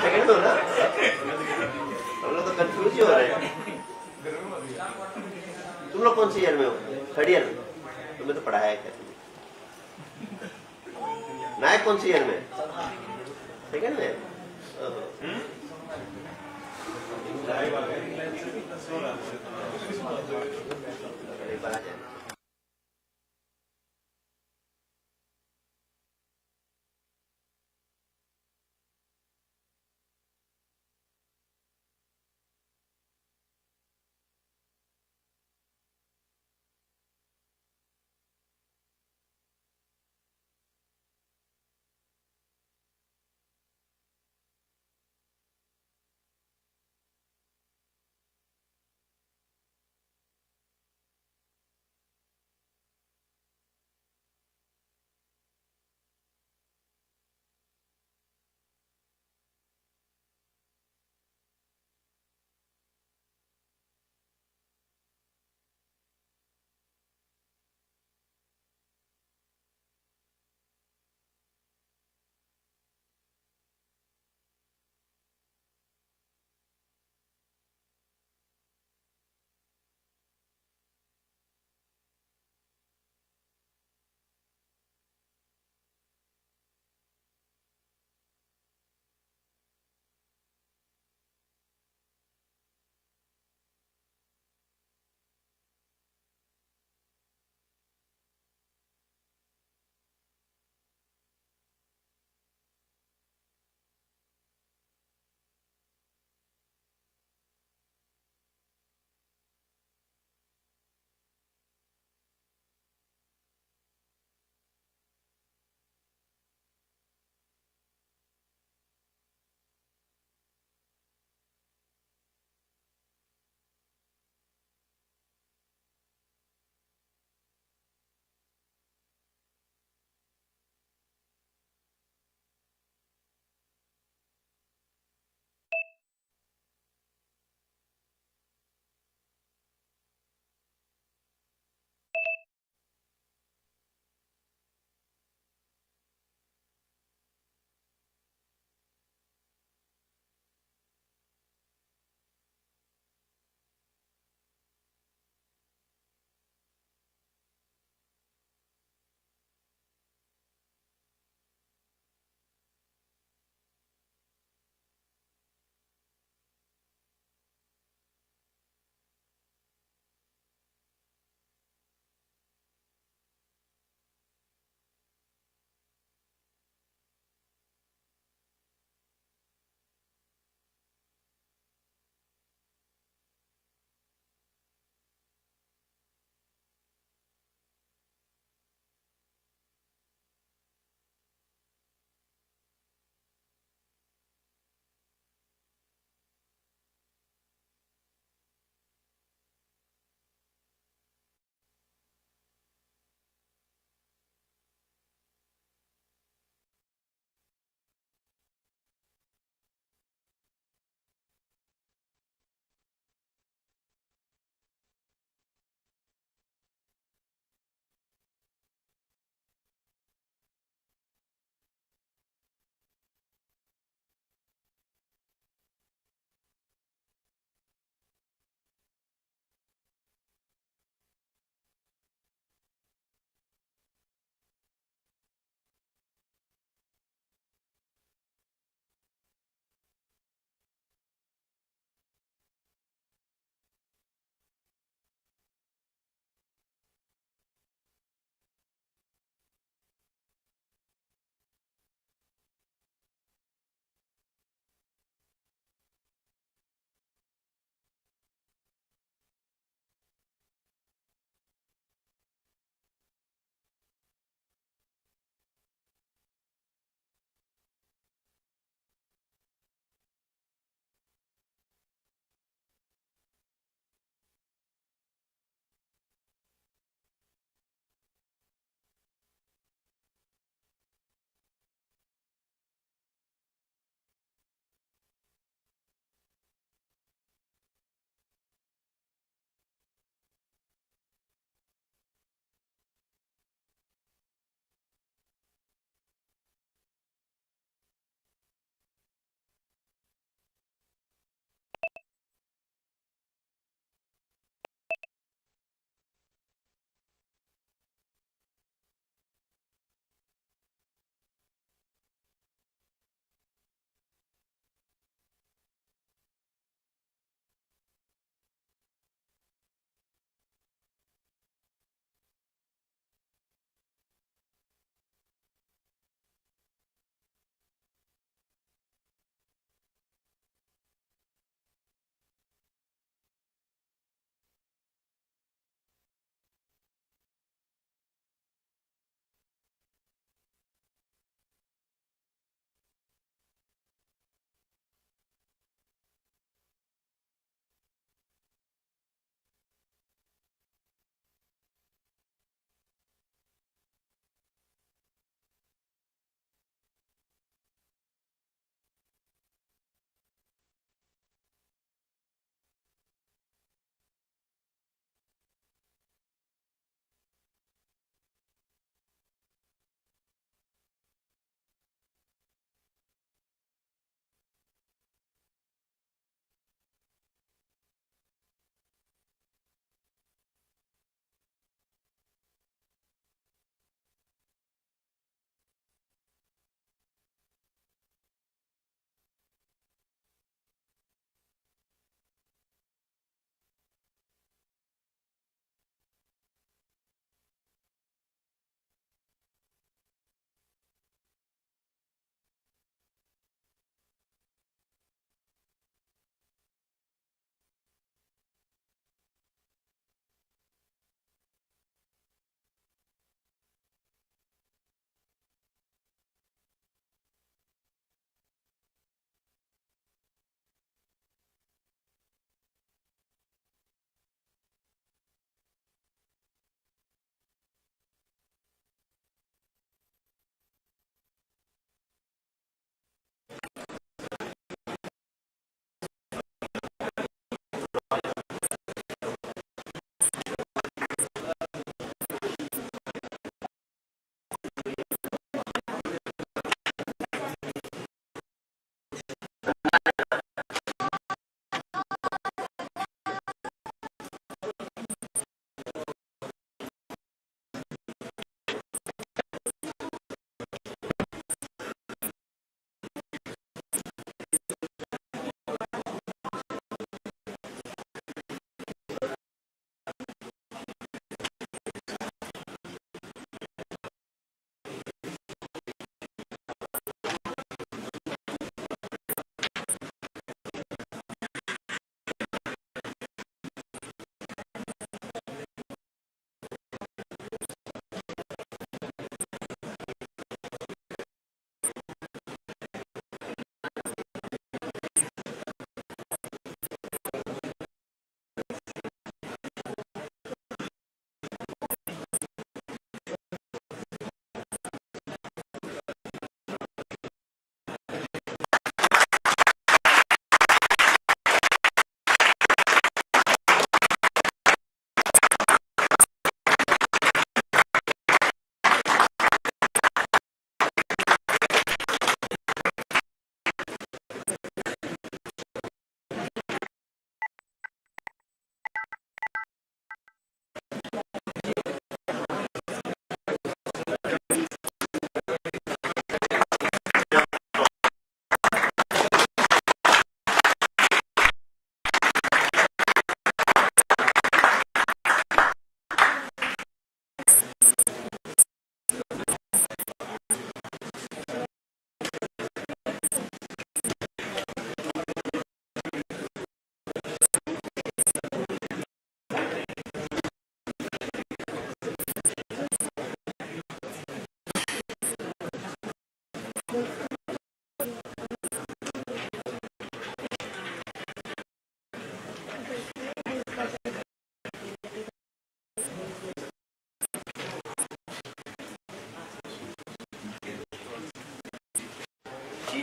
Second में हो ना, हम लोग तो कंफ्यूज ही हो रहे हैं। तुम लोग कौन से ईयर में हो? थर्ड ईयर में? तुम्हें तो पढ़ाया है क्या तुमने? नायक कौन से ईयर में? सेकंड में? एक बार आ जाए।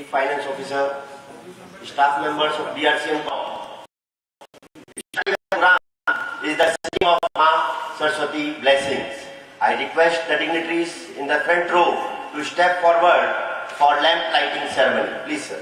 Finance Officer, staff members of BRCM. Is the singing of Ma Saraswati blessings. I request the dignitaries in the front row to step forward for lamp lighting ceremony. Please, sir.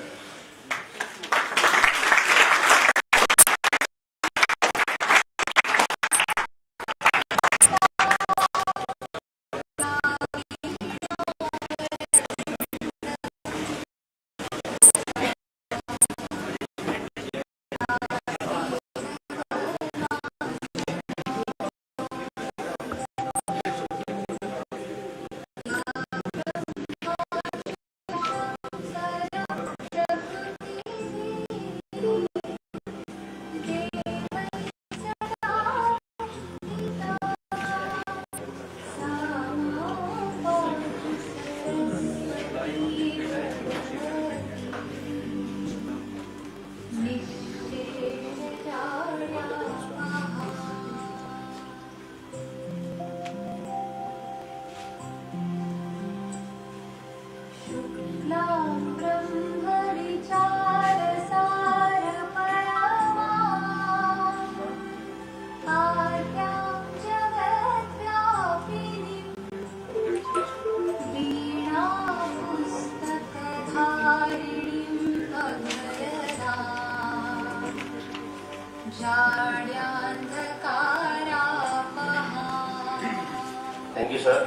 Thank you, sir.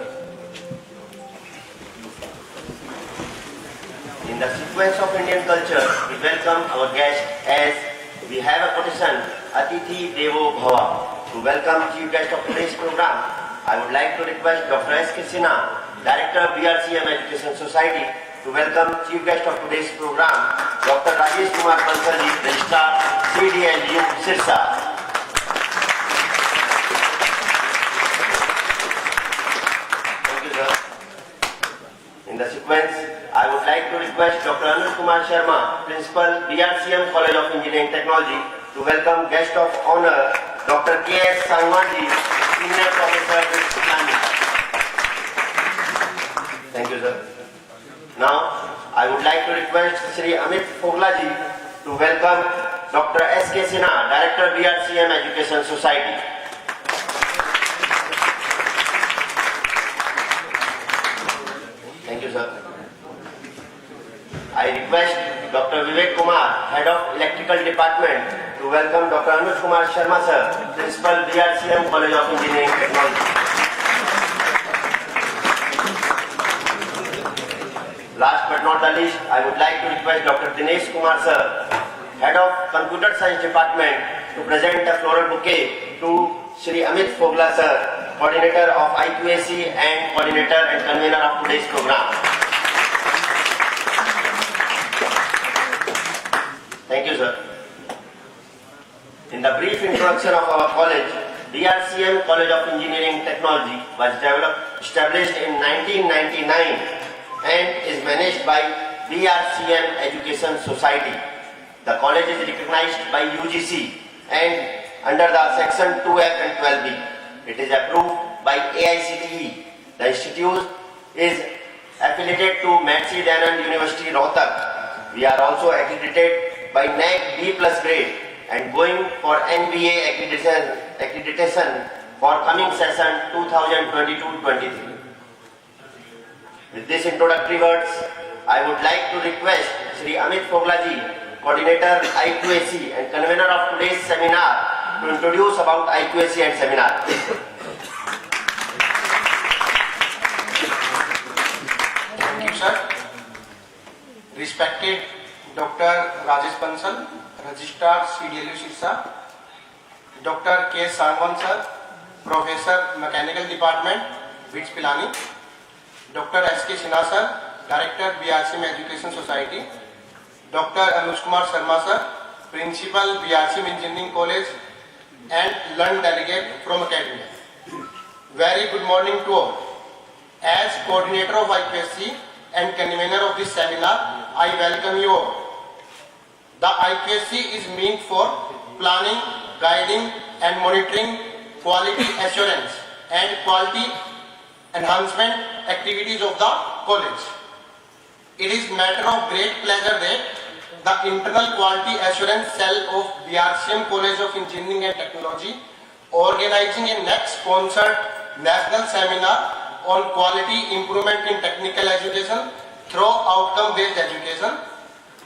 In the sequence of Indian culture, we welcome our guest as we have a quotation, Atithi Devo Bhava. To welcome chief guest of today's program, I would like to request Dr. S.K. Sinha, Director BRCM Education Society, to welcome chief guest of today's program, Dr. Rajesh Kumar Bansalji, Registrar CDLU Sirsa. In the sequence, I would like to request Dr. Anuj Kumar Sharma, Principal, BRCM College of Engineering Technology, to welcome guest of honor, Dr. K.S. Sangwanji, Senior Professor with Planning. Thank you, sir. Now, I would like to request Sri Amit Foglaji to welcome Dr. S.K. Sinha, Director, BRCM Education Society. Thank you, sir. I request Dr. Vivek Kumar, Head of Electrical Department, to welcome Dr. Anuj Kumar Sharma, sir, Principal, BRCM College of Engineering Technology. Last but not the least, I would like to request Dr. Dinesh Kumar, sir, Head of Computer Science Department, to present a floral bouquet to Sri Amit Fogla, sir, Coordinator of IQAC and Coordinator and Convener of today's program. Thank you, sir. In the brief introduction of our college, BRCM College of Engineering Technology was established in 1999 and is managed by BRCM Education Society. The college is recognized by UGC and under the section 2F and 12B. It is approved by AICTE. The institute is affiliated to Mahasi Dayanand University, Rohtak. We are also accredited by NAAC B+ grade and going for NBA accreditation for coming session 2022-23. With this introductory words, I would like to request Sri Amit Foglaji, Coordinator IQAC and Convener of today's seminar, to introduce about IQAC and seminar. Thank you, sir. Respected Dr. Rajesh Bansal, Registrar CDLU Sirsa, Dr. K. Sangwan, sir, Professor Mechanical Department, BITS Pilani, Dr. S.K. Sinha, sir, Director BRCM Education Society, Dr. Anuj Kumar Sharma, sir, Principal BRCM Engineering College, and learned delegate from Academy. Very good morning to all. As coordinator of IQAC and convener of this seminar, I welcome you all. The IQAC is meant for planning, guiding and monitoring quality assurance and quality enhancement activities of the college. It is matter of great pleasure that the Internal Quality Assurance Cell of BRCM College of Engineering and Technology organizing a next sponsored national seminar on quality improvement in technical education through outcome-based education.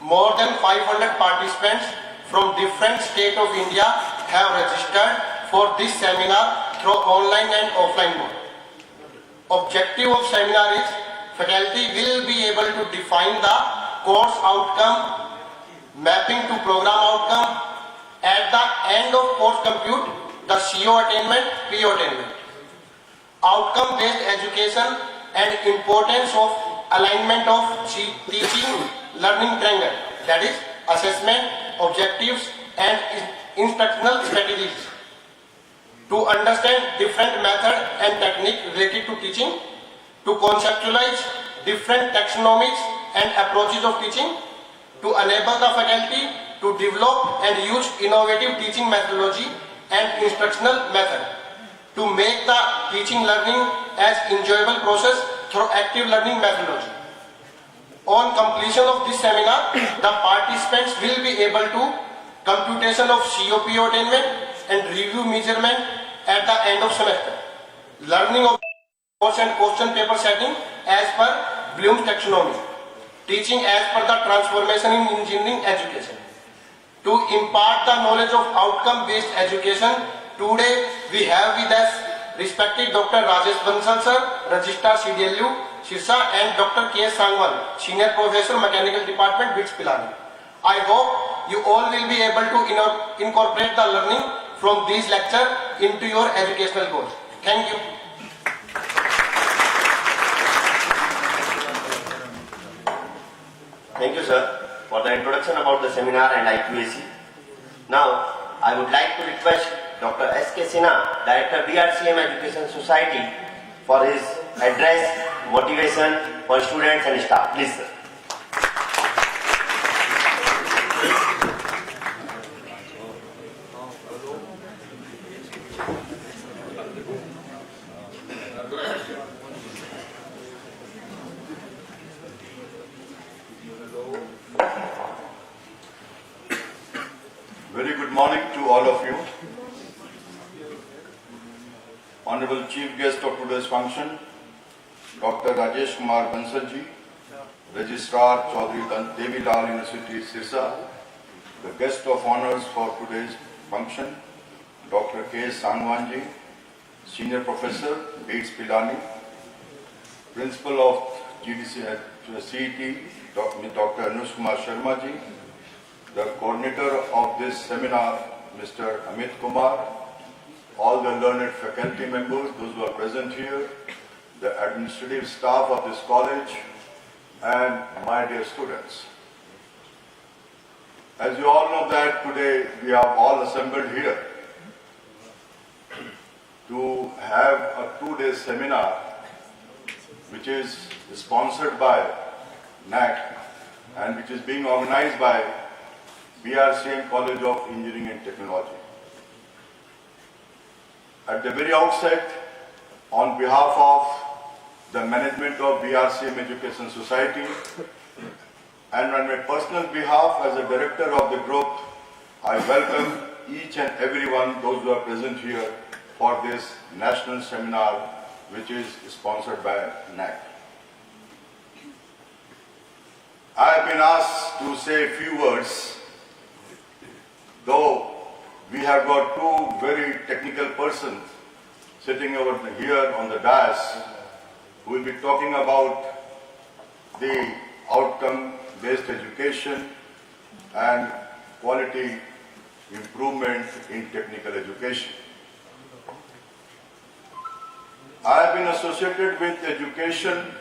More than 500 participants from different states of India have registered for this seminar through online and offline mode. Objective of seminar is faculty will be able to define the course outcome, mapping to program outcome, at the end of course compute the CO attainment, PO attainment. Outcome-based education and importance of alignment of teaching learning triangle, that is assessment, objectives and instructional strategies. To understand different method and technique related to teaching, to conceptualize different taxonomies and approaches of teaching, to enable the faculty to develop and use innovative teaching methodology and instructional method, to make the teaching learning as enjoyable process through active learning methodology. On completion of this seminar, the participants will be able to computation of COPO attainment and review measurement at the end of semester, learning of course and question paper setting as per Bloom's taxonomy, teaching as per the transformation in engineering education. To impart the knowledge of outcome-based education, today we have with us respected Dr. Rajesh Bansal sir, Registrar CDLU, Sirsa, and Dr. K. Sangwan, Senior Professor, Mechanical Department, BITS Pilani. I hope you all will be able to incorporate the learning from these lectures into your educational goals. Thank you. Thank you, sir, for the introduction about the seminar and IQAC. Now, I would like to request Dr. S.K. Sinha, Director BRCM Education Society, for his address, motivation for students and staff. Please, sir. Very good morning to all of you. Honorable Chief Guest of today's function, Dr. Rajesh Kumar Bansalji, Registrar Chaudhry Devi Lal University, Sirsa. The guest of honors for today's function, Dr. K. Sangwanji, Senior Professor, BITS Pilani, Principal of GDC CET, Dr. Anush Kumar Sharma ji, the coordinator of this seminar, Mr. Amit Kumar, all the learned faculty members, those who are present here, the administrative staff of this college, and my dear students. As you all know that today we have all assembled here to have a 2-day seminar which is sponsored by NAC and which is being organized by BRCM College of Engineering and Technology. At the very outset, on behalf of the management of BRCM Education Society and on my personal behalf as a director of the group, I welcome each and everyone, those who are present here for this national seminar which is sponsored by NAC. I have been asked to say a few words, though we have got two very technical persons sitting over here on the dais who will be talking about the outcome-based education and quality improvement in technical education. I have been associated with education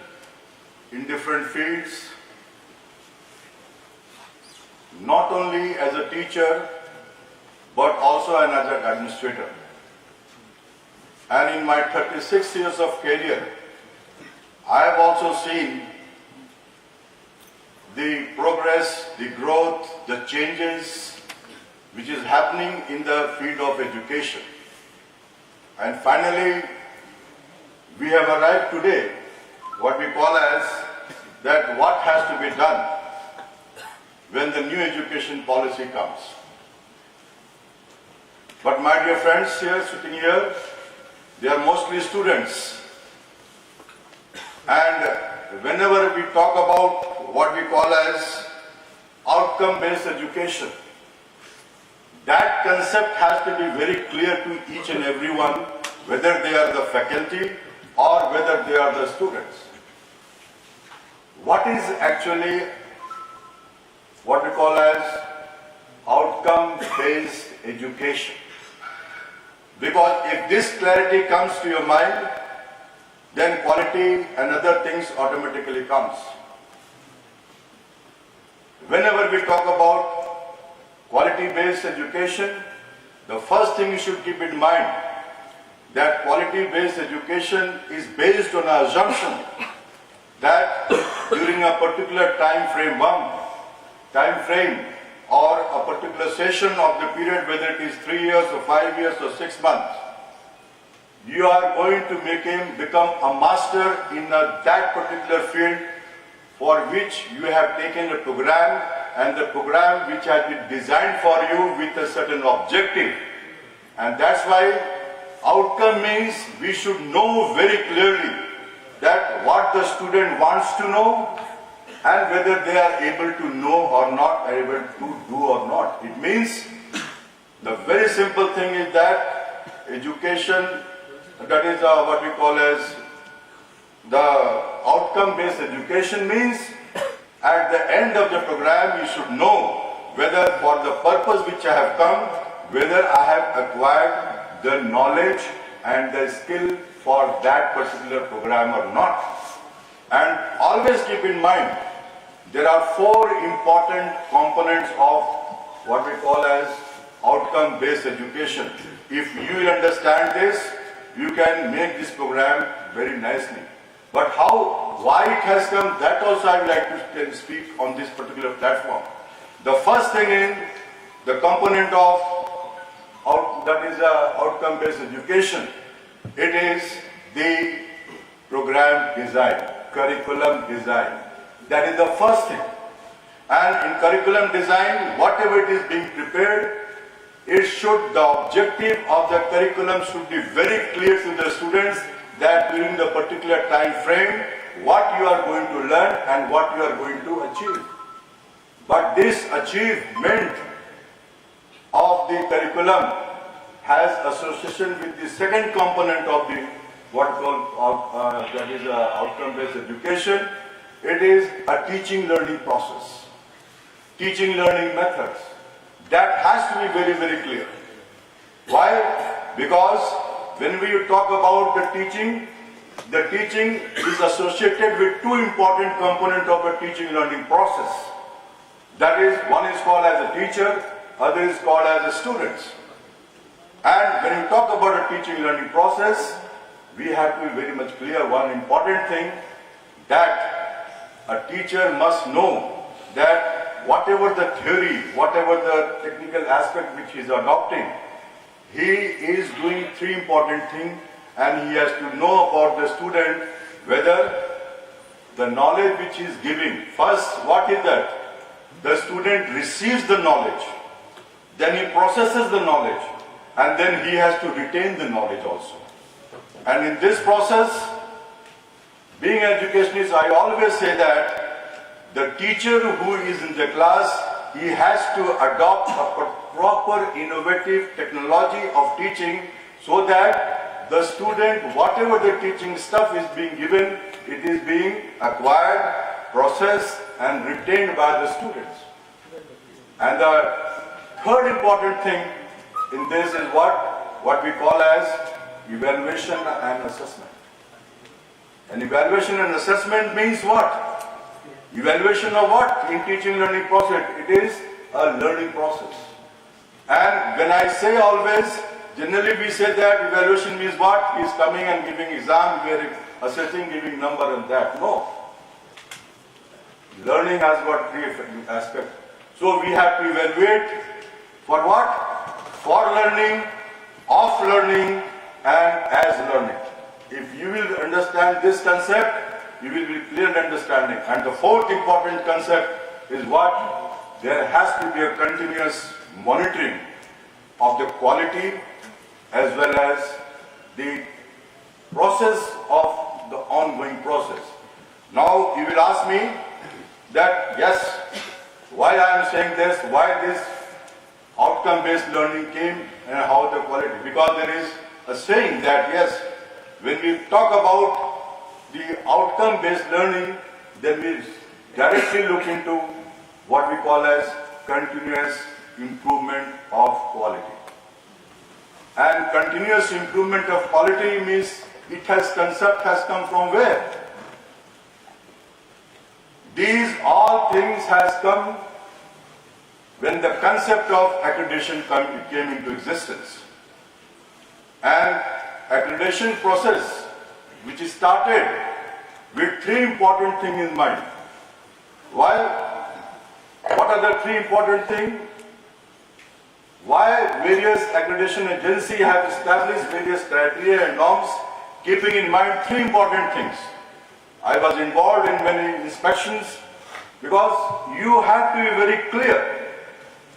in different fields, not only as a teacher, but also as an administrator. And in my 36 years of career, I have also seen the progress, the growth, the changes which is happening in the field of education. And finally, we have arrived today, what we call as that what has to be done when the new education policy comes. But my dear friends here, sitting here, they are mostly students. And whenever we talk about what we call as outcome-based education, that concept has to be very clear to each and everyone, whether they are the faculty or whether they are the students. What is actually what we call as outcome-based education? Because if this clarity comes to your mind, then quality and other things automatically comes. Whenever we talk about quality-based education, the first thing you should keep in mind that quality-based education is based on an assumption that during a particular time frame or a particular session of the period, whether it is 3 years or 5 years or 6 months, you are going to make him become a master in that particular field for which you have taken a program, and the program which has been designed for you with a certain objective. And that's why outcome means we should know very clearly that what the student wants to know and whether they are able to know or not, are able to do or not. It means the very simple thing is that education, that is what we call as the outcome-based education, means at the end of the program you should know whether for the purpose which I have come, whether I have acquired the knowledge and the skill for that particular program or not. And always keep in mind, there are 4 important components of what we call as outcome-based education. If you will understand this, you can make this program very nicely. But how, why it has come, that also I would like to speak on this particular platform. The first thing is the component of that is outcome-based education. It is the program design, curriculum design. That is the first thing. And in curriculum design, whatever it is being prepared, the objective of the curriculum should be very clear to the students that during the particular time frame, what you are going to learn and what you are going to achieve. But this achievement of the curriculum has association with the second component of the that is outcome-based education. It is a teaching-learning process, teaching-learning methods. That has to be very, very clear. Why? Because when we talk about the teaching is associated with 2 important components of a teaching-learning process. That is, one is called as a teacher, other is called as a student. And when we talk about a teaching-learning process, we have to be very much clear one important thing, that a teacher must know that whatever the theory, whatever the technical aspect which he is adopting, he is doing 3 important things, and he has to know about the student whether the knowledge which he is giving. First, what is that? The student receives the knowledge, then he processes the knowledge, and then he has to retain the knowledge also. And in this process, being an educationist, I always say that the teacher who is in the class, he has to adopt a proper innovative technology of teaching so that the student, whatever the teaching stuff is being given, it is being acquired, processed and retained by the students. And the third important thing in this is what we call as evaluation and assessment. And evaluation and assessment means what? Evaluation of what? In teaching learning process, it is a learning process. And when I say always, generally we say that evaluation means what? He is coming and giving exam, we are assessing, giving number and that. No. Learning has got 3 aspects. So we have to evaluate for what? For learning, of learning and as learning. If you will understand this concept, you will be clear in understanding. And the fourth important concept is what? There has to be a continuous monitoring of the quality as well as the process of the ongoing process. Now you will ask me that, yes, why I am saying this, why this outcome-based learning came and how the quality. Because there is a saying that, yes, when we talk about the outcome-based learning, then we directly look into what we call as continuous improvement of quality. And continuous improvement of quality means concept has come from where? These all things has come when the concept of accreditation came into existence. And accreditation process, which is started with three important things in mind. Why? What are the three important things? Why various accreditation agencies have established various criteria and norms, keeping in mind three important things. I was involved in many inspections because you have to be very clear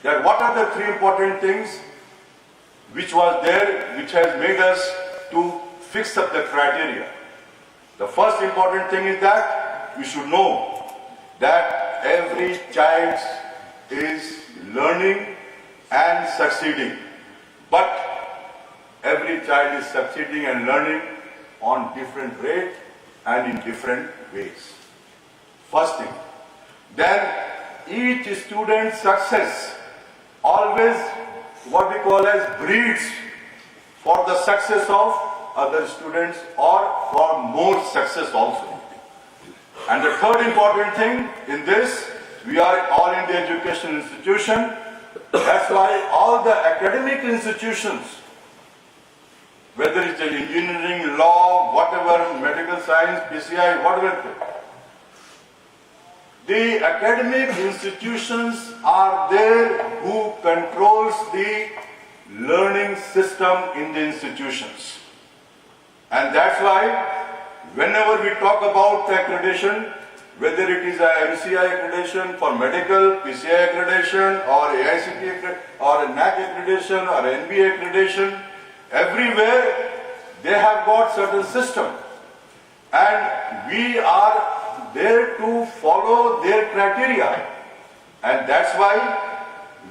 that what are the three important things which was there, which has made us to fix up the criteria. The first important thing is that you should know that every child is learning and succeeding, but every child is succeeding and learning on different rate and in different ways. First thing. Then each student's success always what we call as breeds for the success of other students or for more success also. And the third important thing in this, we are all in the education institution. That's why all the academic institutions, whether it's engineering, law, whatever, medical science, PCI, whatever, the academic institutions are there who controls the learning system in the institutions. And that's why whenever we talk about the accreditation, whether it is a MCI accreditation for medical, PCI accreditation or AICT accreditation or a NAC accreditation or NBA accreditation, everywhere they have got certain system. And we are there to follow their criteria. And that's why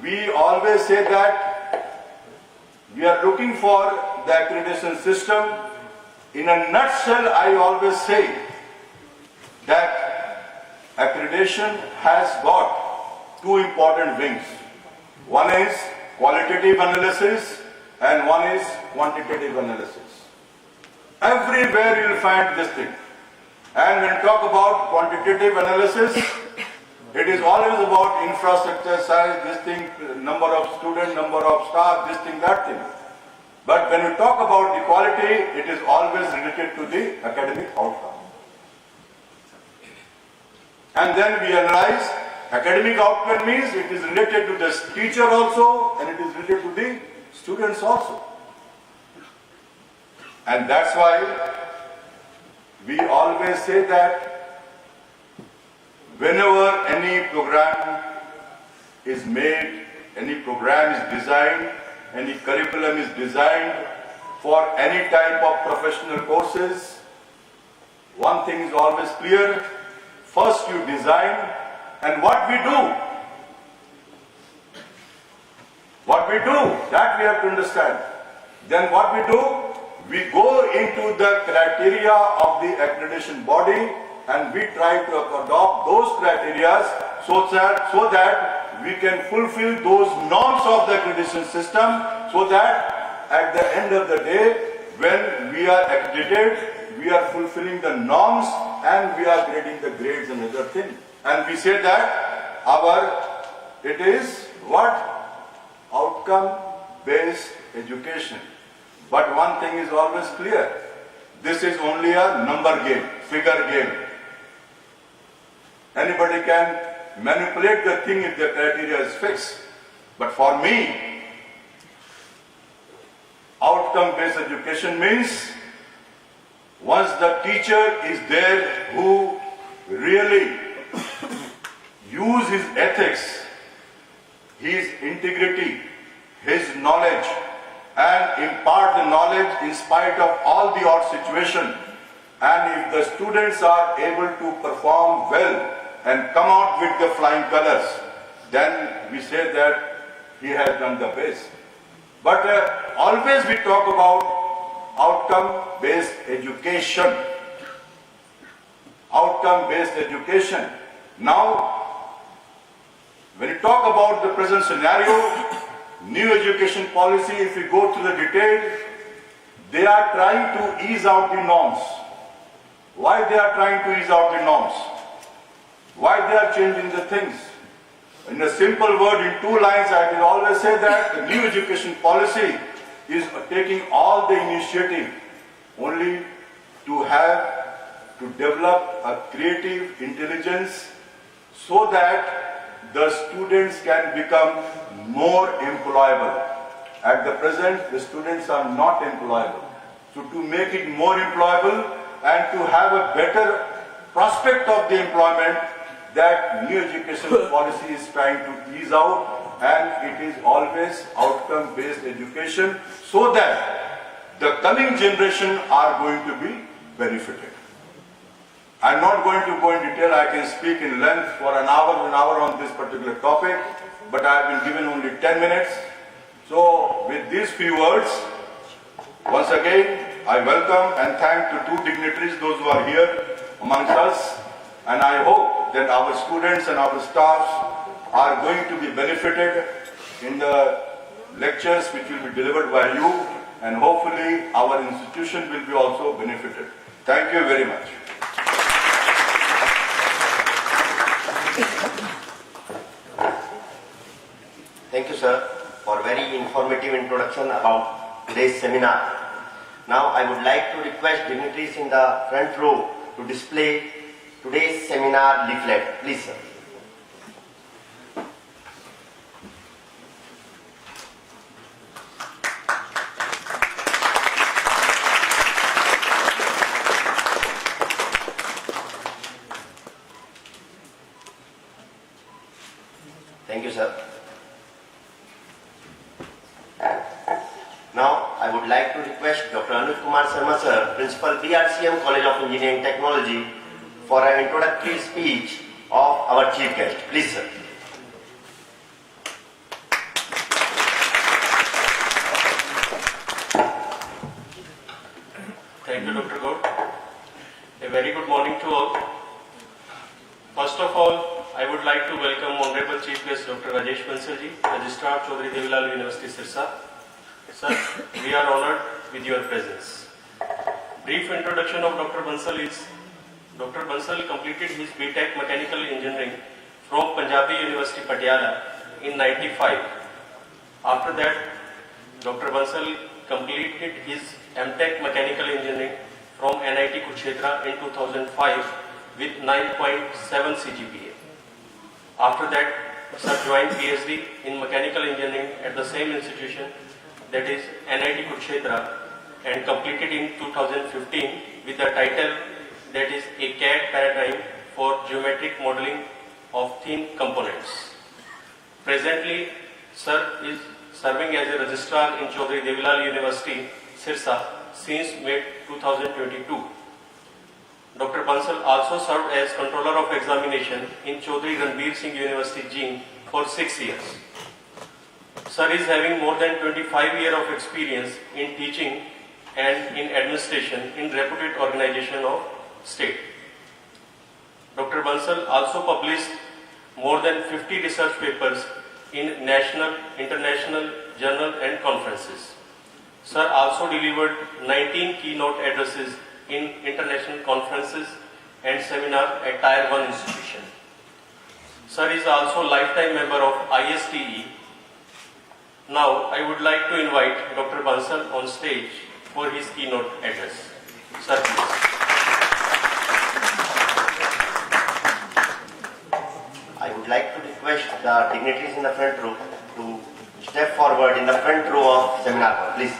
we always say that we are looking for the accreditation system. In a nutshell, I always say that accreditation has got two important wings. One is qualitative analysis and one is quantitative analysis. Everywhere you will find this thing. And when we talk about quantitative analysis, it is always about infrastructure size, this thing, number of students, number of staff, this thing, that thing. But when we talk about the quality, it is always related to the academic outcome. And then we analyze academic outcome means it is related to the teacher also and it is related to the students also. And that's why we always say that whenever any program is made, any program is designed, any curriculum is designed for any type of professional courses, one thing is always clear. First you design, and what we do, that we have to understand. Then what we do, we go into the criteria of the accreditation body and we try to adopt those criteria so that we can fulfill those norms of the accreditation system, so that at the end of the day, when we are accredited, we are fulfilling the norms and we are grading the grades and other things. And we say that it is what? Outcome-based education. But one thing is always clear. This is only a number game, figure game. Anybody can manipulate the thing if the criteria is fixed. But for me, outcome-based education means once the teacher is there who really use his ethics, his integrity, his knowledge, and impart the knowledge in spite of all the odd situation, and if the students are able to perform well and come out with the flying colors, then we say that he has done the best. But always we talk about outcome-based education. Outcome-based education. Now, when you talk about the present scenario, new education policy, if you go through the detail, they are trying to ease out the norms. Why they are trying to ease out the norms? Why they are changing the things? In a simple word, in 2 lines, I will always say that the new education policy is taking all the initiative only to develop a creative intelligence so that the students can become more employable. At the present, the students are not employable. So to make it more employable and to have a better prospect of the employment, that new education policy is trying to ease out, and it is always outcome-based education so that the coming generation are going to be benefited. I'm not going to go in detail. I can speak in length for an hour on this particular topic, but I have been given only 10 minutes. So with these few words, once again, I welcome and thank the 2 dignitaries, those who are here amongst us, and I hope that our students and our staffs are going to be benefited in the lectures which will be delivered by you, and hopefully our institution will be also benefited. Thank you very much. Thank you, sir, for very informative introduction about today's seminar. Now, I would like to request dignitaries in the front row to display today's seminar leaflet. Please, sir. Thank you, sir. Now, I would like to request Dr. Anuj Kumar Sharma, sir, Principal BRCM College of Engineering Technology, for an introductory speech of our chief guest. Please, sir. Thank you, Dr. Gaur. A very good morning to all. First of all, I would like to welcome Honorable Chief Guest Dr. Rajesh Bansal ji, Registrar Chaudhary Devilal University, Sirsa. Sir, we are honored with your presence. Brief introduction of Dr. Bansal is, Dr. Bansal completed his B.Tech Mechanical Engineering from Punjabi University, Patiala in 95. After that, Dr. Bansal completed his M.Tech Mechanical Engineering from NIT Kurukshetra in 2005 with 9.7 CGPA. After that, sir joined PhD in Mechanical Engineering at the same institution, that is NIT Kurukshetra, and completed in 2015 with the title that is a CAD paradigm for geometric modeling of thin components. Presently, sir is serving as a registrar in Chaudhary Devilal University, Sirsa, since May 2022. Dr. Bansal also served as controller of examination in Chaudhary Ranbir Singh University, Jean, for 6 years. Sir is having more than 25 years of experience in teaching and in administration in reputed organization of state. Dr. Bansal also published more than 50 research papers in national, international journal and conferences. Sir also delivered 19 keynote addresses in international conferences and seminars at Tier 1 institution. Sir is also lifetime member of ISTE. Now, I would like to invite Dr. Bansal on stage for his keynote address. Sir, please. I would like to request the dignitaries in the front row to step forward in the front row of seminar hall. Please.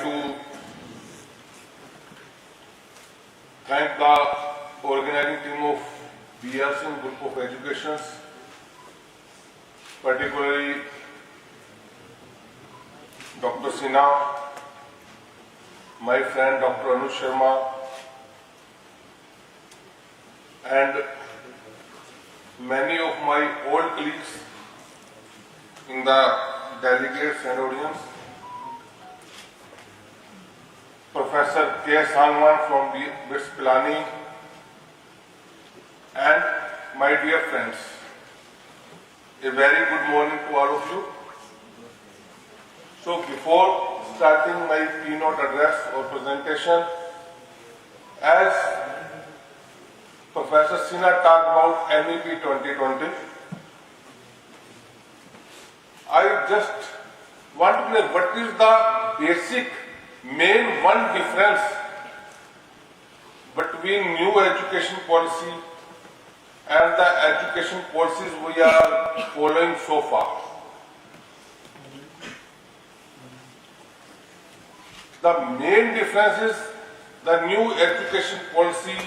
to thank the organizing team of BRCM Group of Educations, particularly Dr. Sinha, my friend Dr. Anuj Sharma, and many of my old colleagues in the delegates and audience, Professor K. Sangwan from BITS Pilani, and my dear friends, a very good morning to all of you. So before starting my keynote address or presentation, as Professor Sinha talked about MEP 2020, I just want to know what is the basic main one difference between new education policy and the education policies we are following so far. The main difference is the new education policy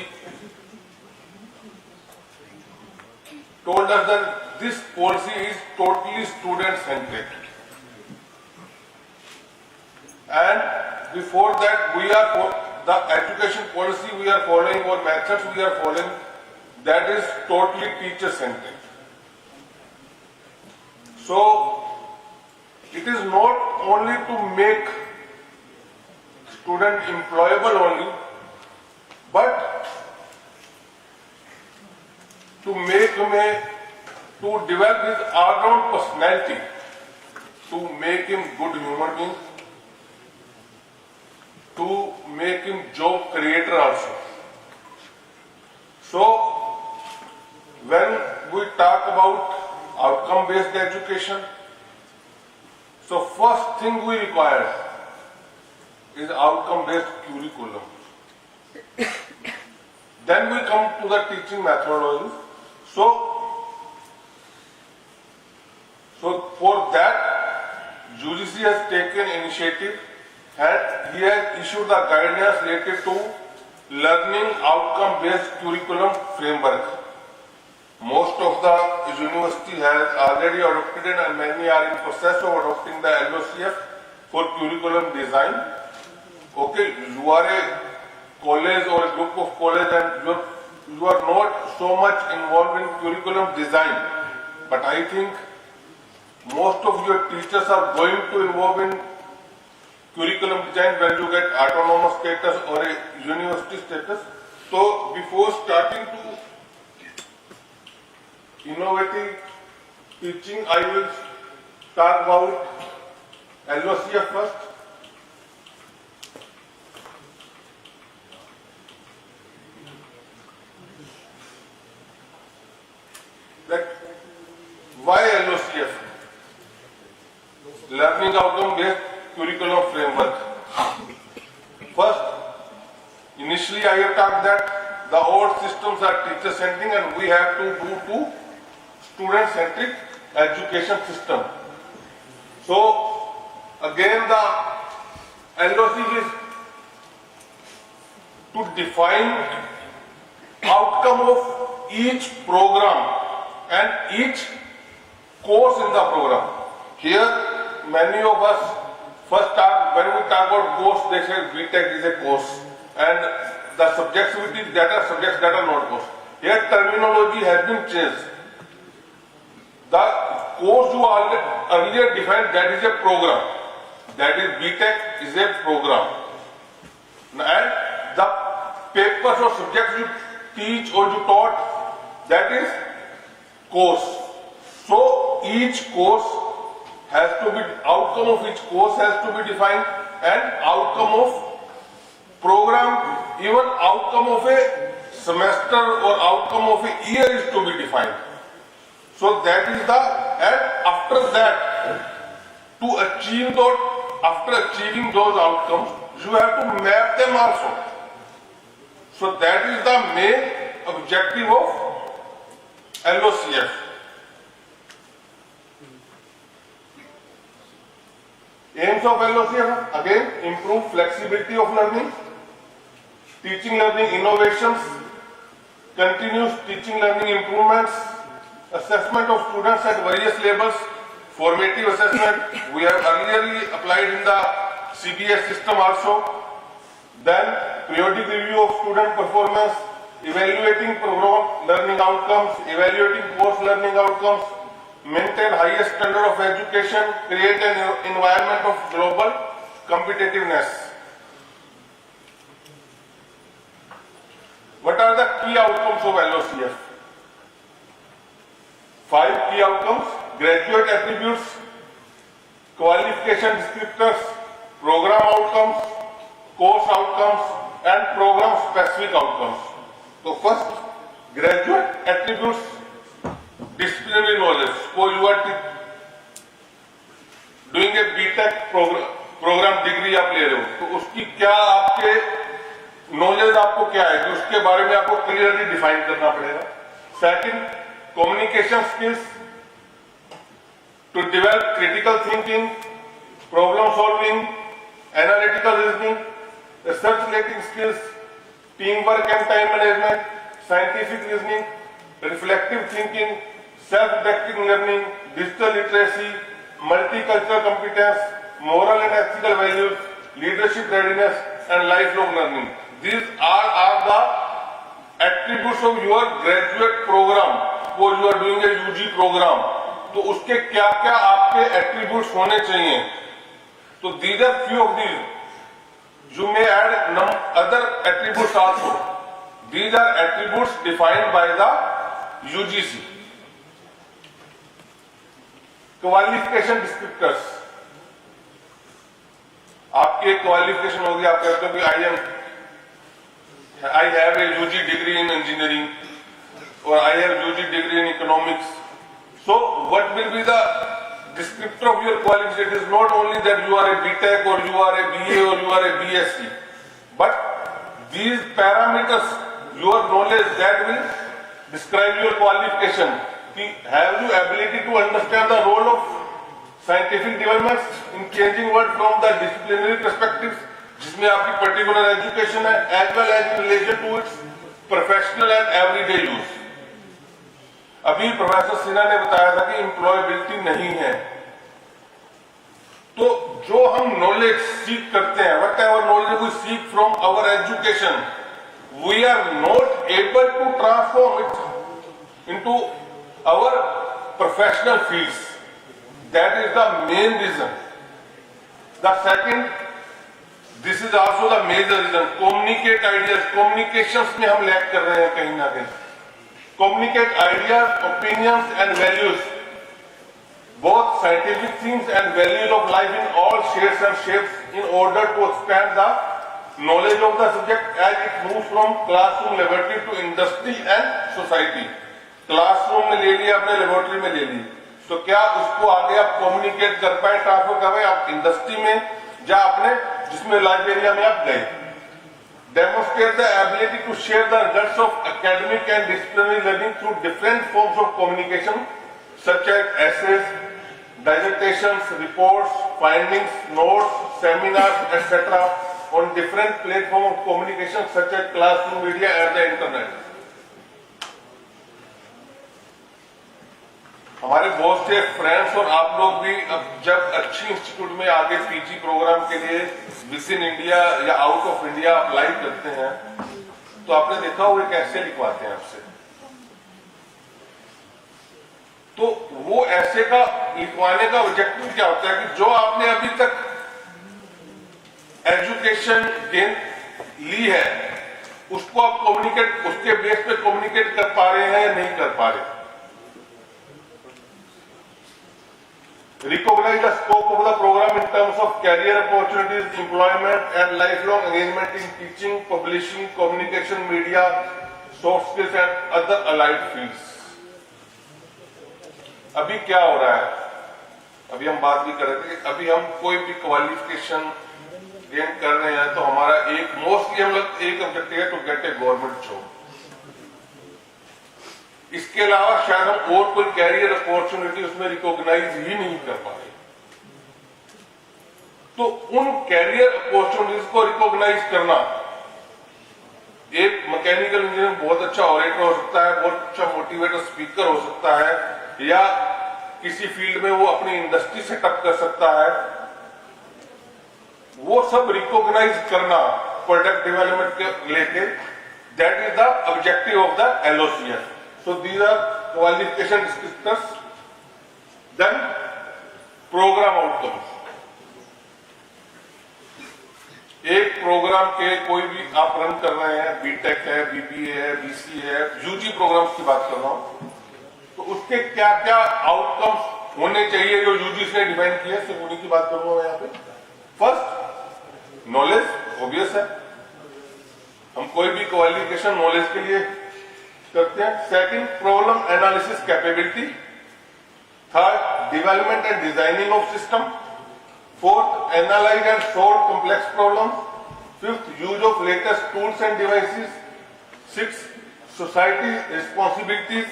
told us that this policy is totally student-centric. And before that, the education policy we are following or methods we are following, that is totally teacher-centric. So, it is not only to make student employable only, but to develop his all-round personality, to make him good human being, to make him job creator also. So, when we talk about outcome-based education, so first thing we require is outcome-based curriculum. Then we come to the teaching methodology. So for that, UGC has taken initiative and he has issued the guidelines related to learning outcome-based curriculum framework. Most of the university has already adopted it and many are in process of adopting the LOCF for curriculum design. Okay, you are a college or a group of college and you are not so much involved in curriculum design, but I think most of your teachers are going to involve in curriculum design when you get autonomous status or a university status. So before starting to innovative teaching, I will talk about LOCF first. That why LOCF? Learning outcome-based curriculum framework. First, initially I have talked that the old systems are teacher-centric and we have to move to student-centric education system. So, again the LOCF is to define outcome of each program and each course in the program. Here, many of us first talk, when we talk about course, they say BTech is a course and the subjectivity that are subjects that are not course. Here terminology has been changed. The course you earlier defined, that is a program. That is BTech is a program. And the papers or subjects you teach or you taught, that is course. So each course has to be, outcome of each course has to be defined and outcome of program, even outcome of a semester or outcome of a year is to be defined. So that is and after that, to achieve those, after achieving those outcomes, you have to map them also. So that is the main objective of LOCF. Aims of LOCF, again, improve flexibility of learning, teaching learning innovations, continuous teaching learning improvements, assessment of students at various levels, formative assessment, we have earlier applied in the CBS system also. Then periodic review of student performance, evaluating program learning outcomes, evaluating course learning outcomes, maintain highest standard of education, create an environment of global competitiveness. What are the key outcomes of LOCF? 5 key outcomes: graduate attributes, qualification descriptors, program outcomes, course outcomes, and program specific outcomes. So first, graduate attributes, disciplinary knowledge. So you are doing a BTech program degree आप ले रहे हो, तो उसकी क्या आपके knowledge आपको क्या है कि उसके बारे में आपको क्लियरली डिफाइन करना पड़ेगा. Second, communication skills to develop critical thinking, problem solving, analytical reasoning, research relating skills, teamwork and time management, scientific reasoning, reflective thinking, self-directing learning, digital literacy, multicultural competence, moral and ethical values, leadership readiness, and lifelong learning. These are the attributes of your graduate program. वो you are doing a UG program, तो उसके क्या क्या आपके attributes होने चाहिए. तो these are few of these. You may add other attributes also. These are attributes defined by the UGC. Qualification descriptors. आपकी एक क्वालिफिकेशन होगी, आप कहते हो कि I have a UG degree in engineering or I have UG degree in economics. So what will be the descriptor of your qualification? It is not only that you are a BTech or you are a BA or you are a BSc, but these parameters, your knowledge, that will describe your qualification. Have you ability to understand the role of scientific developments in changing world from the disciplinary perspectives, जिसमें आपकी particular education है, as well as in relation to its professional and everyday use. अभी professor Sinha ने बताया था कि employability नहीं है, तो जो हम नॉलेज सीख करते हैं, whatever knowledge we seek from our education, we are not able to transform it into our professional fields. That is the main reason. The second, this is also the major reason, communicate ideas. Communications में हम lack कर रहे हैं कहीं ना कहीं. Communicate ideas, opinions and values, both scientific things and values of life in all shades and shapes in order to expand the knowledge of the subject as it moves from classroom laboratory to industry and society. Classroom में ले लिया आपने, laboratory में ले ली, तो क्या उसको आगे आप communicate कर पाए, ट्रांसफर कर पाए आप इंडस्ट्री में, या आपने जिसमें लाइफ एरिया में आप गए. Demonstrate the ability to share the results of academic and disciplinary learning through different forms of communication such as essays, dissertations, reports, findings, notes, seminars, etc. on different platforms of communication such as classroom media and the internet. हमारे बहुत से friends और आप लोग भी अब जब अच्छी इंस्टीट्यूट में आगे पीजी प्रोग्राम के लिए विद इन इंडिया या आउट ऑफ इंडिया अप्लाई करते हैं, तो आपने देखा होगा कैसे लिखवाते हैं आपसे. तो वो ऐसे का लिखवाने का ऑब्जेक्टिव क्या होता है कि जो आपने अभी तक एजुकेशन गेन ली है उसको आप कम्युनिकेट, उसके बेस पे कम्युनिकेट कर पा रहे हैं या नहीं कर पा रहे. Recognize the scope of the program in terms of career opportunities, employment and lifelong engagement in teaching, publishing, communication, media, soft skills and other allied fields. अभी क्या हो रहा है, अभी हम बात भी कर रहे थे, अभी हम कोई भी क्वालिफिकेशन गेन कर रहे हैं तो हमारा एक मोस्टली हम लोग एक ऑब्जेक्टिव है to get a government job. इसके अलावा शायद हम और कोई कैरियर अपॉर्चुनिटी उसमें रिकॉग्नाइज ही नहीं कर पा रहे. तो उन कैरियर अपॉर्चुनिटीज को रिकॉग्नाइज करना, एक मैकेनिकल इंजीनियर बहुत अच्छा ऑरेटर हो सकता है, बहुत अच्छा मोटिवेटर स्पीकर हो सकता है, या किसी फील्ड में वो अपनी इंडस्ट्री सेटअप कर सकता है, वो सब रिकॉग्नाइज करना प्रोडक्ट डेवलपमेंट के लेके, that is the objective of the LOCF. So these are qualification descriptors. Then program outcomes. एक प्रोग्राम के कोई भी आप रन कर रहे हैं, बीटेक है, BBA है, BCA है, UG प्रोग्राम्स की बात कर रहा हूं, तो उसके क्या क्या आउटकम्स होने चाहिए जो UG ने डिफाइन किए, सिर्फ उन्हीं की बात करूंगा मैं यहाँ पे. फर्स्ट, नॉलेज, ऑब्वियस है, हम कोई भी क्वालिफिकेशन नॉलेज के लिए करते हैं. Second, problem analysis capability. Third, development and designing of system. Fourth, analyse and solve complex problem. Fifth, use of latest tools end devices. Six, society responsibilities.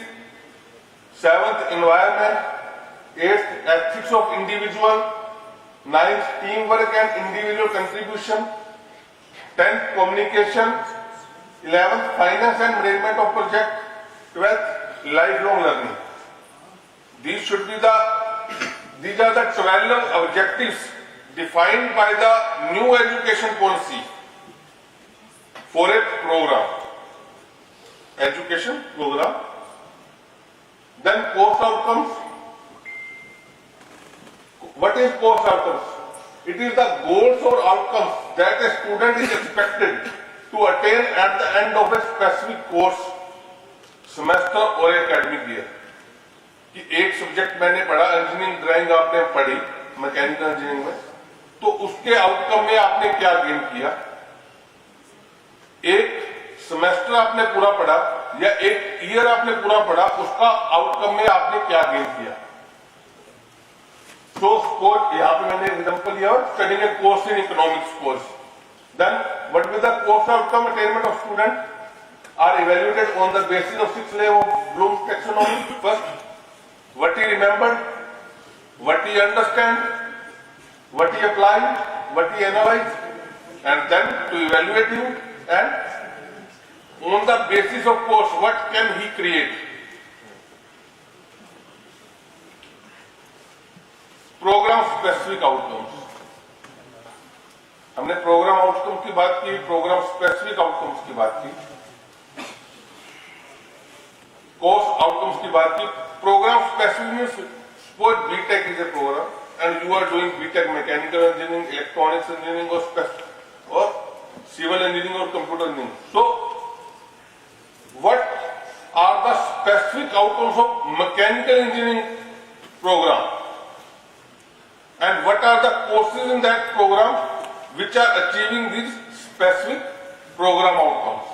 Seventh, environment. Eighth, ethics of individual. Ninth, team work and individual contribution. 10th, communication. 11th, finance and management of project. 12th, lifelong learning. These are the 12 objectives defined by the new education policy for a program, education program. Then course outcomes. What is course outcomes? It is the goals or outcomes that a student is expected to attain at the end of a specific course, semester or academic year. कि एक subject मैंने पढ़ा, engineering drawing आपने पढ़ी mechanical engineering में, तो उसके outcome में आपने क्या गेन किया. एक सेमेस्टर आपने पूरा पढ़ा या एक ईयर आपने पूरा पढ़ा, उसका आउटकम में आपने क्या गेन किया. So, suppose यहाँ पे मैंने एग्जाम्पल लिया, studying a course in economics course. Then, what will the course outcome attainment of student are evaluated on the basis of 6 layers of Bloom's taxonomy. First, what he remembered, what he understand, what he applied, what he analyzed, and then to evaluate him, and on the basis of course, what can he create. Program specific outcomes. हमने program outcome की बात की, program specific outcomes की बात की, course outcomes की बात की. Program specific means suppose BTech is a program and you are doing BTech mechanical engineering, electronics engineering और सिविल इंजीनियरिंग और computer engineering. So what are the specific outcomes of mechanical engineering program, and what are the courses in that program which are achieving these specific program outcomes.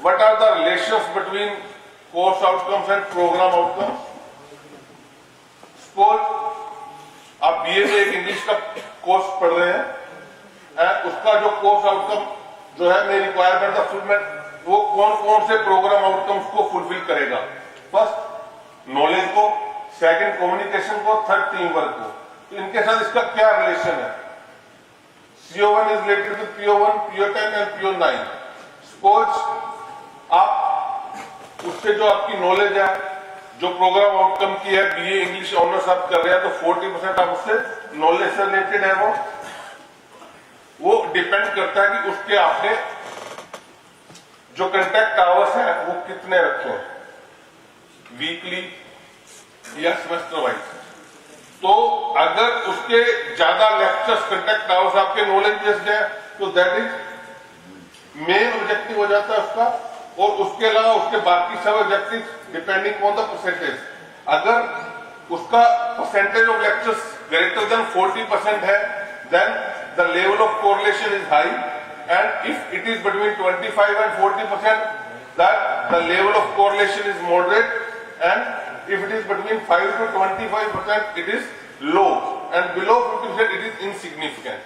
What are the relations between course outcomes and program outcomes? Suppose आप BA में एक English का course पढ़ रहे हैं, and उसका जो course outcome जो है मेरी रिक्वायरमेंट ऑफ फुलमेंट, वो कौन कौन से प्रोग्राम आउटकम्स को फुलफिल करेगा. फर्स्ट नॉलेज को, सेकंड कम्युनिकेशन को, थर्ड टीम वर्क को. तो इनके साथ इसका क्या रिलेशन है? CO1 is related with PO1, PO10 and PO9. Suppose आप उससे जो आपकी नॉलेज है, जो प्रोग्राम आउटकम की है, BA इंग्लिश ऑनर्स आप कर रहे हैं, तो 40% आप उससे नॉलेज से रिलेटेड है. वो डिपेंड करता है कि उसके आपने जो कंटेक्ट आवर्स हैं वो कितने रखे हैं, वीकली या सेमेस्टर वाइज. तो अगर उसके ज्यादा लेक्चर्स, कंटेक्ट आवर्स आपके नॉलेज बेस्ड है, तो दैट इज मेन ऑब्जेक्टिव हो जाता है उसका. और उसके अलावा उसके बाकी सब objective depending on the percentage. अगर उसका percentage of lectures greater than 40% है, then the level of correlation is high, and if it is between 25 and 40%, that the level of correlation is moderate, and if it is between 5 to 25%, it is low, and below 50% it is insignificant.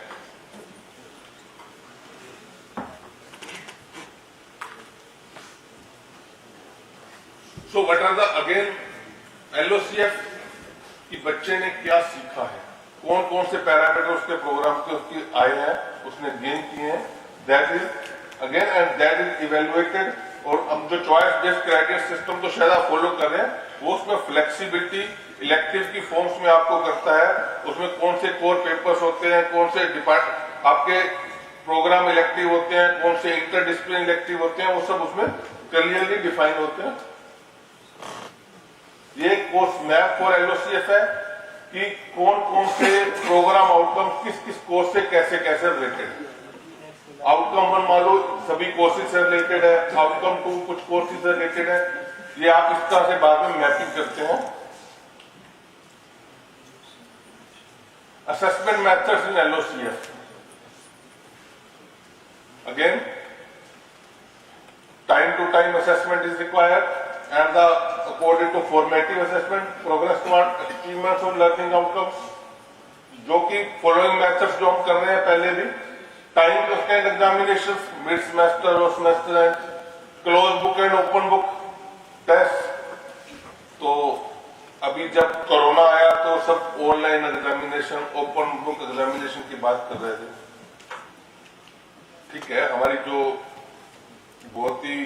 So what are the again LOCF कि बच्चे ने क्या सीखा है, कौन कौन से parameter उसके प्रोग्राम के उसके आए हैं, उसने गेन किए हैं, that is again and that is evaluated. और अब जो चॉइस बेस्ड क्राइटेरिया सिस्टम तो शायद आप फॉलो कर रहे हैं, वो उसमें फ्लेक्सिबिलिटी इलेक्टिव की फॉर्म्स में आपको करता है, उसमें कौन से कोर पेपर्स होते हैं, कौन से डिपार्ट आपके प्रोग्राम इलेक्टिव होते हैं, कौन से इंटरडिसिप्लिन इलेक्टिव होते हैं, वो सब उसमें क्लियरली डिफाइन होते हैं। ये कोर्स मैप फॉर एलओसीएफ है कि कौन कौन से प्रोग्राम आउटकम किस किस कोर्स से कैसे कैसे रिलेटेड है। आउटकम 1 मान लो सभी कोर्सेज से रिलेटेड है, आउटकम 2 कुछ कोर्सेज से रिलेटेड है। ये आप इस तरह से बाद में मैपिंग करते हैं। Assessment methods in LOCF, again time to time assessment is required and the according to formative assessment progress toward achievements of learning outcomes, जो कि following methods जो हम कर रहे हैं पहले भी, time to stand examinations mid semester और semester end, closed book and open book test। तो अभी जब कोरोना आया तो सब online examination, open book examination की बात कर रहे थे। ठीक है, हमारी जो बहुत ही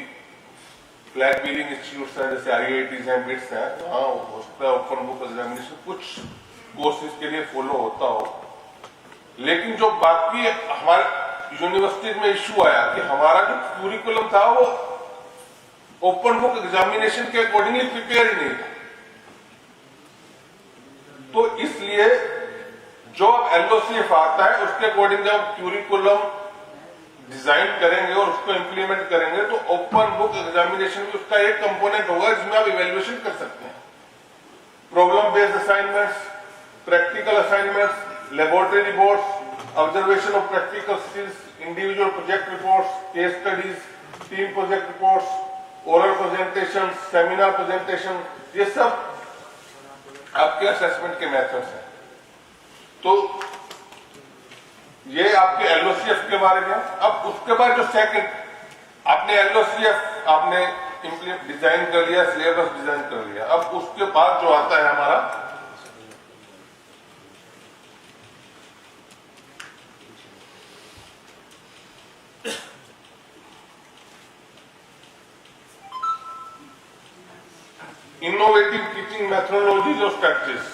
फ्लैग बीलिंग इंस्टीट्यूट्स हैं जैसे IITs हैं, बिट्स हैं, हाँ होता है ओपन बुक एग्जामिनेशन, कुछ कोर्सेज के लिए फॉलो होता हो। लेकिन जो बाकी हमारे यूनिवर्सिटीज में इश्यू आया कि हमारा जो क्यूरिकुलम था वो ओपन बुक एग्जामिनेशन के अकॉर्डिंगली प्रिपेयर ही नहीं था। तो इसलिए जो अब एलओसीएफ आता है उसके अकॉर्डिंग जब क्यूरिकुलम डिजाइन करेंगे और उसको इंप्लीमेंट करेंगे तो ओपन बुक एग्जामिनेशन में उसका एक कंपोनेंट होगा जिसमें आप इवेल्युएशन कर सकते हैं। Problem based assignments, practical assignments, laboratory reports, observation of practical skills, individual project reports, case studies, team project reports, oral presentation, seminar presentation, ये सब आपके असेसमेंट के मेथड्स हैं। तो ये आपके एलओसीएफ के बारे में। अब उसके बाद जो सेकंड, आपने एलओसीएफ आपने डिजाइन कर लिया, सिलेबस डिजाइन कर लिया, अब उसके बाद जो आता है हमारा innovative teaching methodologies or strategies.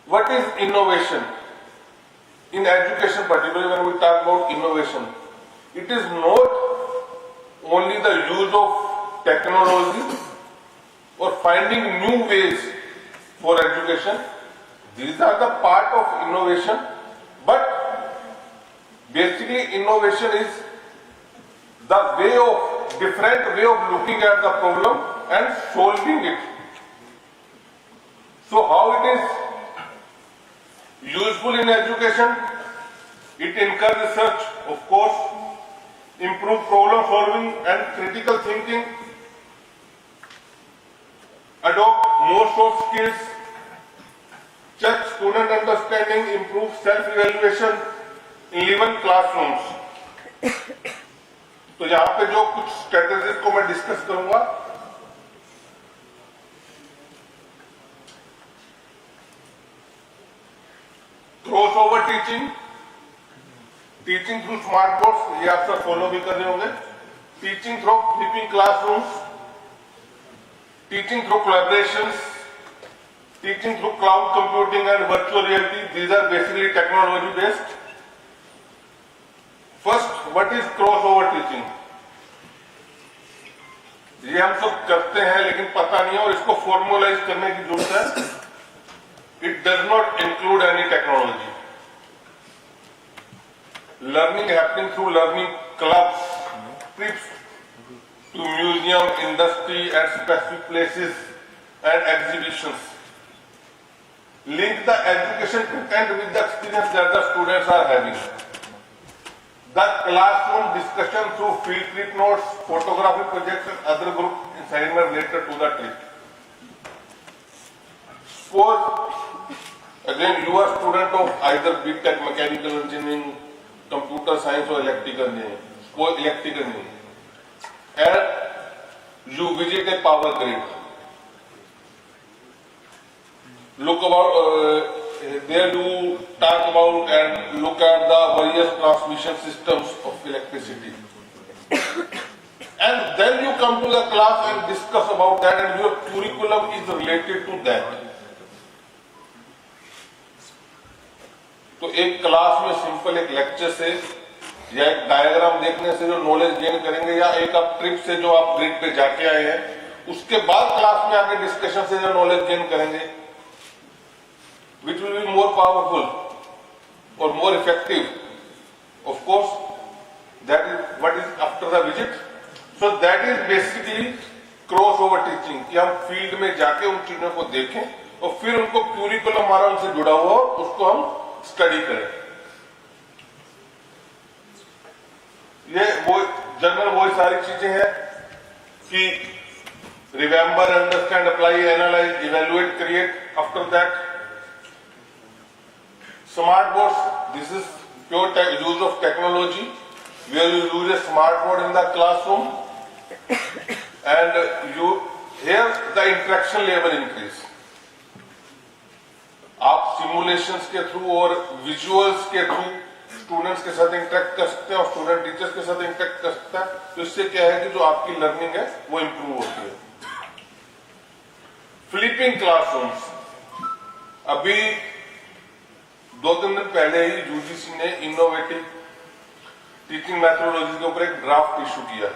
What is innovation? In education particularly when we talk about innovation, it is not only the use of technology or finding new ways for education. These are the part of innovation, but basically innovation is the different way of looking at the problem and solving it. So how it is useful in education? It encourages research, of course, improve problem solving and critical thinking, adopt more soft skills, check student understanding, improve self-evaluation in even classrooms. तो यहां पे जो कुछ strategies को मैं discuss करूंगा, cross over teaching, teaching through smart boards, ये आप सब फॉलो भी कर रहे होंगे, teaching through flipping classrooms, teaching through collaborations, teaching through cloud computing and virtual reality, these are basically technology based. First, what is cross over teaching? ये हम सब करते हैं लेकिन पता नहीं है और इसको फॉर्मुलाइज करने की जरूरत है। It does not include any technology. Learning happening through learning clubs, trips to museum, industry at specific places and exhibitions. Link the education content with the experience that the students are having. The classroom discussion through field trip notes, photography projects and other group assignment related to the trip. Suppose again you are student of either BTech, mechanical engineering, computer science or electrical engineering, and you visit a power grid. Look about there you talk about and look at the various transmission systems of electricity. And then you come to the class and discuss about that, and your curriculum is related to that. तो एक class में simple एक lecture से या एक diagram देखने से जो नॉलेज गेन करेंगे, या एक आप ट्रिप से जो आप ग्रिड पे जाके आए हैं, उसके बाद क्लास में आके डिस्कशन से जो नॉलेज गेन करेंगे, which will be more powerful or more effective. Of course, that is what is after the visit. So that is basically crossover teaching, कि हम फील्ड में जाके उन चीजों को देखें और फिर उनको क्यूरिकुलम हमारा उनसे जुड़ा हुआ हो उसको हम स्टडी करें. ये वो जनरल वही सारी चीजें हैं कि remember, understand, apply, analyse, evaluate, create. After that smart boards. This is pure use of technology where you use a smart board in the classroom, and you here the interaction level increase. आप simulations के through और visuals के through students के साथ interact कर सकते हैं और स्टूडेंट टीचर्स के साथ इंटरेक्ट कर सकता है. तो इससे क्या है कि जो आपकी लर्निंग है वो इंप्रूव होती है. Flipping classrooms. अभी 2-3 दिन पहले ही यूजीसी ने इनोवेटिव टीचिंग मैथोडोलॉजी के ऊपर एक ड्राफ्ट इशू किया है.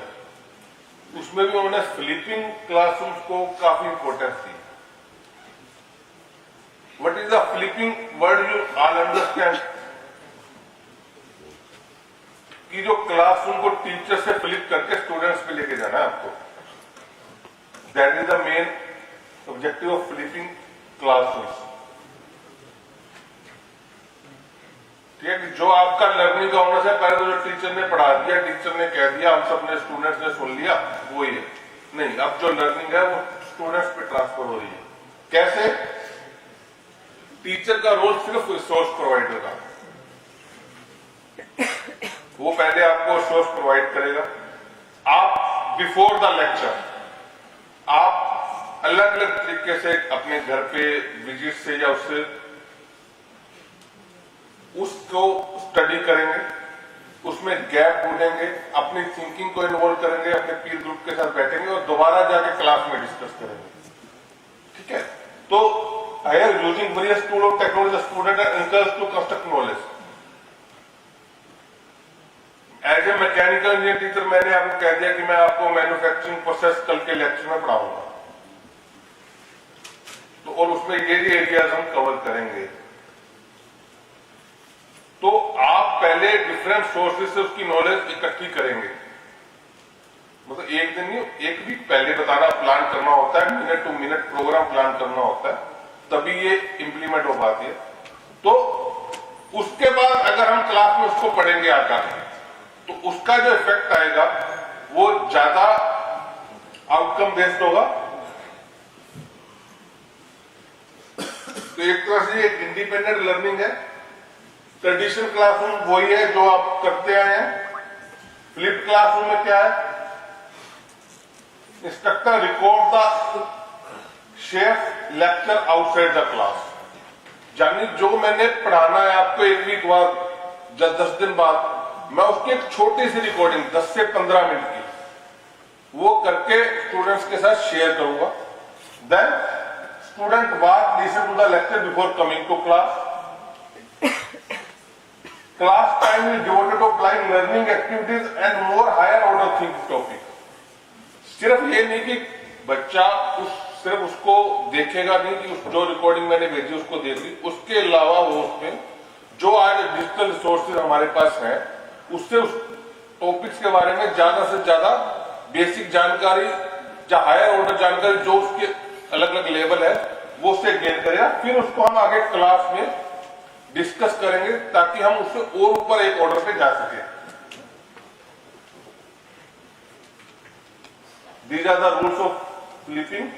उसमें भी उन्होंने फ्लिपिंग क्लासरूम्स को काफी importance the. What is the flipping word, you all understand कि जो क्लासरूम को टीचर से फ्लिप करके स्टूडेंट्स पे लेके जाना है आपको. That is the main objective of flipping classrooms. ठीक है, कि जो आपका लर्निंग का होना है, पहले तो जो टीचर ने पढ़ा दिया, टीचर ने कह दिया, हम सब ने स्टूडेंट्स ने सुन लिया, वो ही है. नहीं, अब जो लर्निंग है वो स्टूडेंट्स पे ट्रांसफर हो रही है. कैसे? टीचर का रोल सिर्फ रिसोर्स प्रोवाइडर का. वो पहले आपको रिसोर्स प्रोवाइड करेगा. आप बिफोर द लेक्चर आप अलग अलग तरीके से अपने घर पे विजिट से या उससे उसको स्टडी करेंगे, उसमें गैप ढूंढेंगे, अपनी थिंकिंग को इन्वॉल्व करेंगे, अपने पीर ग्रुप के साथ बैठेंगे और दोबारा जाके क्लास में डिस्कस करेंगे. ठीक है, तो higher using various tool of technology student are encouraged to construct knowledge. As a mechanical engineer teacher मैंने आपको कह दिया कि मैं आपको मैन्युफैक्चरिंग प्रोसेस कल के लेक्चर में पढ़ाऊंगा, तो और उसमें ये एरियाज हम कवर करेंगे. तो आप पहले डिफरेंट सोर्सेज से उसकी नॉलेज इकट्ठी करेंगे. मतलब एक दिन नहीं, एक वीक पहले बताना, प्लान करना होता है, minute to minute program plan करना होता है, तभी ये इंप्लीमेंट हो पाती है. तो उसके बाद अगर हम क्लास में उसको पढ़ेंगे आकर, तो उसका जो इफेक्ट आएगा वो ज्यादा आउटकम बेस्ड होगा. तो एक तरह से एक इंडिपेंडेंट लर्निंग है. ट्रेडिशनल क्लासरूम वही है जो आप करते आए हैं. फ्लिप क्लासरूम में क्या है? Instructor record the chef lecture outside the class. यानी जो मैंने पढ़ाना है आपको एक वीक बाद, 10 दिन बाद, मैं उसकी एक छोटी सी रिकॉर्डिंग 10 से 15 मिनट की वो करके स्टूडेंट्स के साथ शेयर करूंगा. Then student watch listen to the lecture before coming to class. Class time is devoted to applying learning activities and more higher order thinking topic. सिर्फ ये नहीं कि बच्चा सिर्फ उसको देखेगा नहीं कि जो रिकॉर्डिंग मैंने भेजी उसको देख ली, उसके अलावा वो उसमें जो आज डिजिटल रिसोर्सेज हमारे पास है उससे उस टॉपिक्स के बारे में ज्यादा से ज्यादा बेसिक जानकारी या हायर ऑर्डर जानकारी जो उसके अलग अलग लेवल है वो उससे गेन करेगा. फिर उसको हम आगे क्लास में डिस्कस करेंगे ताकि हम उससे और ऊपर एक ऑर्डर पे जा सके. These are the rules of flipping.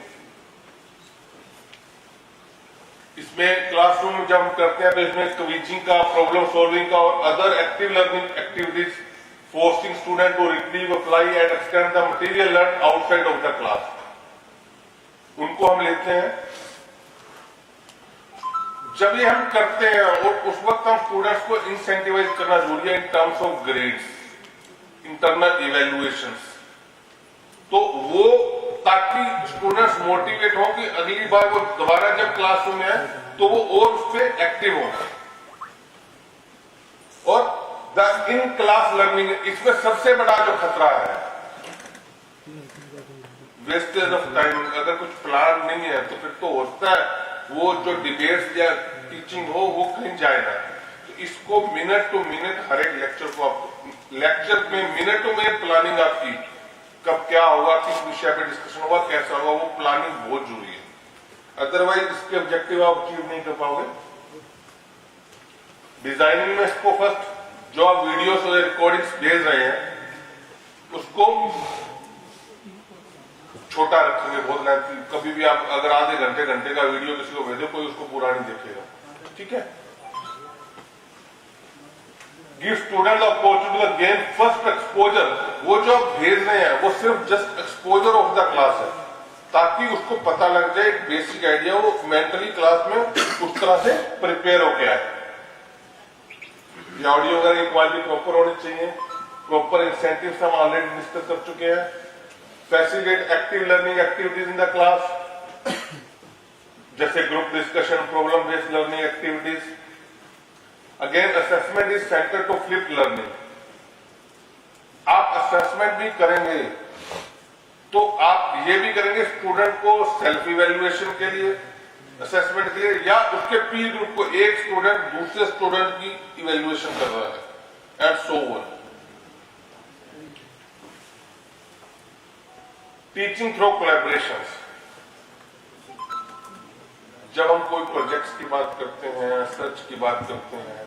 इसमें क्लासरूम जब हम करते हैं तो इसमें क्विजिंग का, प्रॉब्लम सॉल्विंग का और other active learning activities forcing student to retrieve, apply and extend the material learned outside of the class. उनको हम लेते हैं। जब ये हम करते हैं और उस वक्त हम स्टूडेंट्स को इंसेंटिवाइज करना जरूरी है in terms of grades, internal evaluations, तो वो ताकि स्टूडेंट्स मोटिवेट हो कि अगली बार वो दोबारा जब क्लासरूम में है तो वो और उस पर एक्टिव होगा। और द इन क्लास लर्निंग, इसमें सबसे बड़ा जो खतरा है वेस्टेज ऑफ टाइम। अगर कुछ प्लान नहीं है तो फिर तो होता है वो जो डिबेट्स या टीचिंग हो वो कहीं जाए ना। तो इसको मिनट टू मिनट हर एक लेक्चर को आप लेक्चर में मिनट टू मिनट प्लानिंग आपकी, कब क्या होगा, किस विषय पे डिस्कशन होगा, कैसा होगा, वो प्लानिंग बहुत जरूरी है। अदरवाइज इसके ऑब्जेक्टिव आप अचीव नहीं कर पाओगे। डिजाइनिंग में इसको फर्स्ट जो आप वीडियोस और रिकॉर्डिंग्स भेज रहे हैं उसको छोटा रखेंगे, बहुत लेंथी। कभी भी आप अगर आधे घंटे का वीडियो किसी को भेजो कोई उसको पूरा नहीं देखेगा, ठीक है। Give student the opportunity to gain first exposure. वो जो आप भेज रहे हैं वो सिर्फ just exposure of the class है, ताकि उसको पता लग जाए एक बेसिक आइडिया, वो मेंटली क्लास में उस तरह से प्रिपेयर होके आए। ऑडियो वगैरह की क्वालिटी प्रॉपर होनी चाहिए। प्रॉपर इंसेंटिव्स हम ऑलरेडी डिस्कस कर चुके हैं। Facilitate active learning activities in the class, जैसे group discussion, problem based learning activities. Again assessment is centre to flip learning. आप असेसमेंट भी करेंगे तो आप ये भी करेंगे स्टूडेंट को सेल्फ इवेल्युएशन के लिए, असेसमेंट के लिए, या उसके पीर ग्रुप को एक स्टूडेंट दूसरे स्टूडेंट की इवेल्युएशन कर रहा है, and so on. Teaching through collaborations. जब हम कोई प्रोजेक्ट्स की बात करते हैं, सर्च की बात करते हैं,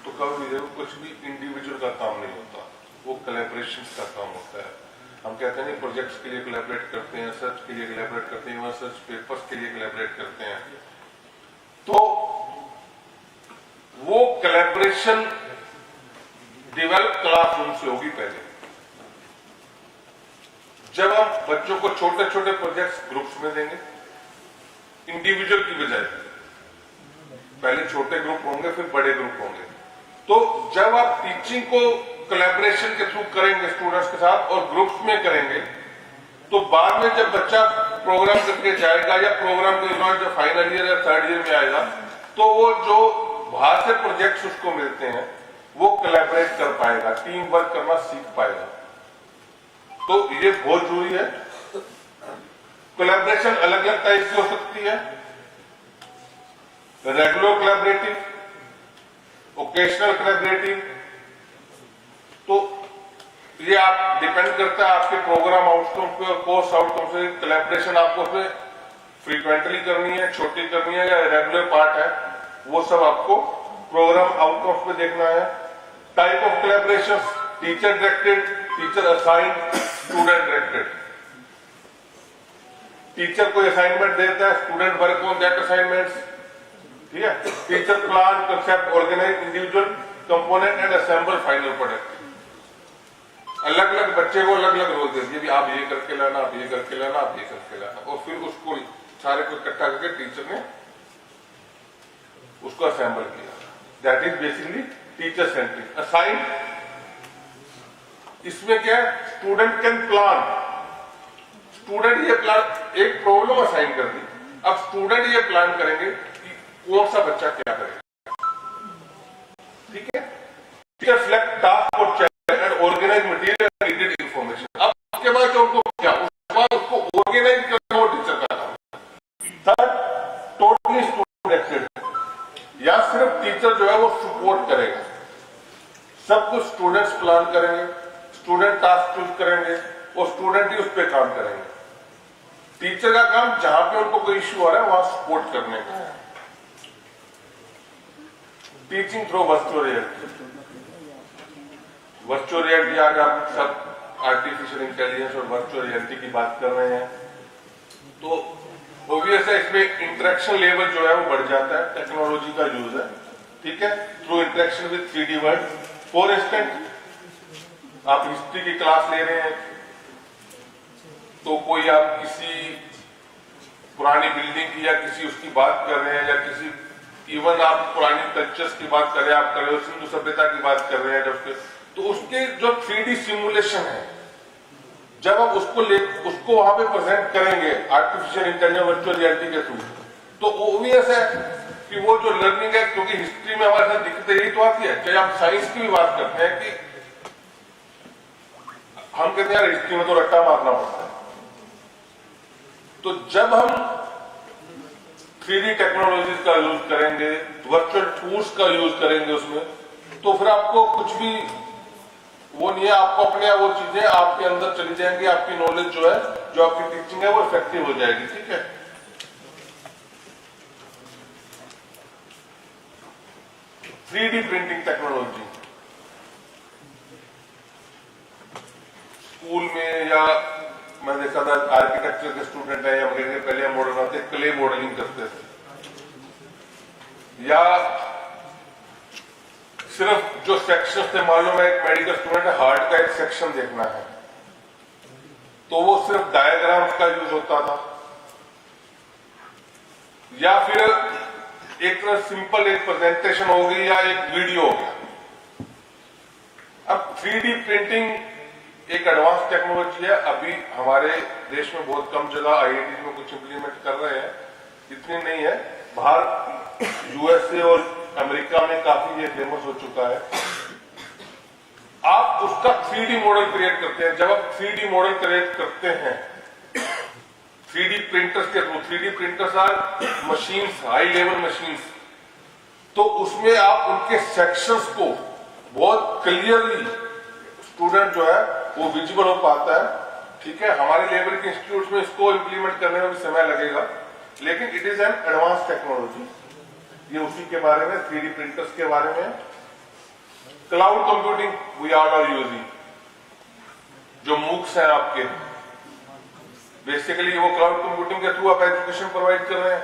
तो कभी कुछ भी इंडिविजुअल का काम नहीं होता, वो कोलैबोरेशंस का काम होता है। हम कहते हैं प्रोजेक्ट्स के लिए कोलैबोरेट करते हैं, सर्च के लिए कोलैबोरेट करते हैं, सर्च पेपर्स के लिए कोलैबोरेट करते हैं। तो वो कोलैबोरेशन डेवलप क्लासरूम से होगी पहले। जब हम बच्चों को छोटे छोटे प्रोजेक्ट्स ग्रुप्स में देंगे, इंडिविजुअल की बजाय, पहले छोटे ग्रुप होंगे फिर बड़े ग्रुप होंगे, तो जब आप टीचिंग को कोलैबोरेशन के थ्रू करेंगे स्टूडेंट्स के साथ और ग्रुप्स में करेंगे, तो बाद में जब बच्चा प्रोग्राम करके जाएगा या प्रोग्राम के दौरान जब फाइनल ईयर या थर्ड ईयर में आएगा, तो वो जो बाहर से प्रोजेक्ट्स उसको मिलते हैं वो कोलैबोरेट कर पाएगा, टीम वर्क करना सीख पाएगा। तो ये बहुत जरूरी है। कोलैबोरेशन अलग अलग टाइप की हो सकती है, रेगुलर कोलैबोरेटिव, ओकेशनल कोलैबोरेटिव। तो ये आप डिपेंड करता है आपके प्रोग्राम आउटकम पे और कोर्स आउटकम से। कोलैबोरेशन आपको उसमें फ्रीक्वेंटली करनी है, छोटी करनी है, या रेगुलर पार्ट है, वो सब आपको प्रोग्राम आउटकम्स पे देखना है। Type of collaboration, teacher directed, teacher assigned, student directed. Teacher कोई असाइनमेंट देता है, student work on that assignments, ठीक है। Teacher plan, concept, organise individual component and assemble final product. अलग अलग बच्चे को अलग अलग रोल दे दिए, भी आप ये करके लाना, आप ये करके लाना, आप ये करके लाना, और फिर उसको सारे को इकट्ठा करके टीचर ने उसको असेंबल किया। That is basically teacher centric. Assign, इसमें क्या है, स्टूडेंट कैन प्लान। स्टूडेंट ये प्लान, एक प्रॉब्लम असाइन कर दी, अब स्टूडेंट ये प्लान करेंगे कि कौन सा बच्चा क्या करेगा, ठीक है। टीचर सेलेक्ट टास्क और challenge and organise material and needed information. अब उसके बाद जो उनको क्या, उसके बाद उसको ऑर्गेनाइज करना वो टीचर का काम। थर्ड, टोटली स्टूडेंट डायरेक्टेड, या सिर्फ टीचर जो है वो सपोर्ट करेगा, सब कुछ स्टूडेंट्स प्लान करेंगे, स्टूडेंट टास्क चूज करेंगे और स्टूडेंट ही उस पर काम करेंगे। टीचर का काम जहां पे उनको कोई इश्यू आ रहा है वहां सपोर्ट करने का। Teaching through virtual reality. Virtual reality, आज आप सब आर्टिफिशियल इंटेलिजेंस और वर्चुअल रियलिटी की बात कर रहे हैं, तो ऑब्वियस है इसमें इंटरेक्शन लेवल जो है वो बढ़ जाता है, टेक्नोलॉजी का यूज है, ठीक है, through interaction with 3D world. For instance आप हिस्ट्री की क्लास ले रहे हैं तो कोई आप किसी पुरानी बिल्डिंग की या किसी उसकी बात कर रहे हैं, या किसी इवन आप पुरानी कल्चर्स की बात कर रहे हैं, आप कर रहे हो सिंधु सभ्यता की बात कर रहे हैं, तो उसके जो 3D सिमुलेशन है, जब आप उसको वहां पे प्रेजेंट करेंगे आर्टिफिशियल इंटेलिजेंस वर्चुअल रियलिटी के थ्रू, तो ओबियस है कि वो जो लर्निंग है, क्योंकि हिस्ट्री में हमारे साथ दिक्कत यही तो आती है, चाहे आप साइंस की भी बात करते हैं कि हम कहते हैं यार हिस्ट्री में तो रट्टा मारना पड़ता है। तो जब हम 3D टेक्नोलॉजी का यूज करेंगे, वर्चुअल टूल्स का यूज करेंगे उसमें, तो फिर आपको कुछ भी वो नहीं है, आपको अपने वो चीजें आपके अंदर चली जाएंगी, आपकी नॉलेज जो है, जो आपकी टीचिंग है, वो इफेक्टिव हो जाएगी। ठीक है, three D printing technology school में, या मैं देखा था आर्किटेक्चर के स्टूडेंट है, या पहले हम मॉडल बनाते क्ले मॉडलिंग करते थे, या सिर्फ जो सेक्शन थे, मालूम है एक मेडिकल स्टूडेंट है, हार्ट का एक सेक्शन देखना है, तो वो सिर्फ डायग्राम्स का यूज होता था, या फिर एक तरह सिंपल एक प्रेजेंटेशन हो गई या एक वीडियो हो गया। अब 3D प्रिंटिंग एक एडवांस टेक्नोलॉजी है, अभी हमारे देश में बहुत कम जगह IIT में कुछ इंप्लीमेंट कर रहे हैं, इतनी नहीं है, बाहर USA और अमेरिका में काफी ये फेमस हो चुका है। आप उसका 3D मॉडल क्रिएट करते हैं, जब आप 3D मॉडल क्रिएट करते हैं 3D प्रिंटर्स के through, 3D printers are machines, high level machines, तो उसमें आप उनके सेक्शंस को बहुत क्लियरली स्टूडेंट जो है वो विजिबल हो पाता है। ठीक है, हमारे लेवल के इंस्टीट्यूट में इसको इंप्लीमेंट करने में भी समय लगेगा, लेकिन it is an advance technology. ये उसी के बारे में, 3D प्रिंटर्स के बारे में। Cloud computing we all are using, जो मूक्स हैं आपके, बेसिकली वो क्लाउड कंप्यूटिंग के थ्रू आप एजुकेशन प्रोवाइड कर रहे हैं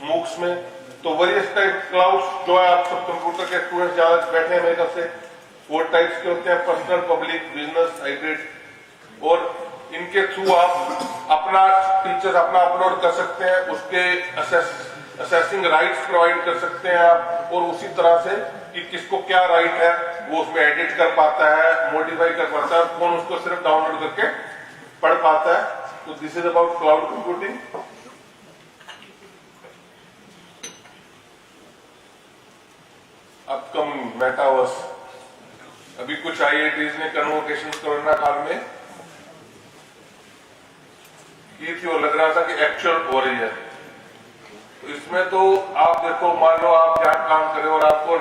मूक्स में, तो वेरियस टाइप क्लाउड्स जो है आप सब कंप्यूटर के स्टूडेंट्स जहां बैठे हैं मेरे तरफ से 4 टाइप्स के होते हैं, पर्सनल, पब्लिक, बिजनेस, हाइब्रिड, और इनके थ्रू आप अपना टीचर अपना अपलोड कर सकते हैं, उसके असेसिंग राइट्स प्रोवाइड कर सकते हैं आप, और उसी तरह से कि किसको क्या राइट है वो उसमें एडिट कर पाता है, मॉडिफाई कर पाता है, कौन उसको सिर्फ डाउनलोड करके पढ़ पाता है। तो this is about cloud computing. Upcoming metaverse, अभी कुछ IITs ने कन्वोकेशन कोरोना काल में की थी और लग रहा था कि एक्चुअल हो रही है। तो इसमें तो आप देखो, मान लो आप जहां काम कर रहे हो और आपको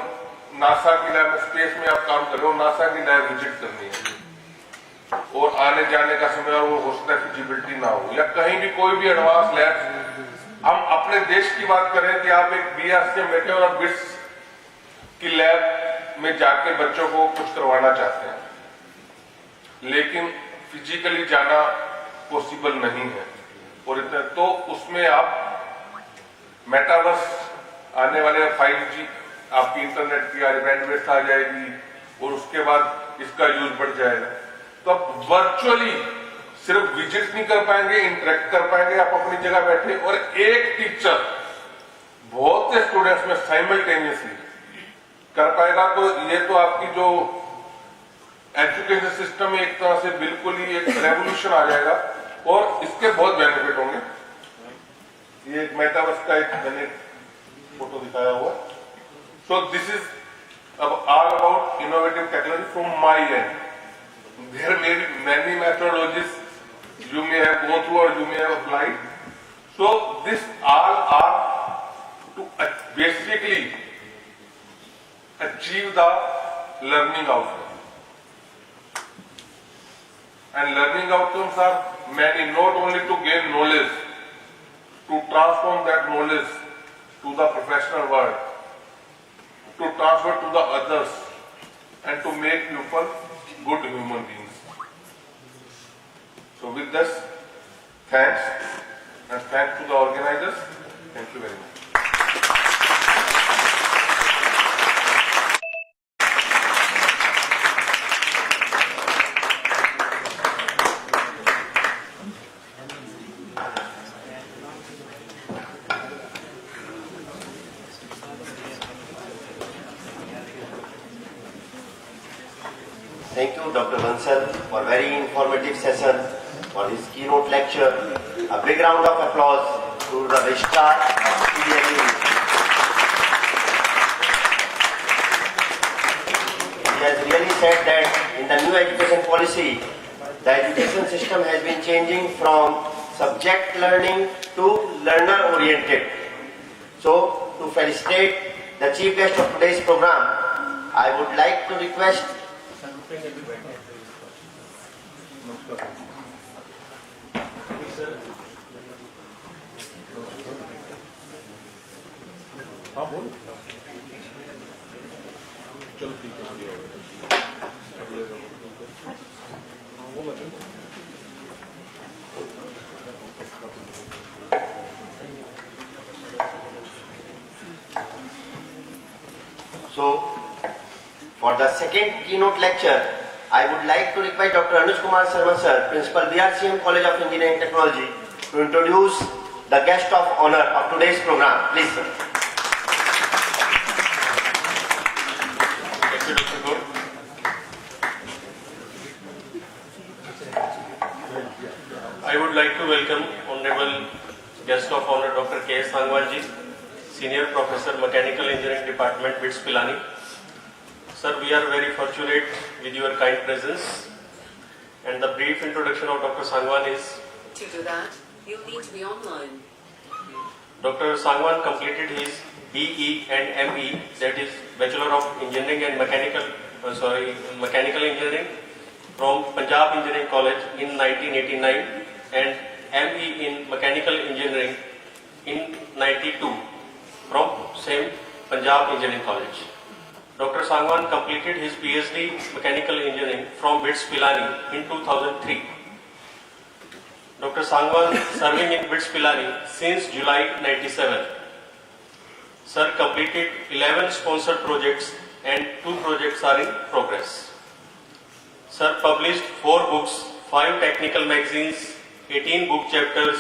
नासा की लैब में, स्पेस में आप काम कर रहे हो, नासा की लैब विजिट करनी है और आने जाने का समय और वो हो सकता है फिजिबिलिटी ना हो, या कहीं भी कोई भी एडवांस लैब, हम अपने देश की बात करें कि आप एक BRCM बैठे और आप बिट्स की लैब में जाके बच्चों को कुछ करवाना चाहते हैं, लेकिन फिजिकली जाना पॉसिबल नहीं है, और इतना तो उसमें आप मेटावर्स आने वाले 5G आपकी इंटरनेट की बैंडविड्थ आ जाएगी और उसके बाद इसका यूज बढ़ जाएगा। तो आप वर्चुअली सिर्फ विजिट नहीं कर पाएंगे, इंटरेक्ट कर पाएंगे आप अपनी जगह बैठे, और एक टीचर बहुत से स्टूडेंट्स में साइमल्टेनियसली कर पाएगा। तो ये तो आपकी जो एजुकेशन सिस्टम में एक तरह से बिल्कुल ही एक रेवोल्यूशन आ जाएगा और इसके बहुत बेनिफिट होंगे। ये एक मेटावर्स का एक मैंने फोटो दिखाया हुआ। So this is all about innovative technology from my end. There may be many methodologies you may have gone through or you may have applied. So this all are to basically achieve the learning outcome. And learning outcomes are many, not only to gain knowledge, to transform that knowledge to the professional world, to transfer to the others, and to make people good human beings. So with this, thanks, and thanks to the organizers. Thank you very much. Thank you, Dr. Bansal, for very informative session, for his keynote lecture. A big round of applause to the registrar. He has really said that in the new education policy, the education system has been changing from subject learning to learner oriented. So, to felicitate the chief guest of today's program, I would like to request for the second keynote lecture, I would like to request Dr. Anuj Kumar Sharma sir, Principal BRCM College of Engineering and Technology, to introduce the guest of honor of today's program. Please, sir. Thank you, Dr. Gaur. I would like to welcome Honorable Guest of Honor Dr. K. Sangwanji, Senior Professor, Mechanical Engineering Department, BITS Pilani. Sir, we are very fortunate with your kind presence, and the brief introduction of Dr. Sangwan is... To do that, you need to be online. Dr. Sangwan completed his BE and ME, that is Bachelor of Engineering and Mechanical Engineering from Punjab Engineering College in 1989 and ME in Mechanical Engineering in 92 from same Punjab Engineering College. Dr. Sangwan completed his PhD Mechanical Engineering from BITS Pilani in 2003. Dr. Sangwan serving in BITS Pilani since July 97. Sir completed 11 sponsored projects and 2 projects are in progress. Sir published 4 books, 5 technical magazines, 18 book chapters,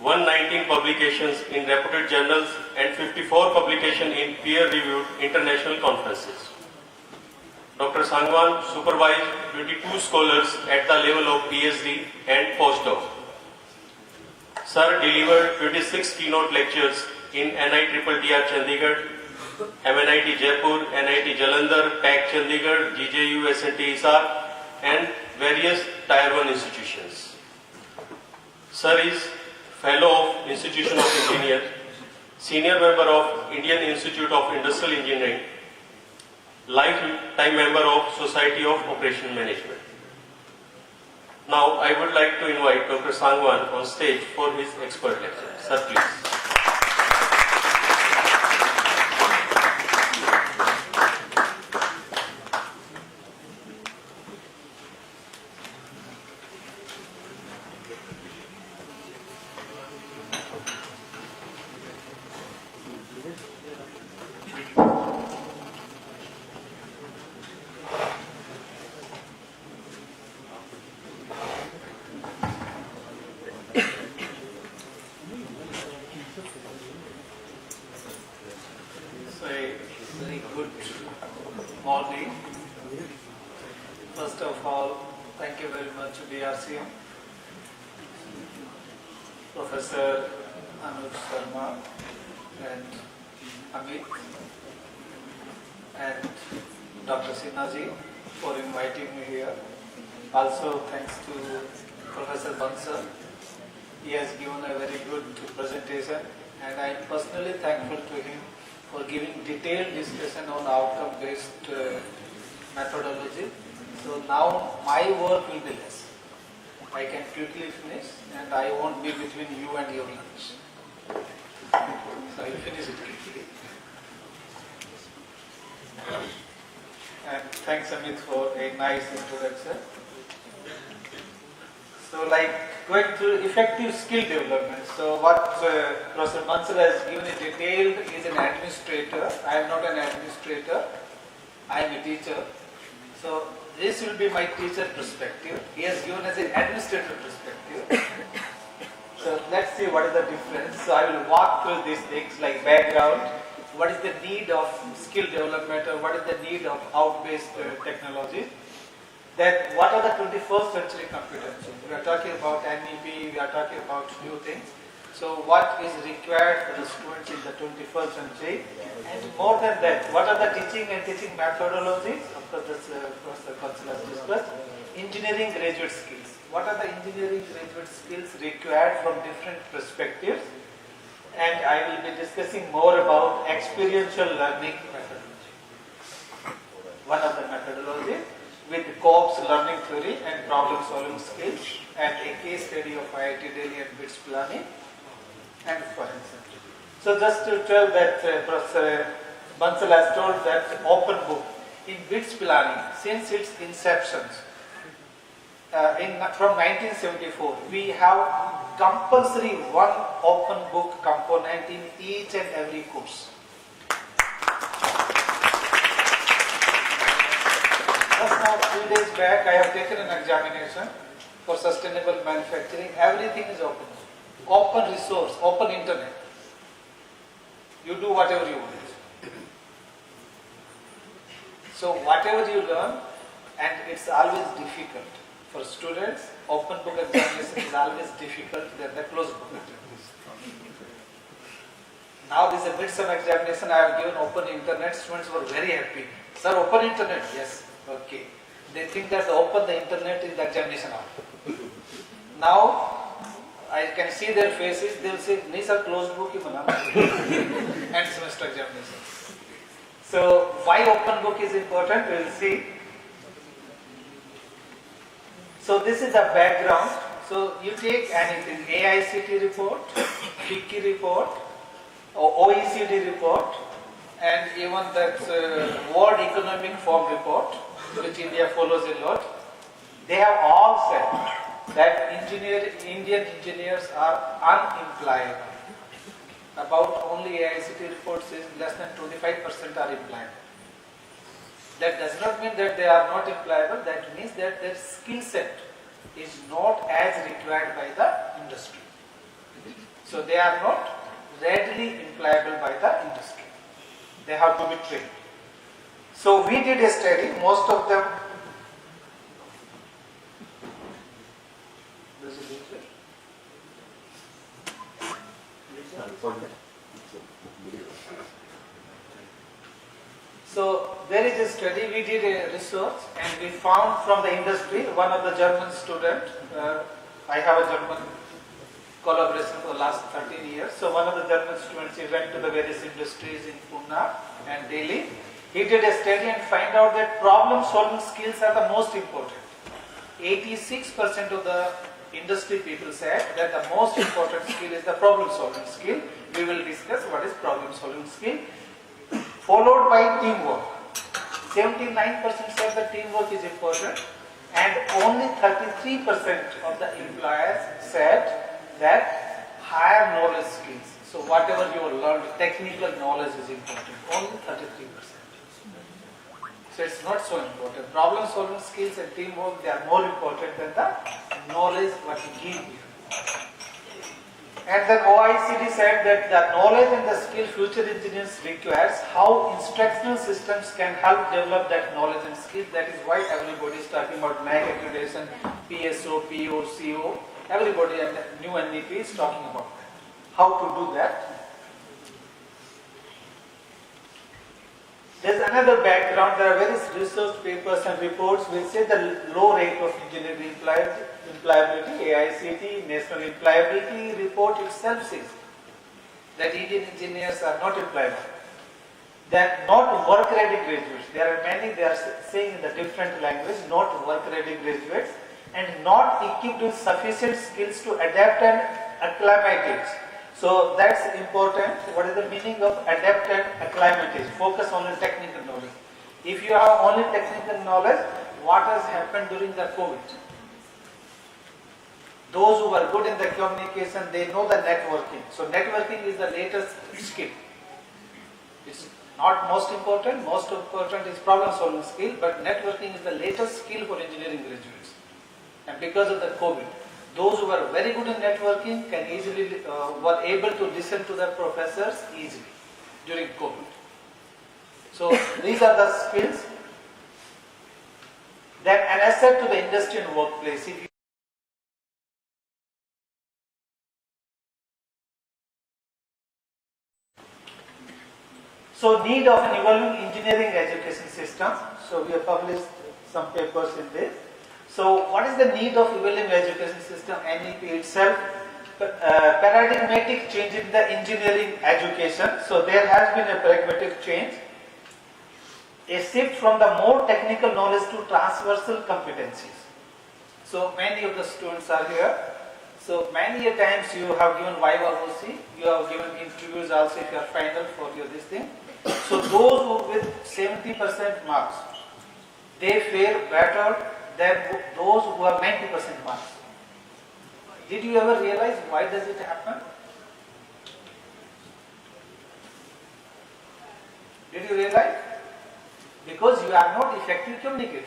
119 publications in reputed journals and 54 publications in peer-reviewed international conferences. Dr. Sangwan supervised 22 scholars at the level of PhD and postdoc. Sir delivered 26 keynote lectures in NIDDR Chandigarh, MNIT Jaipur, NIT Jalandhar, PAC Chandigarh, GJU SNT Hisar and various Tier 1 institutions. Sir is Fellow of Institution of Engineers, Senior Member of Indian Institute of Industrial Engineering, Lifetime Member of Society of Operational Management. Now I would like to invite Dr. Sangwan on stage for his expert lecture. Sir, please. Very good morning. First of all, thank you very much BRCM, Professor Anuj Sharma and Amit and Dr. Sinhaji for inviting me here. Also thanks to Professor Bansal. He has given a very good presentation and I am personally thankful to him for giving detailed discussion on outcome-based methodology. So now my work will be less. I can quickly finish and I won't be between you and your lunch. So I will finish it quickly. And thanks Amit for a nice introduction. So like going through effective skill development. So what Professor Bansal has given a detailed is an administrator. I am not an administrator. I am a teacher. So this will be my teacher perspective. He has given us an administrator perspective. So let's see what is the difference. So I will walk through these things like background, what is the need of skill development or what is the need of out-based technology. That what are the 21st century competencies? We are talking about NEP, we are talking about new things. So what is required for the students in the 21st century? And more than that, what are the teaching and teaching methodologies? Of course, that's Professor Bansal has discussed. Engineering graduate skills. What are the engineering graduate skills required from different perspectives? And I will be discussing more about experiential learning methodology. One of the methodologies with Cobb's learning theory and problem solving skills, and a case study of IIT Delhi and BITS planning, and for instance. So just to tell that Professor Bansal has told that open book in BITS planning since its inception from 1974, we have compulsory one open book component in each and every course. Just now, 2 days back, I have taken an examination for sustainable manufacturing. Everything is open. Open resource, open internet. You do whatever you want. So whatever you learn, and it's always difficult. For students, open book examination is always difficult than the closed book examination. Now this is a midterm examination, I have given open internet, students were very happy. Sir, open internet? Yes. Okay. They think that open the internet is the examination hall. Now, I can see their faces, they will say, nahi sir, closed book hi bana. End semester examination. So, why open book is important, we will see. So, this is the background. So, you take anything, AICT report, FICCI report, or OECD report, and even that World Economic Forum report, which India follows a lot, they have all said that Indian engineers are unemployable. About only AICT report says less than 25% are employable. That does not mean that they are not employable, that means that their skill set is not as required by the industry. So they are not readily employable by the industry. They have to be trained. So we did a study, most of them. So there is a study, we did a research and we found from the industry, one of the German students, I have a German collaboration for the last 13 years. So one of the German students, he went to the various industries in Pune and Delhi. He did a study and find out that problem solving skills are the most important. 86% of the industry people said that the most important skill is the problem solving skill. We will discuss what is problem solving skill. Followed by teamwork. 79% said that teamwork is important, and only 33% of the employers said that higher knowledge skills. So whatever you learned, technical knowledge is important. Only 33%. So it's not so important. Problem solving skills and teamwork, they are more important than the knowledge what you give. And then OECD said that the knowledge and the skill future engineers requires, how instructional systems can help develop that knowledge and skill. That is why everybody is talking about NAAC accreditation, PSO, PO, CO. Everybody and the new NEP is talking about that. How to do that? There is another background. There are various research papers and reports which say the low rate of engineering employability, AICT, National Employability Report itself says that Indian engineers are not employable. They are not work-ready graduates. There are many, they are saying in the different language, not work-ready graduates and not equipped with sufficient skills to adapt and acclimate. So that's important. What is the meaning of adapt and acclimate? Focus on the technical knowledge. If you have only technical knowledge, what has happened during the COVID? Those who are good in the communication, they know the networking. So networking is the latest skill. It's not most important is problem solving skill, but networking is the latest skill for engineering graduates. And because of the COVID, those who are very good in networking can easily, were able to listen to the professors easily. during COVID. So these are the skills. Then an asset to the industry and workplace. If you So need of an evolving engineering education system. So we have published some papers in this. So what is the need of evolving education system? NEP itself, paradigmatic change in the engineering education. So there has been a pragmatic change, a shift from the more technical knowledge to transversal competencies. So many of the students are here. So many a times you have given Viva OC, you have given interviews also if you are final for your this thing. So those who with 70% marks, they fare better than those who have 90% marks. Did you ever realize why does it happen? Did you realize? Because you are not effective communicator.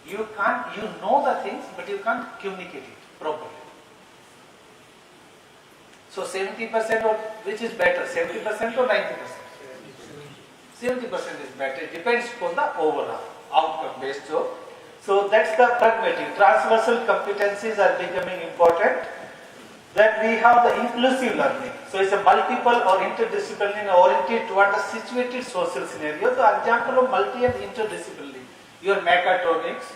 You know the things, but you can't communicate it properly. So 70% or which is better, 70% or 90%? 70% is better. It depends on the overall outcome based. So that's the pragmatic. Transversal competencies are becoming important. Then we have the inclusive learning. So it's a multiple or interdisciplinary oriented toward the situated social scenario. The example of multi and interdisciplinary. Your mechatronics,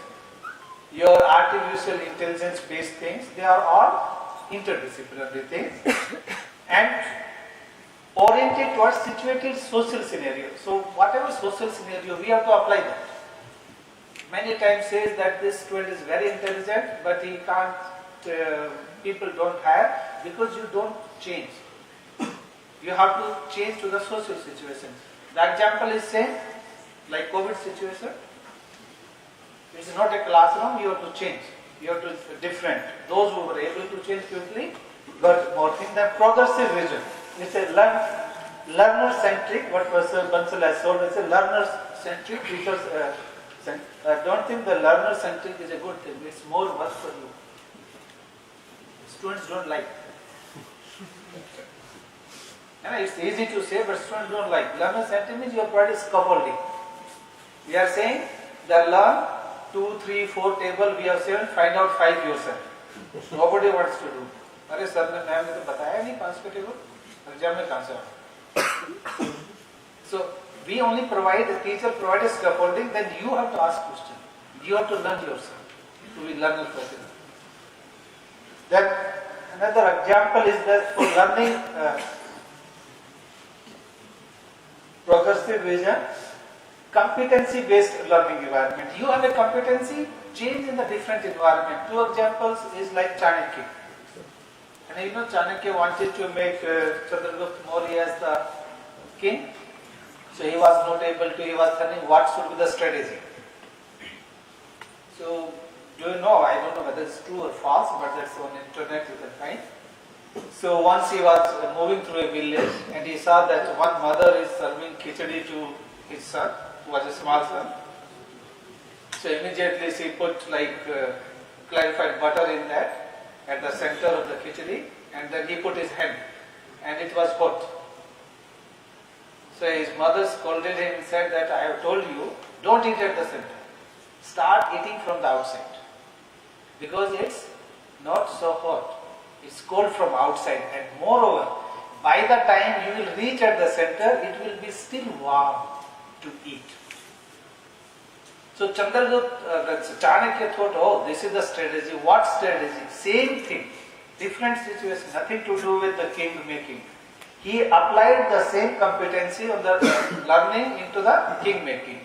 your artificial intelligence based things, they are all interdisciplinary things. And oriented towards situated social scenario. So whatever social scenario, we have to apply that. Many times says that this student is very intelligent, but he can't, people don't hire because you don't change. You have to change to the social situation. The example is same, like COVID situation. It's not a classroom, you have to change. You have to different. Those who were able to change quickly got more things than progressive vision. It's a learner-centric, what Professor Bansal has told, it's a learner-centric, teachers. I don't think the learner-centric is a good thing. It's more work for you. Students don't like. And it's easy to say, but students don't like. Learner-centric means you are providing scaffolding. We are saying that learn 2, 3, 4 table, we have 7, find out 5 yourself. Nobody wants to do. अरे sir ने ma'am ने तो बताया नहीं 5 का table exam में कहाँ से आया? So we only provide, the teacher provides scaffolding, then you have to ask question. You have to learn yourself to be learner person. Then another example is that for learning progressive vision, competency based learning environment. You have a competency, change in the different environment. 2 examples is like Chanakya. And you know Chanakya wanted to make Chandragupta Maurya as the king. So he was not able to, he was telling what should be the strategy. So do you know, I don't know whether it's true or false, but that's on internet you can find. So once he was moving through a village and he saw that one mother is serving khichdi to his son, who was a small son. So immediately she put like clarified butter in that at the center of the khichdi, and then he put his hand and it was hot. So his mother scolded him and said that I have told you, don't eat at the center. Start eating from the outside. Because it's not so hot. It's cold from outside. And moreover, by the time you will reach at the center, it will be still warm to eat. So Chanakya thought, oh, this is the strategy. What strategy? Same thing. Different situation. Nothing to do with the king making. He applied the same competency on the learning into the king making.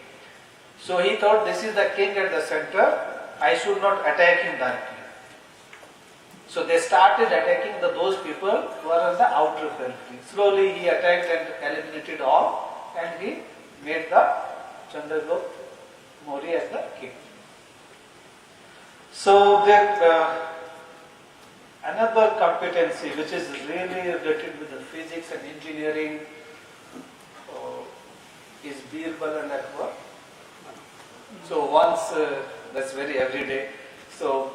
So he thought, this is the king at the center, I should not attack him directly. So they started attacking those people who are on the outer periphery. Slowly he attacked and eliminated all, and he made the Chandragupta Maurya as the king. So then another competency which is really related with the physics and engineering is Birbal and Akbar. So once, that's very everyday. So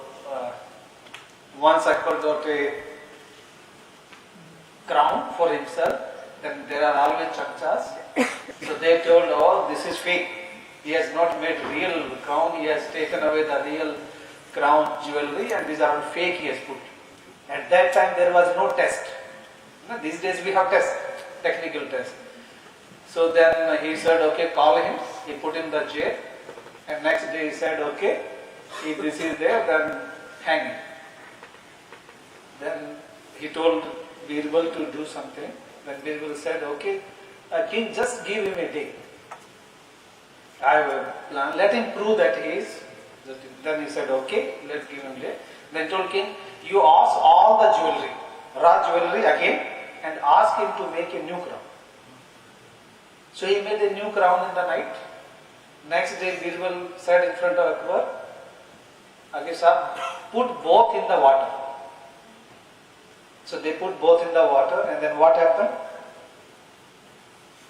once Akbar got a crown for himself, then there are always chachas. So they told, oh, this is fake. He has not made real crown, he has taken away the real crown jewelry and these are all fake he has put. At that time there was no test. These days we have test, technical test. So then he said, okay, call him. He put him in the jail. And next day he said, okay, if this is there, then hang him. Then he told Birbal to do something. Then Birbal said, okay, king, just give him a day. I will plan. Let him prove that he is. Then he said, okay, let's give him a day. Then told king, you ask all the jewelry, raw jewelry again, and ask him to make a new crown. So he made a new crown in the night. Next day Birbal said in front of Akbar, okay, sir, put both in the water. So they put both in the water and then what happened?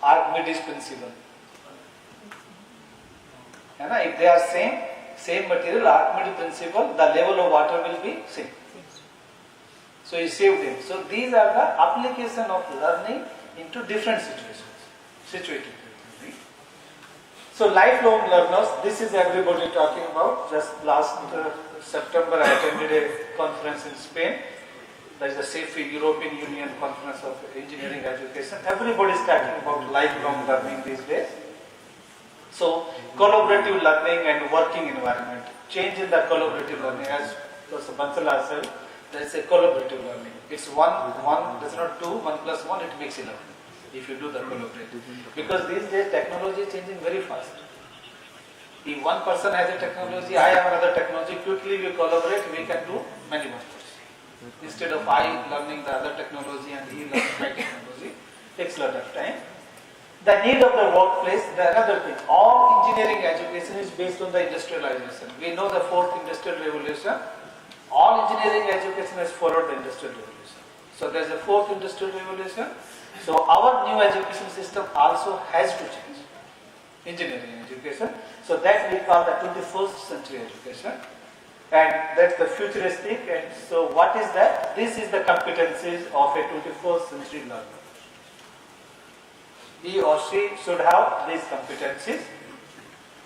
Archimedes principle. If they are same material, Archimedes principle, the level of water will be same. So he saved him. So these are the application of learning into different situations. So lifelong learners, this is everybody talking about. Just last September I attended a conference in Spain. That is the CET, European Union Conference of Engineering Education. Everybody is talking about lifelong learning these days. So collaborative learning and working environment. Change in the collaborative learning, as Professor Bansal said, there is a collaborative learning. It's one does not 2, 1 plus 1, it makes 11. If you do the collaborative. Because these days technology is changing very fast. If one person has a technology, I have another technology, quickly we collaborate, we can do many more things. Instead of I learning the other technology and he learning my technology, takes a lot of time. The need of the workplace, the another thing, all engineering education is based on the industrialization. We know the 4th industrial revolution. All engineering education has followed the industrial revolution. So there is a 4th industrial revolution. So our new education system also has to change. Engineering education. So that we call the 21st century education. And that's the futuristic. And so what is that? This is the competencies of a 21st century learner. He or she should have these competencies.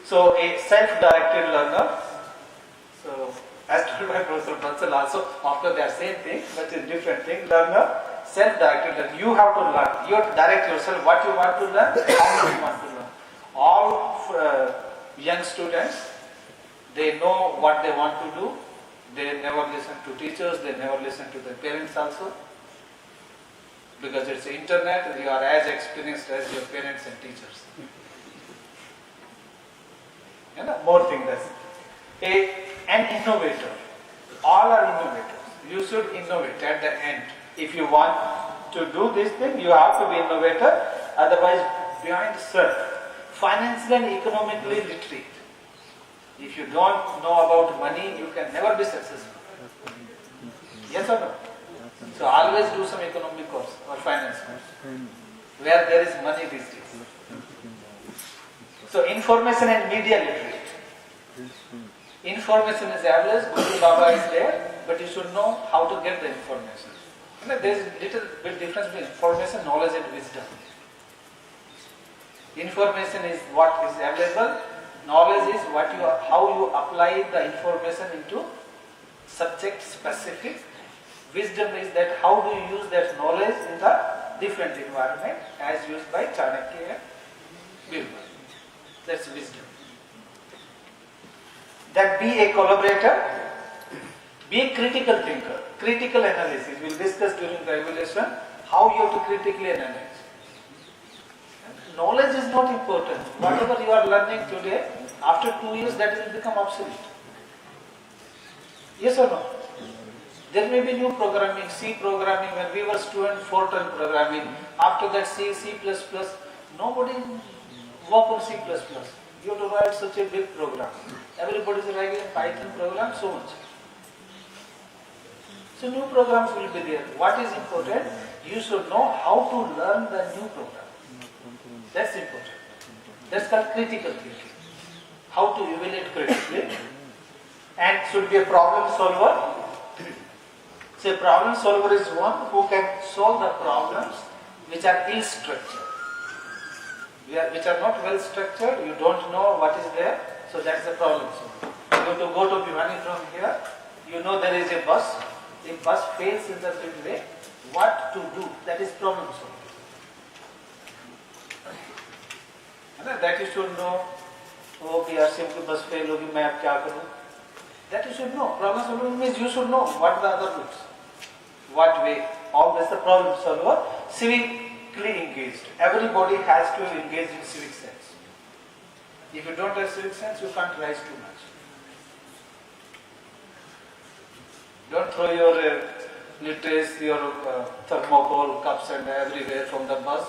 So a self-directed learner. So as told by Professor Bansal also, after they are same thing, but it's different thing. Learner, self-directed learner. You have to learn. You have to direct yourself what you want to learn, how you want to learn. All young students, they know what they want to do. They never listen to teachers, they never listen to their parents also. Because it's the internet, you are as experienced as your parents and teachers. More thing that's an innovator. All are innovators. You should innovate at the end. If you want to do this thing, you have to be innovator. Otherwise, behind self, financially and economically literate. If you don't know about money, you can never be successful. Yes or no? So always do some economic course or finance course where there is money these days. So information and media literate. Information is average, Guru Baba is there, but you should know how to get the information. There is little bit difference between information, knowledge and wisdom. Information is what is available, knowledge is what you are, how you apply the information into subject specific. Wisdom is that how do you use that knowledge in the different environment as used by Chanakya and Birbal. That's wisdom. That be a collaborator, be a critical thinker, critical analysis. We'll discuss during the evaluation how you have to critically analyze. Knowledge is not important. Whatever you are learning today, after 2 years that will become obsolete. Yes or no? There may be new programming, C programming, when we were students, Fortran programming. After that C, C++, nobody work on C++. You have to write such a big program. Everybody is writing Python program, so much. So new programs will be there. What is important? You should know how to learn the new program. That's important. That's called critical thinking. How to evaluate critically. And should be a problem solver. So a problem solver is one who can solve the problems which are ill structured. Which are not well structured, you don't know what is there, so that's the problem. So you go to Bhiwani from here, you know there is a bus, the bus fails in the way, what to do, that is problem solving. That you should know, oh BRCM की bus fail होगी मैं अब क्या करूँ? That you should know. Problem solving means you should know what are the other routes, what way. Always the problem solver, civically engaged. Everybody has to engage in civic sense. If you don't have civic sense, you can't rise too much. Don't throw your litres, your thermocol cups and everywhere from the bus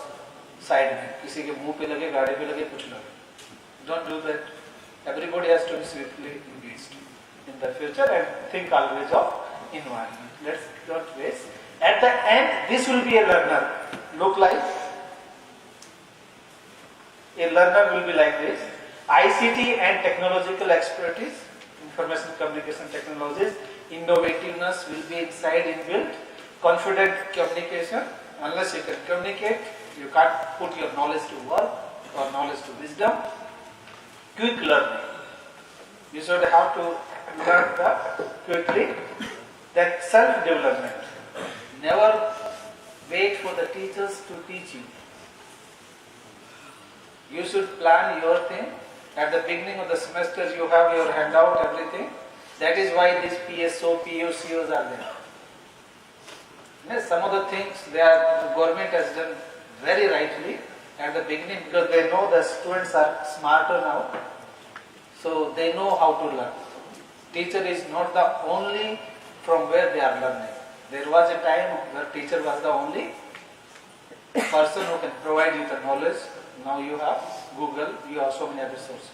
side में. किसी के मुंह पे लगे, गाड़ी पे लगे, कुछ लगे. Don't do that. Everybody has to be civically engaged in the future and think always of environment. Let's not waste. At the end, this will be a learner. Look like a learner will be like this. ICT and technological expertise, information communication technologies, innovativeness will be inside inbuilt. Confident communication. Unless you can communicate, you can't put your knowledge to work or knowledge to wisdom. Quick learning. You should have to learn that quickly. Then self-development. Never wait for the teachers to teach you. You should plan your thing. At the beginning of the semester, you have your handout, everything. That is why these PSO, POCOs are there. Yes, some of the things the government has done very rightly at the beginning because they know the students are smarter now. So they know how to learn. Teacher is not the only from where they are learning. There was a time where teacher was the only person who can provide you the knowledge. Now you have Google, you have so many other sources,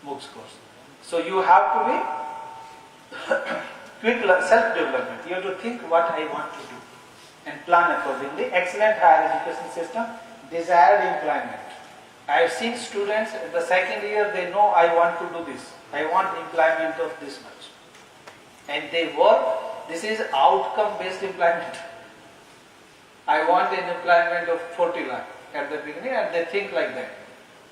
books course. So you have to be quick self-development. You have to think what I want to do and plan accordingly. Excellent higher education system, desired employment. I have seen students in the second year, they know I want to do this. I want employment of this much. And they work. This is outcome-based employment. I want an employment of 40 lakh at the beginning and they think like that.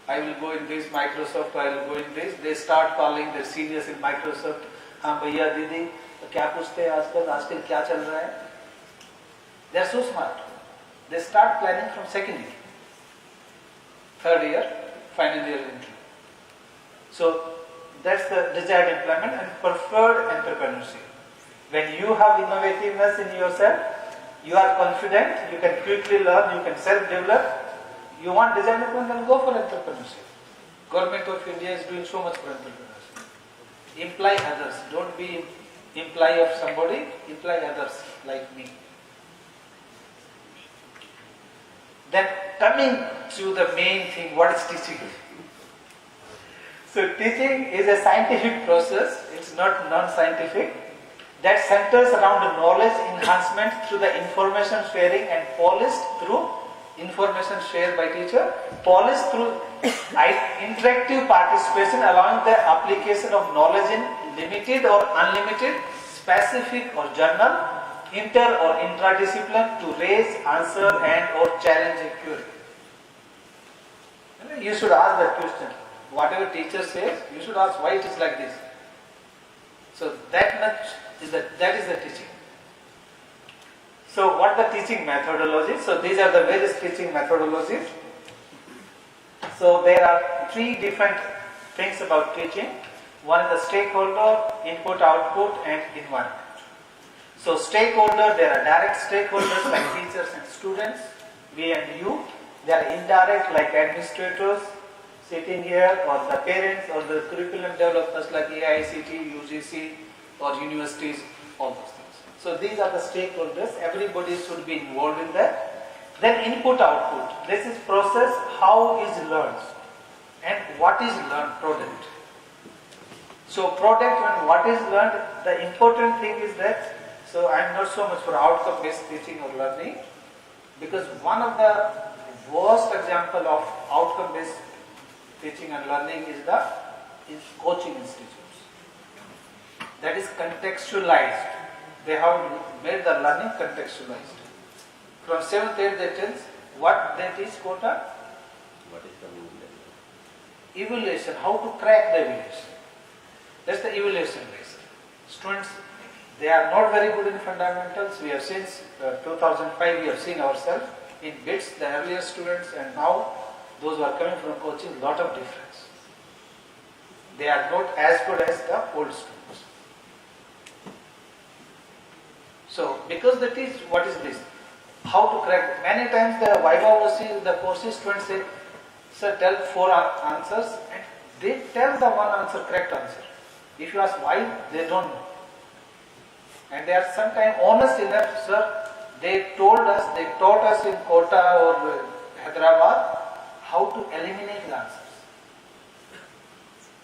I will go in this Microsoft, I will go in this. They start calling their seniors in Microsoft. हाँ भैया दीदी क्या पूछते हैं आजकल क्या चल रहा है? They are so smart. They start planning from second year, third year, final year entry. So that's the desired employment and preferred entrepreneurship. When you have innovativeness in yourself, you are confident, you can quickly learn, you can self-develop. You want desired employment, go for entrepreneurship. Government of India is doing so much for entrepreneurship. Imply others. Don't be imply of somebody, imply others like me. Then coming to the main thing, what is teaching? So teaching is a scientific process, it's not non-scientific, that centers around the knowledge enhancement through the information sharing and polished through information shared by teacher, polished through interactive participation allowing the application of knowledge in limited or unlimited, specific or general, inter or intradiscipline to raise, answer and or challenge a query. You should ask that question. Whatever teacher says, you should ask why it is like this. So that is the teaching. So what the teaching methodology? So these are the various teaching methodologies. So there are three different things about teaching. One is the stakeholder, input, output and environment. So stakeholder, there are direct stakeholders like teachers and students, we and you. There are indirect like administrators sitting here, or the parents, or the curriculum developers like AICT, UGC or universities, all those things. So these are the stakeholders, everybody should be involved in that. Then input output, this is process, how is learned and what is learned, product. So product and what is learned, the important thing is that, so I am not so much for outcome based teaching or learning, because one of the worst example of outcome based teaching and learning is coaching institutes. That is contextualized. They have made the learning contextualized. From 7th, 8th, they tell what that is quota? Evaluation, how to crack the evaluation. That's the evaluation based. Students, they are not very good in fundamentals. We have since 2005, we have seen ourselves in bits, the earlier students and now those who are coming from coaching, lot of difference. They are not as good as the old students. So, because that is, what is this? How to crack? Many times the Viva the courses, students say, sir, tell 4 answers, and they tell the one answer, correct answer. If you ask why, they don't know. And they are sometimes honest enough, sir, they taught us in Kota or Hyderabad how to eliminate the answers.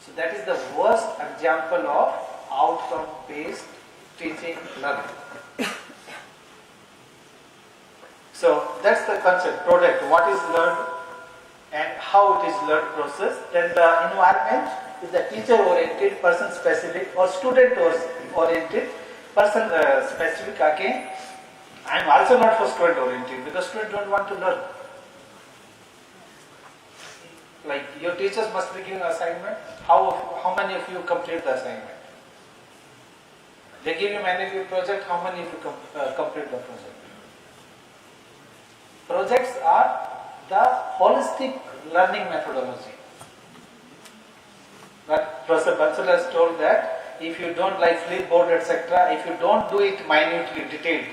So that is the worst example of outcome-based teaching learning. So that's the concept, product, what is learned and how it is learned process. Then the environment is the teacher-oriented, person-specific or student-oriented, person-specific again. I am also not for student-oriented because students don't want to learn. Like your teachers must be giving assignment. How many of you complete the assignment? They give you management project, how many of you complete the project? Projects are the holistic learning methodology. But Professor Bansal has told that if you don't like flipboard etc., if you don't do it minutely detailed,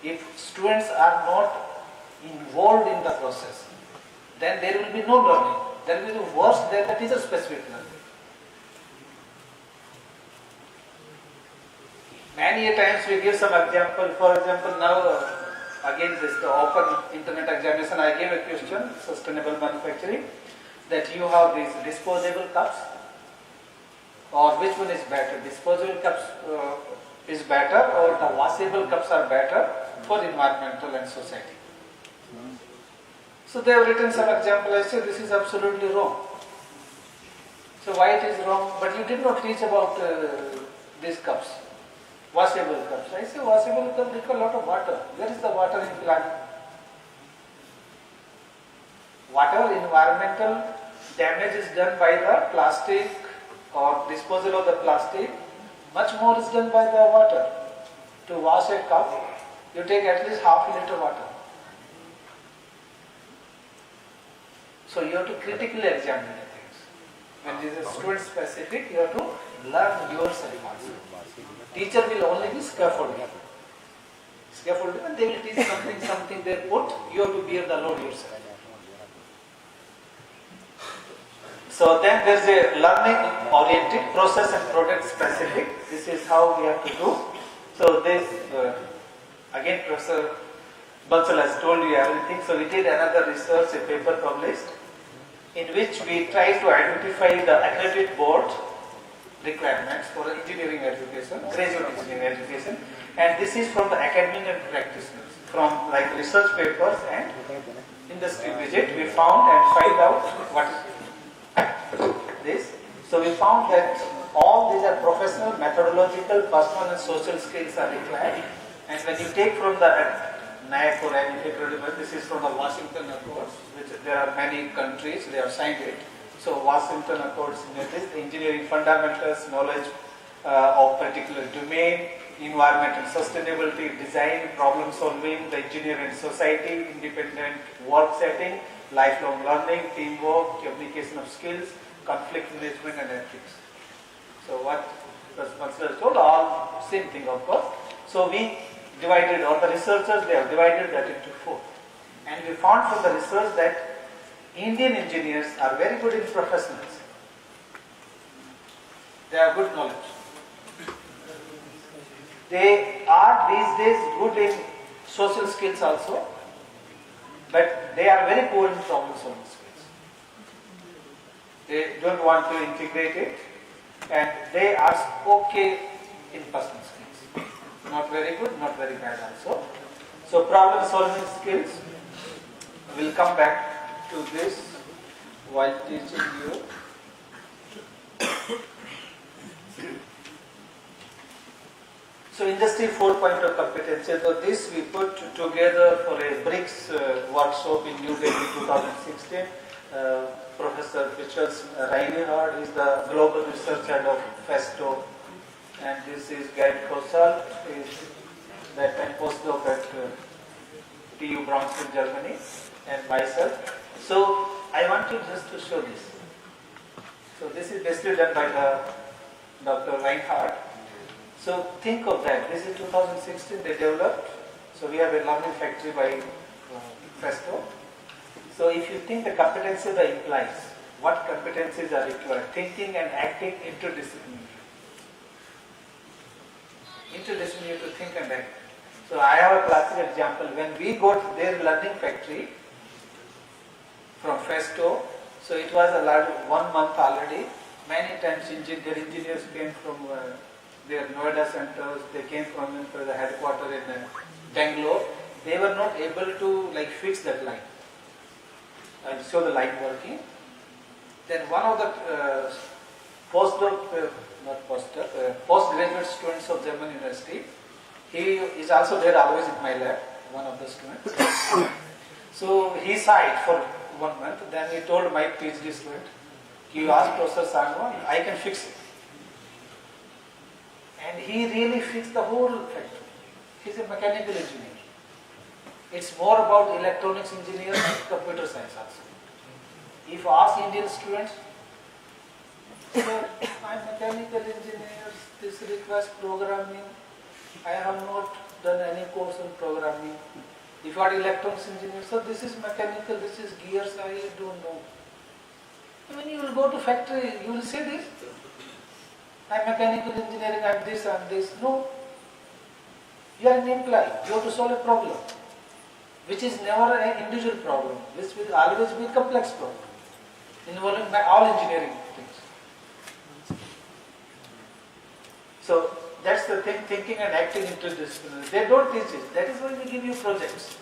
if students are not involved in the process, then there will be no learning. There will be worse than the teacher specific learning. Many times we give some example. For example, now again this the open internet examination, I gave a question, sustainable manufacturing, that you have these disposable cups, or which one is better? Disposable cups is better, or the washable cups are better for environmental and society. So they have written some example. I say this is absolutely wrong. So why it is wrong? But you did not teach about these cups. Washable cups. I say washable cups require a lot of water. Where is the water in plant? Whatever environmental damage is done by the plastic or disposal of the plastic, much more is done by the water. To wash a cup, you take at least half a liter water. So you have to critically examine the things. When this is student specific, you have to learn yourself also. Teacher will only be scaffolding. Scaffolding, and they will teach something they put, you have to bear the load yourself. So then there is a learning oriented, process and product specific. This is how we have to do. So this, again Professor Bansal has told you everything. So we did another research, a paper published, in which we try to identify the accredited board requirements for engineering education, graduate engineering education, and this is from the academic and practitioners, from like research papers and industry visit. We found and find out what this. So we found that all these are professional, methodological, personal and social skills are required, and when you take from the NAAC or NFA, this is from the Washington Accords, which there are many countries, they have signed it. So Washington Accords, engineering fundamentals, knowledge of particular domain, environment and sustainability, design, problem solving, the engineer and society, independent work setting, lifelong learning, teamwork, communication of skills, conflict management and ethics. So what Professor has told, all same thing of course. So we divided, or the researchers, they have divided that into 4. And we found from the research that Indian engineers are very good in professionals. They have good knowledge. They are these days good in social skills also, but they are very poor in problem solving skills. They don't want to integrate it, and they are okay in personal skills. Not very good, not very bad also. So problem solving skills, will come back to this while teaching you. So Industry 4.0 competency. So this we put together for a BRICS workshop in New Delhi 2016. Professor Richard Reinhardt is the global research head of FESTO, and this is Gail Kosal, is that time postdoc at TU Braunschweig, Germany, and myself. So I want you just to show this. So this is basically done by the Dr. Reinhardt. So think of that. This is 2016 they developed. So we have a learning factory by FESTO. So if you think the competencies that implies, what competencies are required? Thinking and acting interdisciplinary. Interdisciplinary to think and act. So I have a classic example. When we got their learning factory from FESTO, so it was a 1 month already. Many times their engineers came from their Noida centers, they came from the headquarters in Bangalore. They were not able to fix that line and show the line working. Then one of the postgraduate students of German University, he is also there always in my lab, one of the students. So he sighed for 1 month, then he told my PhD student, you ask Professor Sangwan, I can fix it. And he really fixed the whole factory. He's a mechanical engineer. It's more about electronics engineering and computer science also. If you ask Indian students, sir, I'm mechanical engineer, this requires programming. I have not done any course on programming. If you are electronics engineer, so this is mechanical, this is gears, I don't know. When you will go to factory, you will say this. I'm mechanical engineering, I'm this, I'm this. No. You are an employee. You have to solve a problem, which is never an individual problem, which will always be a complex problem, involving all engineering things. So that's the thing, thinking and acting interdisciplinary. They don't teach it. That is why we give you projects.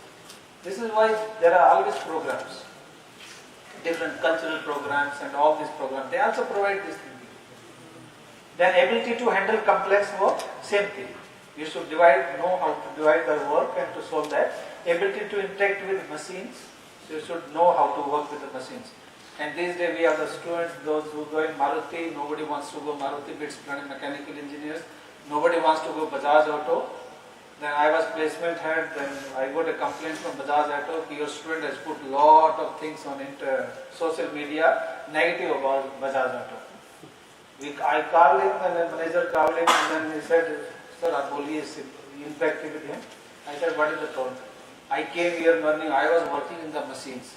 This is why there are always programs, different cultural programs and all these programs. They also provide this thinking. Then ability to handle complex work, same thing. You should know how to divide the work and to solve that. Ability to interact with machines, so you should know how to work with the machines. And these days we have the students, those who go in Maruti, nobody wants to go Maruti, it's mechanical engineers. Nobody wants to go Bajaj Auto. Then I was placement head, then I got a complaint from Bajaj Auto, your student has put lot of things on social media, negative about Bajaj Auto. I called him and the manager called him and then he said, sir, Aboli is interacting with him. I said, what is the problem? I came here morning, I was working in the machines.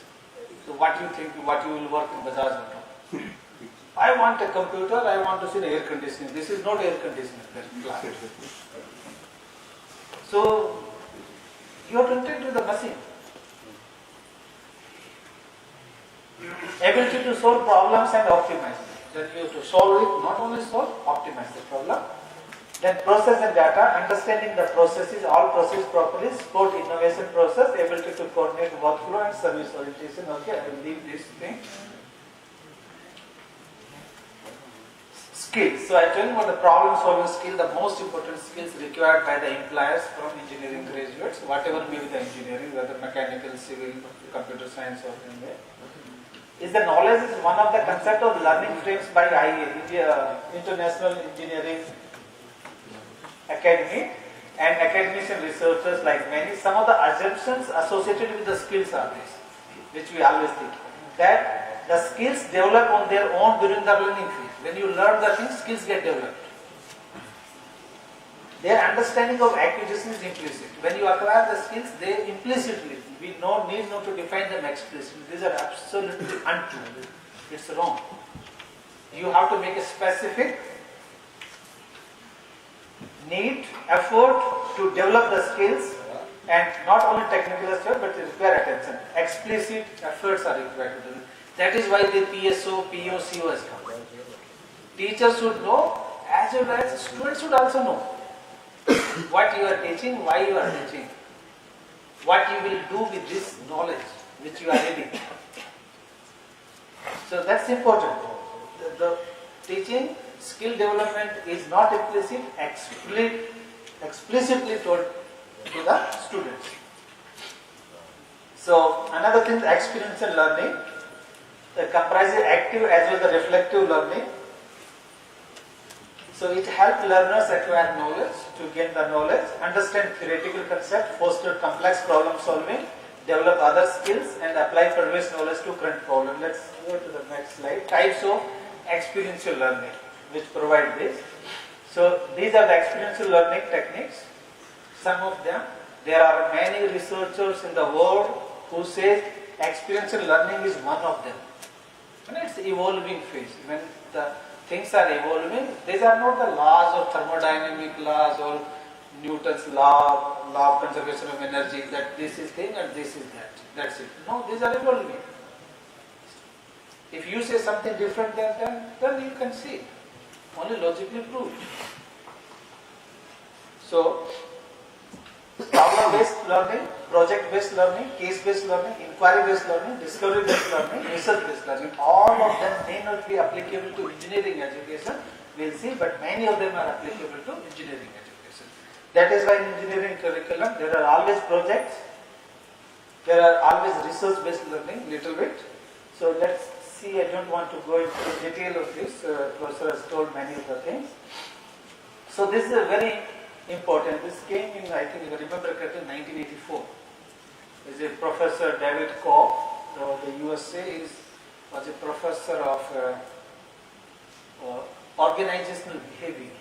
So what do you think, what you will work in Bajaj Auto? I want a computer, I want to see the air conditioning. This is not air conditioning, that is So, you have to interact with the machine. Ability to solve problems and optimize. Then you have to solve it, not only solve, optimize the problem. Then process and data, understanding the processes, all processes properly, support innovation process, ability to coordinate workflow and service orientation. Okay, I will leave this thing. Skills. So I tell you about the problem solving skill, the most important skills required by the employers from engineering graduates, whatever may be the engineering, whether mechanical, civil, computer science or anyway. Is the knowledge is one of the concept of learning frames by IA, India International Engineering Academy, and academics and researchers like many. Some of the assumptions associated with the skills are this, which we always think, that the skills develop on their own during the learning phase. When you learn the things, skills get developed. Their understanding of acquisition is implicit. When you acquire the skills, they implicitly, we need not to define them explicitly. These are absolutely untrue. It's wrong. You have to make a specific need, effort to develop the skills, and not only technical aspect, but require attention. Explicit efforts are required to do. That is why the PSO, PO, CO has come. Teachers should know, as well as students should also know what you are teaching, why you are teaching, what you will do with this knowledge which you are reading. So that's important. The teaching skill development is not implicit, explicitly told to the students. So another thing, the experiential learning, that comprises active as well as the reflective learning. So it helps learners acquire knowledge, to gain the knowledge, understand theoretical concept, foster complex problem solving, develop other skills, and apply previous knowledge to current problem. Let's go to the next slide. Types of experiential learning, which provide this. So these are the experiential learning techniques. Some of them. There are many researchers in the world who say experiential learning is one of them. And it's evolving phase. When the things are evolving, these are not the laws of thermodynamic laws or Newton's law of conservation of energy, that this is thing and this is that. That's it. No, these are evolving. If you say something different than that, then you can see. Only logically proved. So, problem-based learning, project-based learning, case-based learning, inquiry-based learning, discovery-based learning, research-based learning, all of them may not be applicable to engineering education, we'll see, but many of them are applicable to engineering education. That is why in engineering curriculum, there are always projects, there are always research-based learning, little bit. So let's see, I don't want to go into detail of this, Professor has told many of the things. So this is a very important. This came in, I think, if I remember correctly, 1984. Is a Professor David Koch, the USA was a professor of organizational behavior.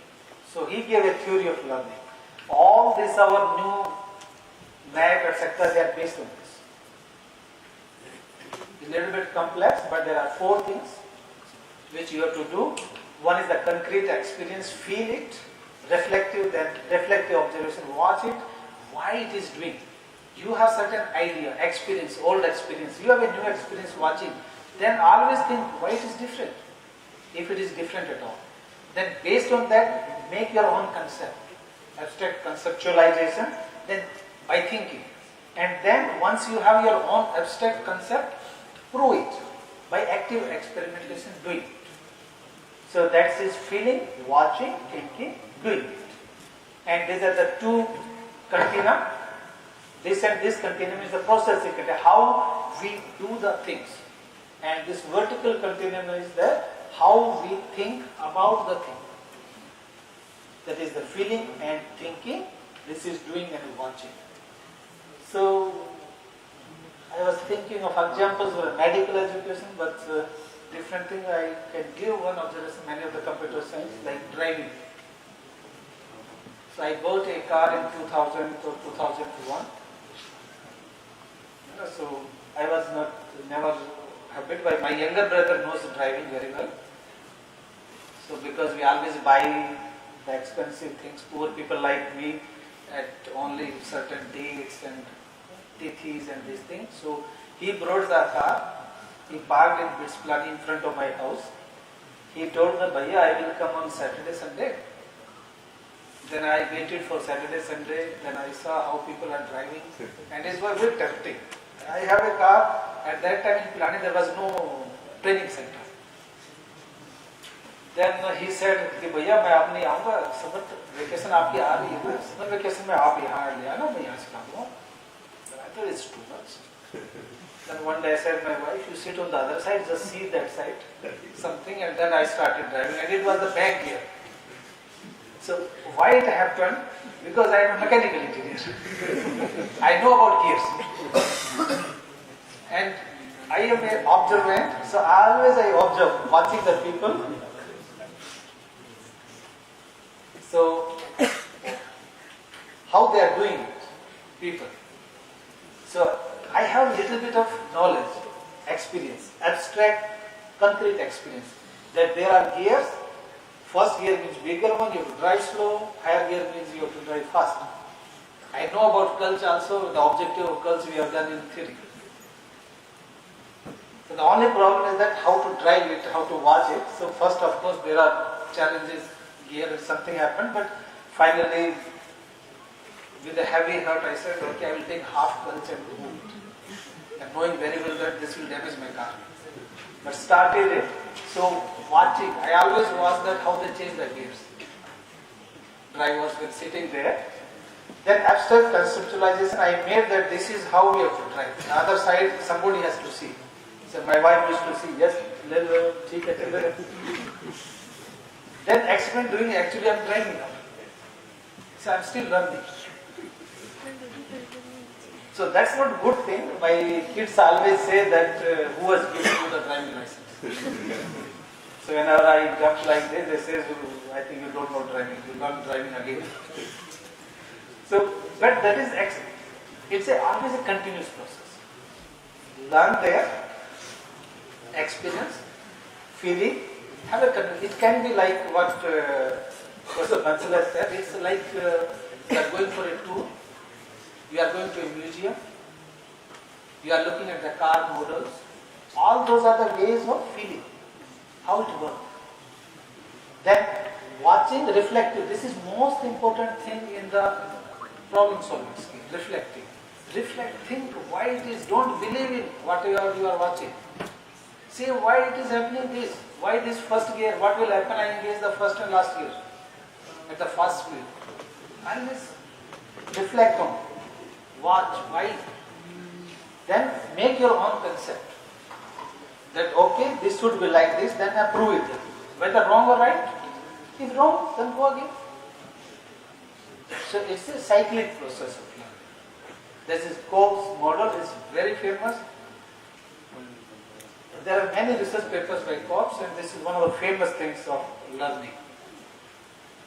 So he gave a theory of learning. All this, our new MAC, etc., they are based on this. It's a little bit complex, but there are 4 things which you have to do. One is the concrete experience, feel it. Reflective, then reflective observation, watch it, why it is doing. You have certain idea, experience, old experience, you have a new experience watching, then always think why it is different, if it is different at all. Then based on that, make your own concept, abstract conceptualization, then by thinking. And then once you have your own abstract concept, prove it by active experimentation, doing it. So that's his feeling, watching, thinking, doing it. And these are the 2 continuum. This and this continuum is the processing continuum, how we do the things. And this vertical continuum is the how we think about the thing. That is the feeling and thinking. This is doing and watching. So I was thinking of examples for medical education, but different thing I can give one observation, many of the computer science, like driving. So I bought a car in 2000 or 2001. So I was never habit, but my younger brother knows driving very well. So because we always buy the expensive things, poor people like me, at only certain dates and tithis and these things. So he brought the car, he parked in Bitsplan in front of my house. He told me, Bhaiya, I will come on Saturday, Sunday. Then I waited for Saturday, Sunday, then I saw how people are driving, and it was very tempting. I have a car, at that time in Pilani there was no training center. Then he said, कि भैया मैं आप नहीं आऊँगा, summer vacation आपकी आ रही है ना, समर वेकेशन में आप यहाँ ले आना, मैं यहाँ से लाऊँगा. I thought it's too much. Then one day I said, my wife, you sit on the other side, just see that side, something, and then I started driving, and it was the back gear. So why it happened? Because I am a mechanical engineer. I know about gears. And I am an observant, so always I observe, watching the people. So, how they are doing it, people. So, I have a little bit of knowledge, experience, abstract, concrete experience, that there are gears. First gear means bigger one, you have to drive slow, higher gear means you have to drive fast. I know about culture also, the objective of culture we have done in theory. So the only problem is that how to drive it, how to watch it. So first of course there are challenges, gear and something happened, but finally with a heavy heart I said, okay, I will take half clutch and move it. And knowing very well that this will damage my car. But started it. So watching, I always watch that how they change the gears. drivers were sitting there. Then abstract conceptualization, I made that this is how we have to drive. The other side, somebody has to see. So my wife used to see, yes, then experiment doing, actually I'm driving now. So I'm still learning. So that's not good thing. My kids always say that who has given you the driving license? So whenever I jump like this, they say, "Oh, I think you don't know driving. You learn driving again." So, but that is it's always a continuous process. Learn there, experience, feeling, have a. It can be like what Professor Bansal has said. It's like you are going for a tour. You are going to a museum. You are looking at the car models. All those are the ways of feeling how it works. Then watching, reflecting. This is most important thing in the problem solving skill. Reflecting. Reflect, think why it is. Don't believe in whatever you are watching. Say why it is happening this. Why this first gear? What will happen? I engage the first and last gear at the fast speed. Always reflect on. Watch why. Then make your own concept. That okay, this should be like this. Then approve it. Whether wrong or right. If wrong, then go again. So it's a cyclic process of learning. This is Cope's model is very famous. There are many research papers by Cope, and this is one of the famous things of learning.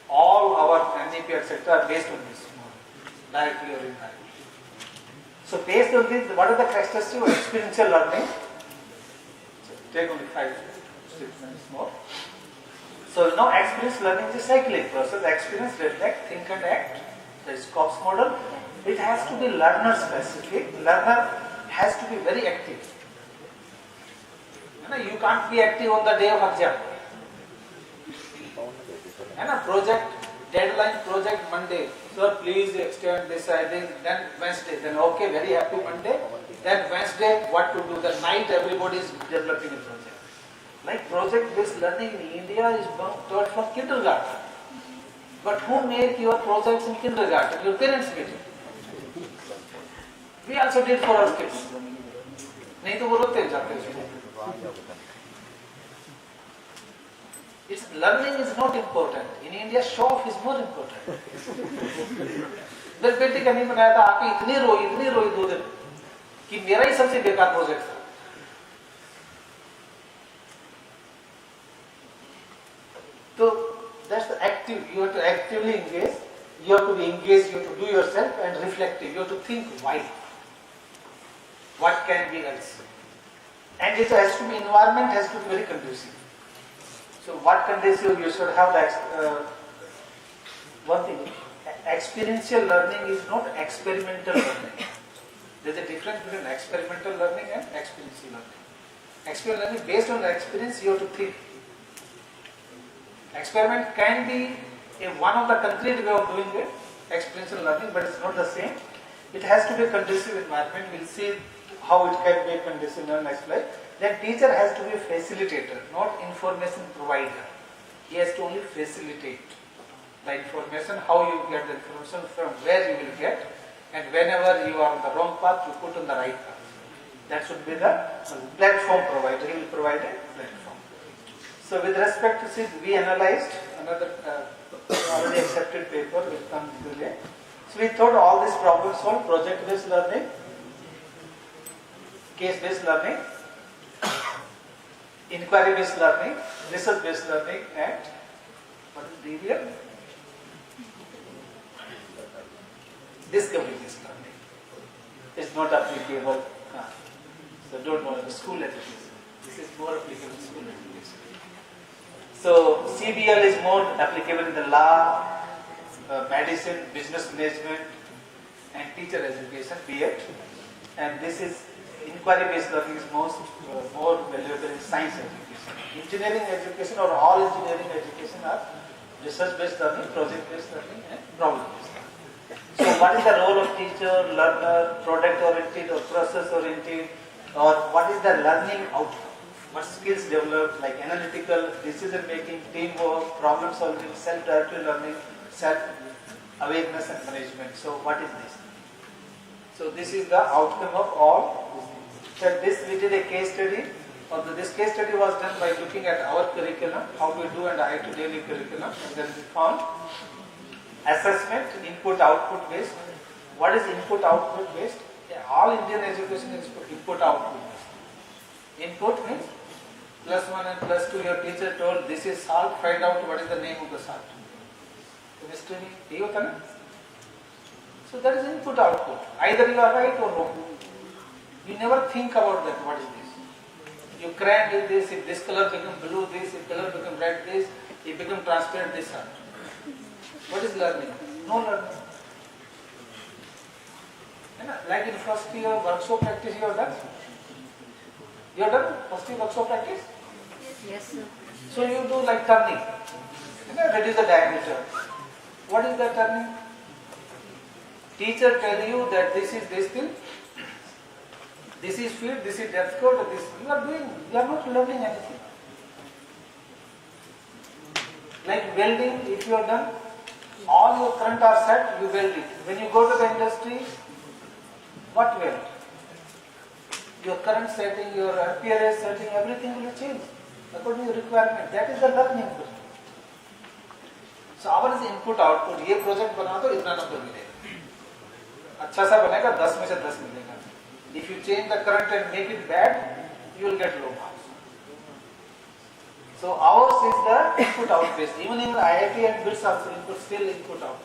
All our NEP etc. are based on this model, directly or indirectly. So based on this, what are the characteristics of experiential learning? So take only 5-6 minutes more. So now experience learning is a cyclic process. Experience, reflect, think and act. That is Cope's model. It has to be learner specific. Learner has to be very active. You can't be active on the day of exam. And a project, deadline project Monday. Sir, please extend this, then Wednesday. Then okay, very happy Monday. Then Wednesday, what to do? The night everybody is developing a project. Like project-based learning in India is taught from kindergarten. But who make your projects in kindergarten? Your parents made it. We also did for our kids. नहीं तो वो रोते जाते हैं. It's learning is not important. In India, show off is more important. मेरे बेटे का नहीं बनाया था, आके इतनी रोई 2 दिन कि मेरा ही सबसे बेकार प्रोजेक्ट था. So that's the active. You have to actively engage. You have to be engaged. You have to do yourself and reflective. You have to think why. What can be else? And it has to be environment has to be very conducive. So what conducive you should have that one thing. Experiential learning is not experimental learning. There is a difference between experimental learning and experiential learning. Experiential learning based on the experience you have to think. Experiment can be one of the concrete way of doing it, experiential learning, but it's not the same. It has to be a conducive environment. We'll see how it can be a conducive in the next slide. Then teacher has to be a facilitator, not information provider. He has to only facilitate the information, how you get the information, from where you will get, and whenever you are on the wrong path, you put on the right path. That should be the platform provider. He will provide a platform. So with respect to this, we analyzed another already accepted paper will come today. So we thought all these problems solved: project-based learning, case-based learning, inquiry-based learning, research-based learning, and what is DBL? Discovery-based learning. It's not applicable. So don't know the school education. This is more applicable in school education. So CBL is more applicable in the law, medicine, business management, and teacher education, B.Ed. And this is inquiry-based learning is more valuable in science education. Engineering education or all engineering education are research-based learning, project-based learning, and problem-based learning. So what is the role of teacher, learner, product-oriented or process-oriented, or what is the learning outcome? What skills developed like analytical, decision-making, teamwork, problem-solving, self-directed learning, self-awareness and management. So what is this? So this is the outcome of all. So this we did a case study. Although this case study was done by looking at our curriculum, how we do and IIT daily curriculum, and then we found assessment, input-output based. What is input-output based? Yeah, all Indian education is input-output based. Input means +1 and +2. Your teacher told this is salt. Find out what is the name of the salt. Chemistry में यही होता है ना? So that is input-output. Either you are right or wrong. You never think about that. What is this? You crammed with this. If this color become blue, this. If color become red, this. It become transparent, this. What is learning? No learning. Like in first year workshop practice, you are done. You are done first year workshop practice. Yes, sir. So you do like turning. Reduce the diameter. What is the turning? Teacher tell you that this is this thing. This is field, this is depth code, this you are doing, you are not learning anything. Like welding, if you are done, all your current are set, you weld it. When you go to the industry, what weld? Your current setting, your RPRS setting, everything will change according to the requirement. That is the learning. So our is input output. ये project बना तो इतना number मिलेगा. अच्छा सा बनेगा 10 में से 10 मिलेगा. If you change the current and make it bad, you will get low marks. So ours is the input out based. Even in IIT and BITS also input, still input out.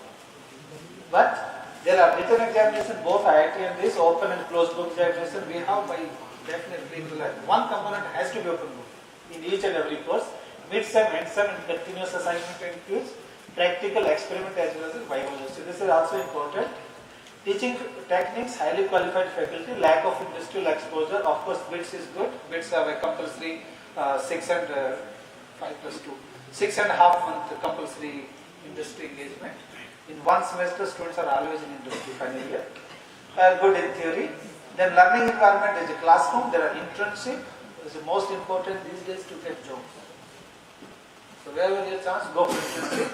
But there are written examination, both IIT and this open and closed book examination. We have by definitely one component has to be open book in each and every course. Mid-sem, end-sem, and continuous assignment and quiz, practical experiment as well as biology. So this is also important. Teaching techniques, highly qualified faculty, lack of industrial exposure. Of course, BITS is good. BITS have a compulsory 6 and 5 plus 2, 6.5 month compulsory industry engagement. In one semester, students are always in industry final year. Good in theory. Then learning environment is a classroom. There are internship. It's the most important these days to get jobs. So wherever you chance, go for internship.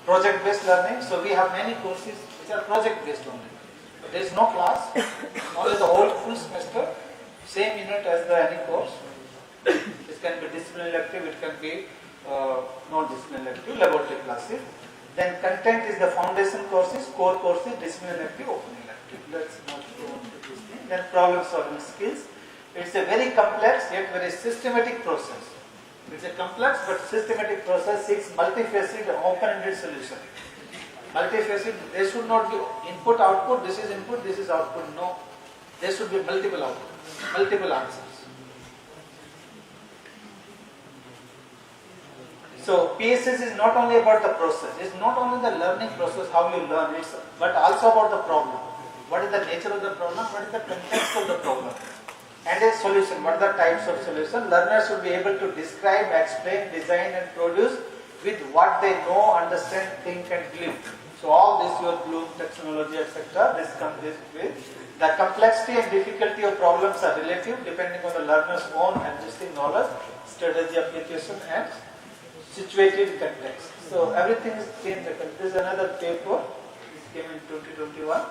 Project-based learning. So we have many courses which are project-based only. There is no class, only the whole full semester, same unit as the any course. It can be discipline elective, it can be non-discipline elective, laboratory classes. Then content is the foundation courses, core courses, discipline elective, open elective. Let's not go on to this thing. Then problem solving skills. It's a very complex yet very systematic process. It's a complex but systematic process, 6 multifaceted open-ended solution. Multifaceted, there should not be input, output, this is input, this is output. No, there should be multiple outputs, multiple answers. So PSS is not only about the process, it's not only the learning process, how you learn, but also about the problem. What is the nature of the problem, what is the context of the problem, and a solution, what are the types of solution. Learners should be able to describe, explain, design and produce with what they know, understand, think and believe. So all this, your Bloom, technology, etc., this comes with. The complexity and difficulty of problems are relative depending on the learner's own existing knowledge, strategy application and situated context. So everything is in the context. This is another paper, this came in 2021.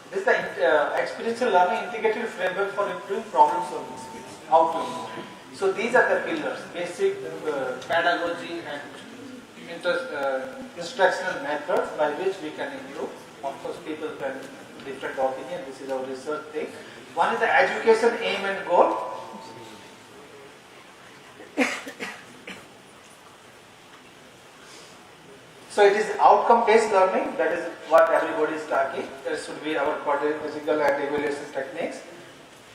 This is the experiential learning integrated framework for improving problem solving skills. How to improve. So these are the pillars, basic pedagogy and instructional methods by which we can improve. Of course, people can different opinion. This is our research thing. One is the education aim and goal. So it is outcome-based learning. That is what everybody is talking. There should be our pedagogical and evaluation techniques.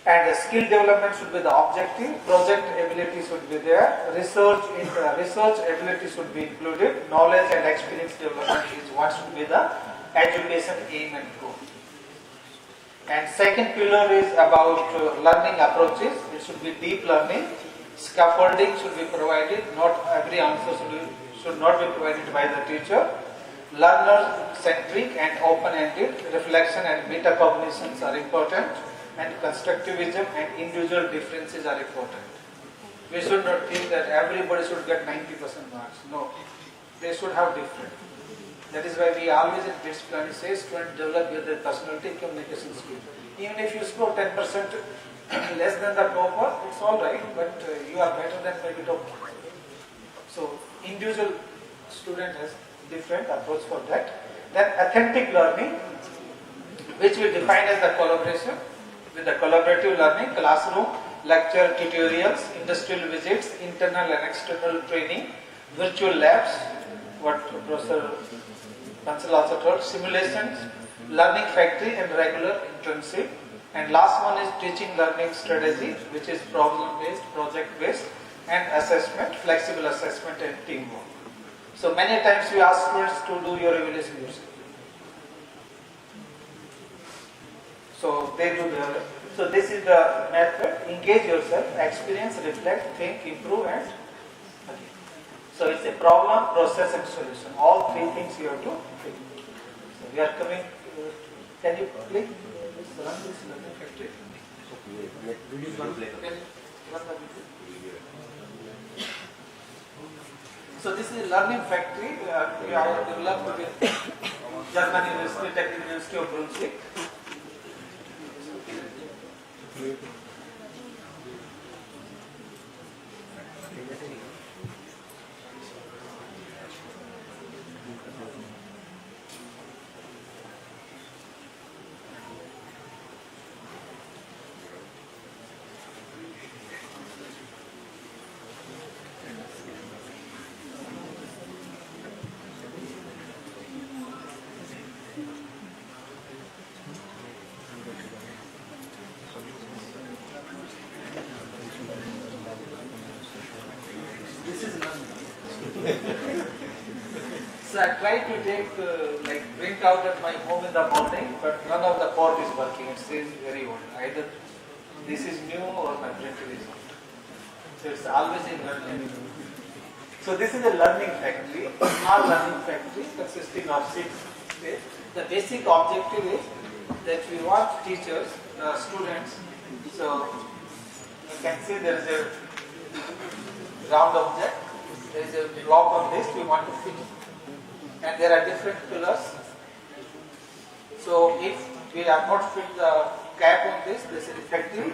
And the skill development should be the objective. Project ability should be there. Research ability should be included. Knowledge and experience development is what should be the education aim and goal. And second pillar is about learning approaches. It should be deep learning. Scaffolding should be provided. Not every answer should not be provided by the teacher. Learner-centric and open-ended reflection and metacognitions are important. And constructivism and individual differences are important. We should not think that everybody should get 90% marks. No, they should have different. That is why we always in BITS plan say students develop your personality communication skill. Even if you score 10% less than the topper, it's all right, but you are better than maybe topper. So individual student has different approach for that. Then authentic learning, which we define as the collaboration with the collaborative learning, classroom, lecture, tutorials, industrial visits, internal and external training, virtual labs, what Professor Bansal also told, simulations, learning factory and regular internship. And last one is teaching learning strategy, which is problem-based, project-based and assessment, flexible assessment and teamwork. So many times we ask students to do your evaluation yourself. So they do the, so this is the method, engage yourself, experience, reflect, think, improve and okay. So it's a problem, process and solution. All three things you have to think. So we are coming, can you click? Run this learning factory. So this is a learning factory we have developed with German University, Technical University of Brunswick. So I tried to take like print out at my home in the morning, but none of the port is working. It says very old. Either this is new or my printer is old. So it's always in learning. So this is a learning factory, small learning factory consisting of 6 stages. The basic objective is that we want teachers, students. So you can see there is a round object. There is a block on this we want to fit. And there are different pillars. So if we have not fit the cap on this is effective.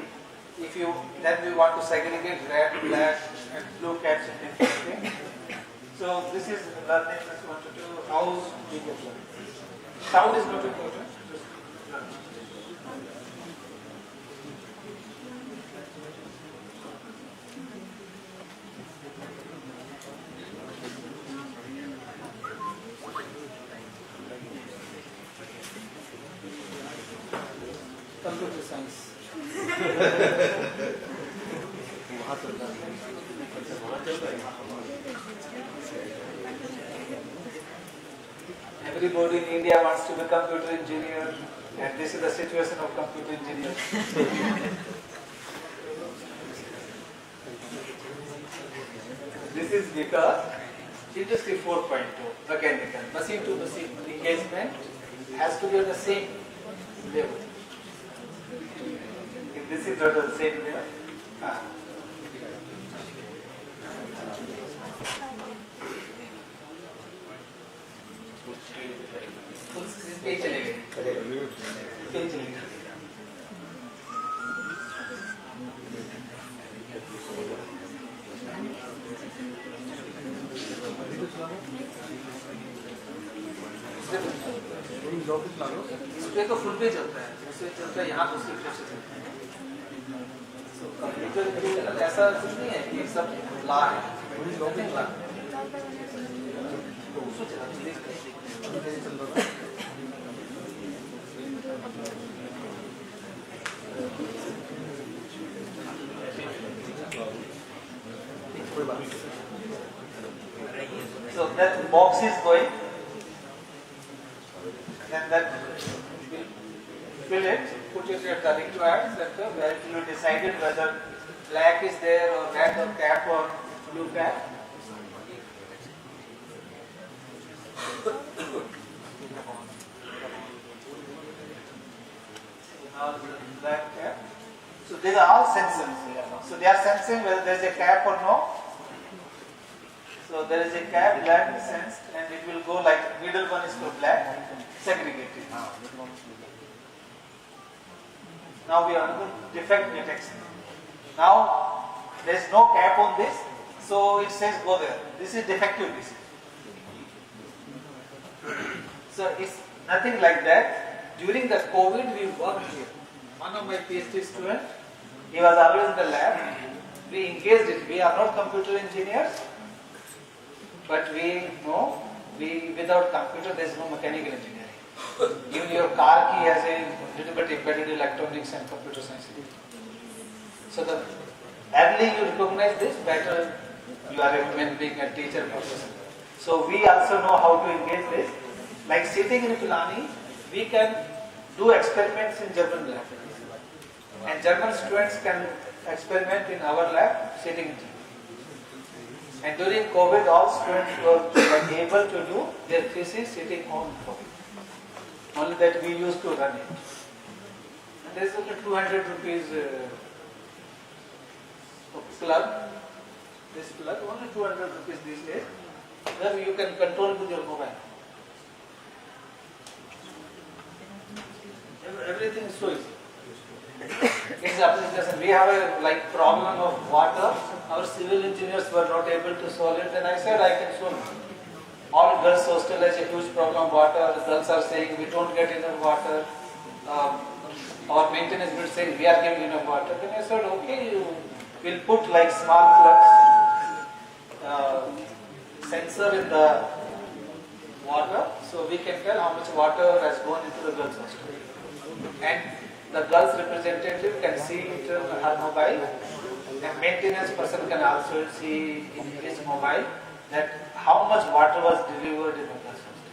If you, then we want to segregate red, black and blue caps in different things. So this is learning that we want to do. How we get learning. Sound is not important. Computer science. Everybody in India wants to be a computer engineer, and this is the situation of computer engineers. This is because Industry 4.2, mechanical, machine to machine engagement has to be at the same level. If this is not at the same level, page चलेगा page चलेगा इसपे तो full page चलता है उससे चलता है यहाँ दूसरी पेज से चलता है कंप्यूटर ऐसा कुछ नहीं है कि सब ला है ला तो उसको चला So that box is going, then that will fill it, put it at the required sector where it will be decided whether black is there or red or cap or blue cap. Now the black cap. So these are all sensors here. So they are sensing whether there is a cap or no. So there is a cap black sense, and it will go like middle one is for black, segregated. Now we are on the defect detection. Now there is no cap on this, so it says go there. This is defective disk. So it's nothing like that. During the COVID, we worked here. One of my PhD students, he was always in the lab. We engaged it. We are not computer engineers, but we know without computer there is no mechanical engineering. Even your car key has a little bit embedded electronics and computer science. So the early you recognize this, better you are a human being, a teacher, professor. So we also know how to engage this. Like sitting in Pilani, we can do experiments in German lab. And German students can experiment in our lab sitting in German. And during COVID, all students were able to do their thesis sitting home. Only that we used to run it. And there is only 200 rupees plug. This plug, only 200 rupees these days. Where you can control with your mobile. Everything is so easy. It's application. We have a problem of water. Our civil engineers were not able to solve it. Then I said I can solve it. All girls hostel has a huge problem of water. The girls are saying we don't get enough water. Our maintenance will say we are giving enough water. Then I said okay, we'll put like small plugs, sensor in the water, so we can tell how much water has gone into the girls hostel. And the girls representative can see it on her mobile. The maintenance person can also see in his mobile that how much water was delivered in the girls hostel.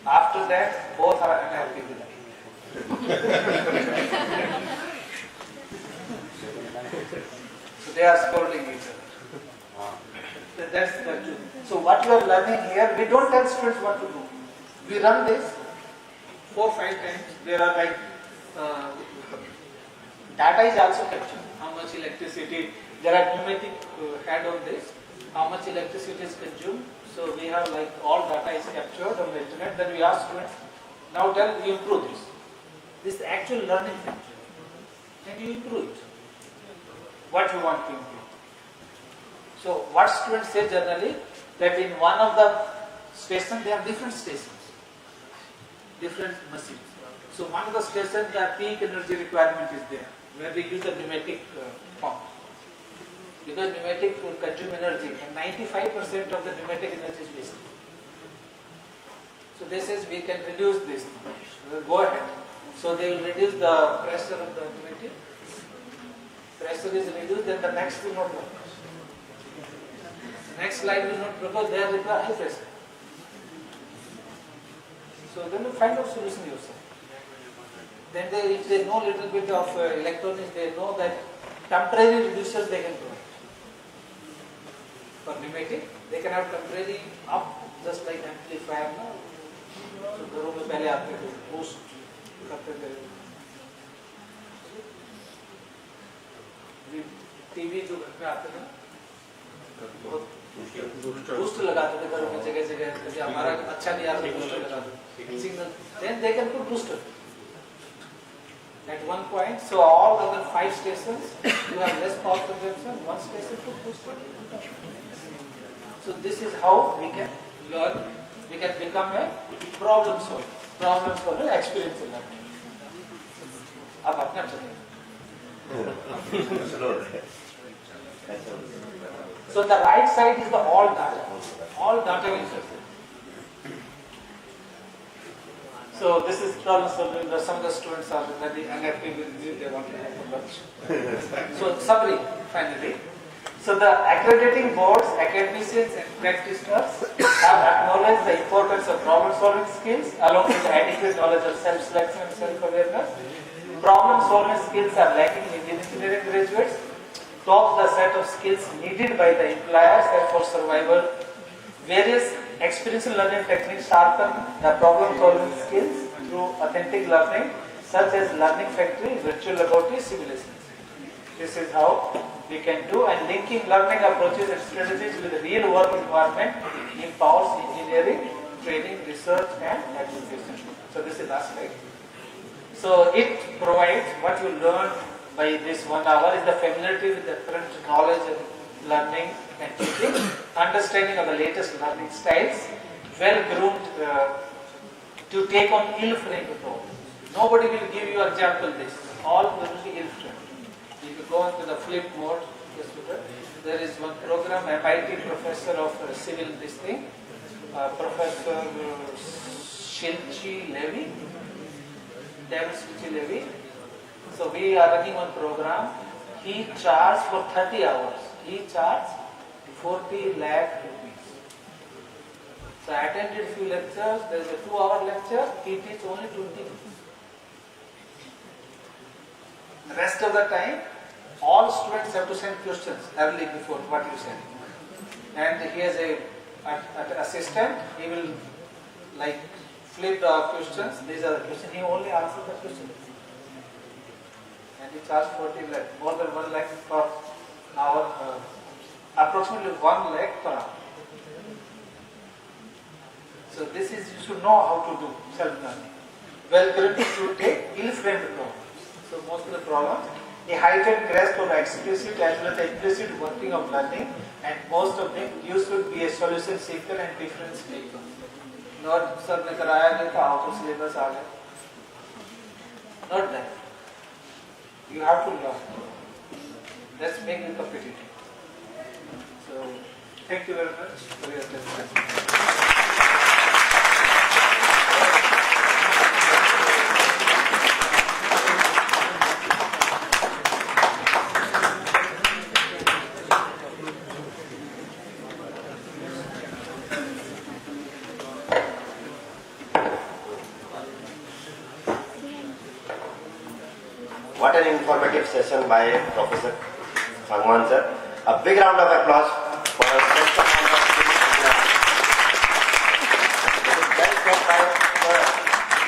After that, both are unhappy with it. So they are scolding each other. That's the truth. So what you are learning here, we don't tell students what to do. We run this 4-5 times. There are like data is also captured. How much electricity, there are pneumatic head on this. How much electricity is consumed. So we have like all data is captured on the internet. Then we ask students, now tell you improve this. This is actual learning thing. And you improve it. What you want to improve. So what students say generally, that in one of the stations, there are different stations. Different machines. So one of the stations, the peak energy requirement is there, where we use the pneumatic pump. Because pneumatic will consume energy, and 95% of the pneumatic energy is wasted. So this is, we can reduce this. Go ahead. So they will reduce the pressure of the pneumatic. Pressure is reduced, then the next will not work. Next slide will not, because they require high pressure. So then you find out solution yourself. Then if they know little bit of electronics, they know that temporary reducers they can provide. For pneumatic, they can have temporary up, just like amplifier. So घरों में पहले आपके boost करते थे. TV जो घर में आते थे, boost लगाते थे घरों में जगह-जगह. यदि हमारा अच्छा नहीं आ रहा तो booster लगा दो. Signal. Then they can put booster. At one point, so all other 5 stations, you have less power consumption. One station put booster. So this is how we can learn. We can become a problem solver. Problem solver, experience in learning. अब अपना चलेगा. So the right side is the all data. All data is there. So this is problem solving. Some of the students are very unhappy with me. They want to have a lunch. So summary, finally. So the accrediting boards, academicians and practitioners have acknowledged the importance of problem solving skills along with adequate knowledge of self-selection and self-awareness. Problem solving skills are lacking in Indian engineering graduates. Top the set of skills needed by the employers and for survival. Various experiential learning techniques sharpen the problem solving skills through authentic learning such as learning factory, virtual laboratory, simulations. This is how we can do, and linking learning approaches and strategies with the real work environment empowers engineering, training, research and application. So this is last slide. So it provides what you learn by this 1 hour is the familiarity with the current knowledge and learning and teaching, understanding of the latest learning styles, well groomed to take on ill-framed problems. Nobody will give you example this. All will be ill-framed. If you go into the flip mode, there is one program, MIT professor of civil this thing, Professor Shilchi Levy, David Shilchi Levy. So we are running one program. He charged for 30 hours. He charged 40 lakh rupees. So I attended few lectures. There is a 2-hour lecture. He teaches only 20 minutes. The rest of the time, all students have to send questions early before what you said. And he has an assistant. He will like flip the questions. These are the questions. He only answers the questions. And he charged 40 lakh, more than 1 lakh per hour, approximately 1 lakh per hour. So this is, you should know how to do self-learning. Well, currently you take ill-framed problems. So most of the problems, a heightened grasp of explicit as well as the implicit working of learning, and most of them you should be a solution seeker and difference maker. Not sir ne karaya nahi tha, out of syllabus aa gaya. Not that. You have to learn. Let's make it competitive. So thank you very much for your attention. What an informative session by Professor Sangwan sir. A big round of applause for a best amount of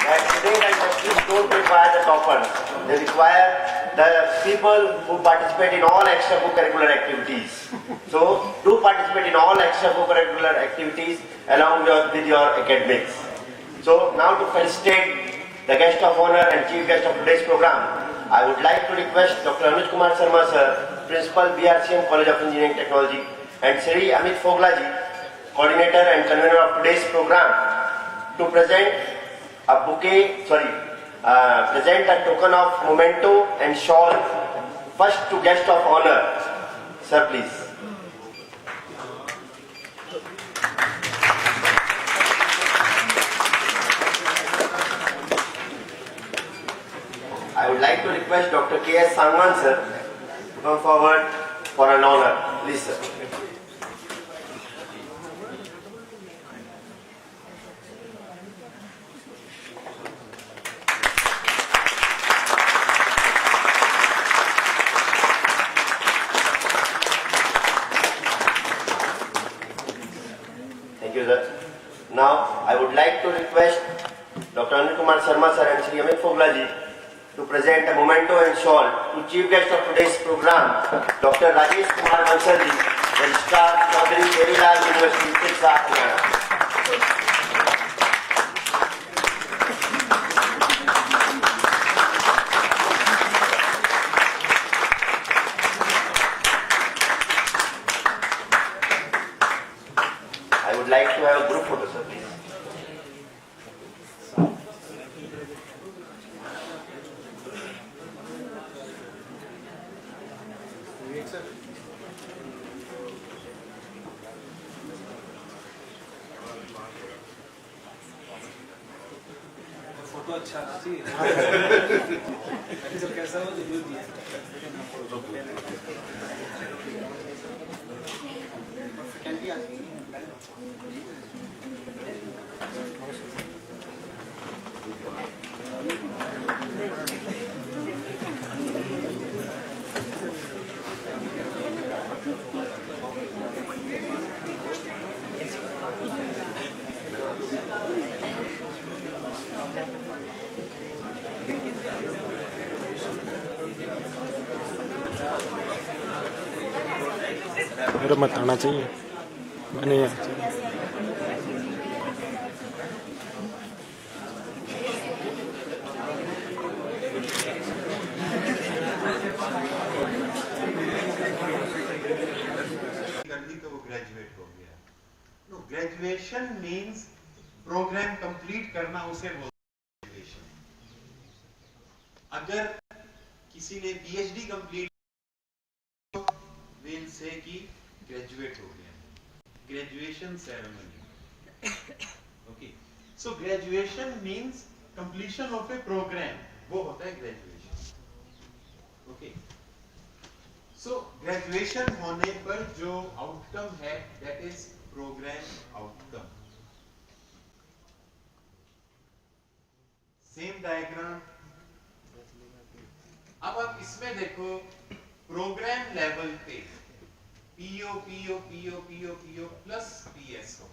that today and the kids don't require the toppers. They require the people who participate in all extracurricular activities. So do participate in all extracurricular activities along with your academics. So now to felicitate the guest of honor and chief guest of today's program, I would like to request Dr. Anuj Kumar Sharma sir, Principal BRCM College of Engineering Technology, and Sri Amit Foglaji, Coordinator and Convener of today's program, to present a present a token of memento and shawl first to guest of honor. Sir, please. I would like to request Dr. K.S. Sangwan sir to come forward for an honor. Please sir. Thank you sir. Now I would like to request Dr. Anuj Kumar Sharma sir and Sri Amit Foglaji to present a memento and shawl to chief guest of today's program, Dr. Rajesh Kumar Bansalji, Registrar, Chaudhary Devi Lal University, Sirsa, Haryana. I would like to have a group photo, sir, please. Photo अच्छा चाहिए जो कैसा हो review दिया पूरा मत आना चाहिए, नहीं आना चाहिए। तो वो ग्रेजुएट हो गया। No, graduation means program complete करना, उसे बोलते हैं ग्रेजुएशन। अगर किसी ने पीएचडी कंप्लीट, विल से कि ग्रेजुएट हो गया, graduation ceremony. Okay, so graduation means completion of a program, वो होता है ग्रेजुएशन। ओके, सो ग्रेजुएशन होने पर जो आउटकम है that is program outcome. Same diagram. अब आप इसमें देखो, प्रोग्राम लेवल पे PO PO PO PO PO plus PSO,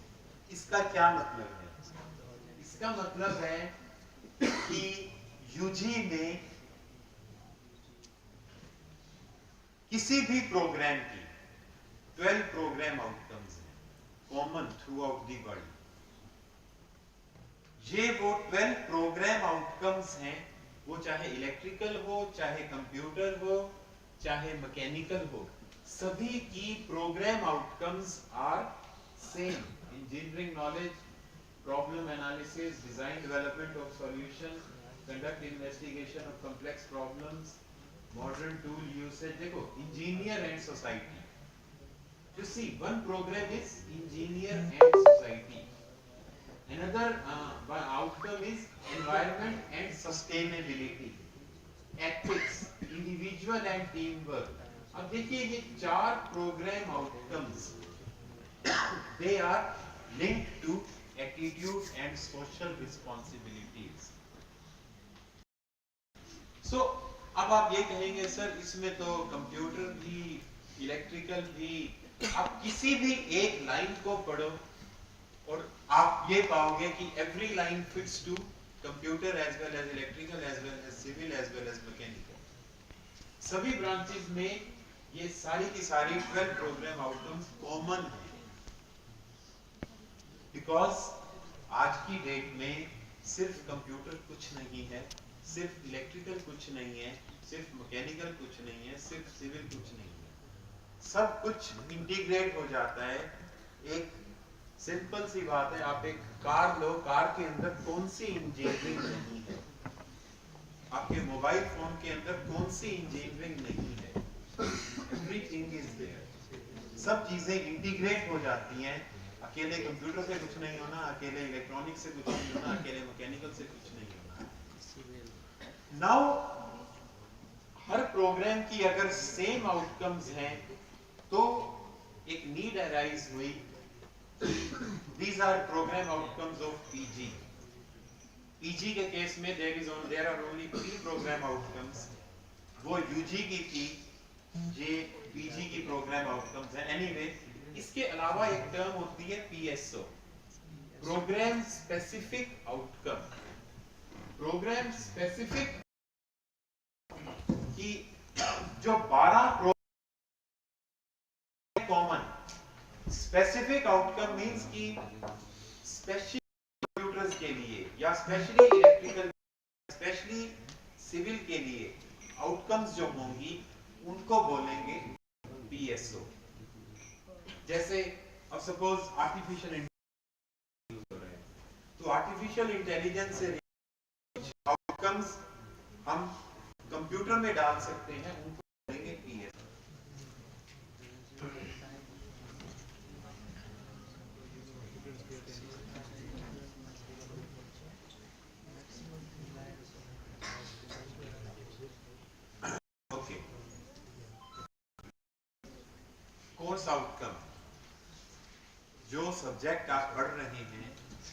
इसका क्या मतलब है? इसका मतलब है कि यूजी में किसी भी प्रोग्राम की 12 प्रोग्राम आउटकम्स हैं, common through out the world. ये वो 12 प्रोग्राम आउटकम्स हैं, वो चाहे इलेक्ट्रिकल हो, चाहे कंप्यूटर हो, चाहे मैकेनिकल हो, सभी की program outcomes are same. Engineering knowledge, problem analysis, design development of solution, conduct investigation of complex problems, modern tool usage. देखो, engineer and society, you see one program is engineer and society, another outcome is environment and sustainability, ethics, individual and teamwork. अब देखिए, ये 4 program outcomes they are linked to attitude and social responsibilities. So अब आप ये कहेंगे sir इसमें तो computer भी, इलेक्ट्रिकल भी, आप किसी भी एक लाइन को पढ़ो और आप ये पाओगे कि every line fits to computer as well as electrical as well as civil as well as mechanical. सभी ब्रांचेस में ये सारी की सारी 12 प्रोग्राम आउटकम्स कॉमन है, बिकॉज आज की डेट में सिर्फ कंप्यूटर कुछ नहीं है, सिर्फ इलेक्ट्रिकल कुछ नहीं है, सिर्फ मैकेनिकल कुछ नहीं है, सिर्फ सिविल कुछ नहीं है, सब कुछ इंटीग्रेट हो जाता है। एक सिंपल सी बात है, आप एक कार लो, कार के अंदर कौन सी इंजीनियरिंग नहीं है? आपके मोबाइल फोन के अंदर कौन सी इंजीनियरिंग नहीं है? Everything is there. सब चीजें इंटीग्रेट हो जाती हैं। अकेले कंप्यूटर से कुछ नहीं होना, अकेले इलेक्ट्रॉनिक से कुछ नहीं होना, अकेले मैकेनिकल से कुछ नहीं होना। नाउ हर प्रोग्राम की अगर सेम आउटकम्स हैं तो एक नीड अराइज हुई, these are program outcomes of PG. PG के केस में there are only 3 program outcomes, वो UG की थी, ये PG की प्रोग्राम आउटकम्स है। एनीवे, इसके अलावा एक टर्म होती है PSO, program specific outcome. Program specific की जो 12 कॉमन, स्पेसिफिक आउटकम मींस कि स्पेशली कंप्यूटर्स के लिए या स्पेशली इलेक्ट्रिकल, स्पेशली सिविल के लिए आउटकम्स जो होंगी उनको बोलेंगे PSO। जैसे अब सपोज आर्टिफिशियल इंटेलिजेंस हो रहा है, तो आर्टिफिशियल इंटेलिजेंस से आउटकम्स हम कंप्यूटर में डाल सकते हैं, उनको बोलेंगे PSO। कोर्स आउटकम, जो सब्जेक्ट आप पढ़ रहे हैं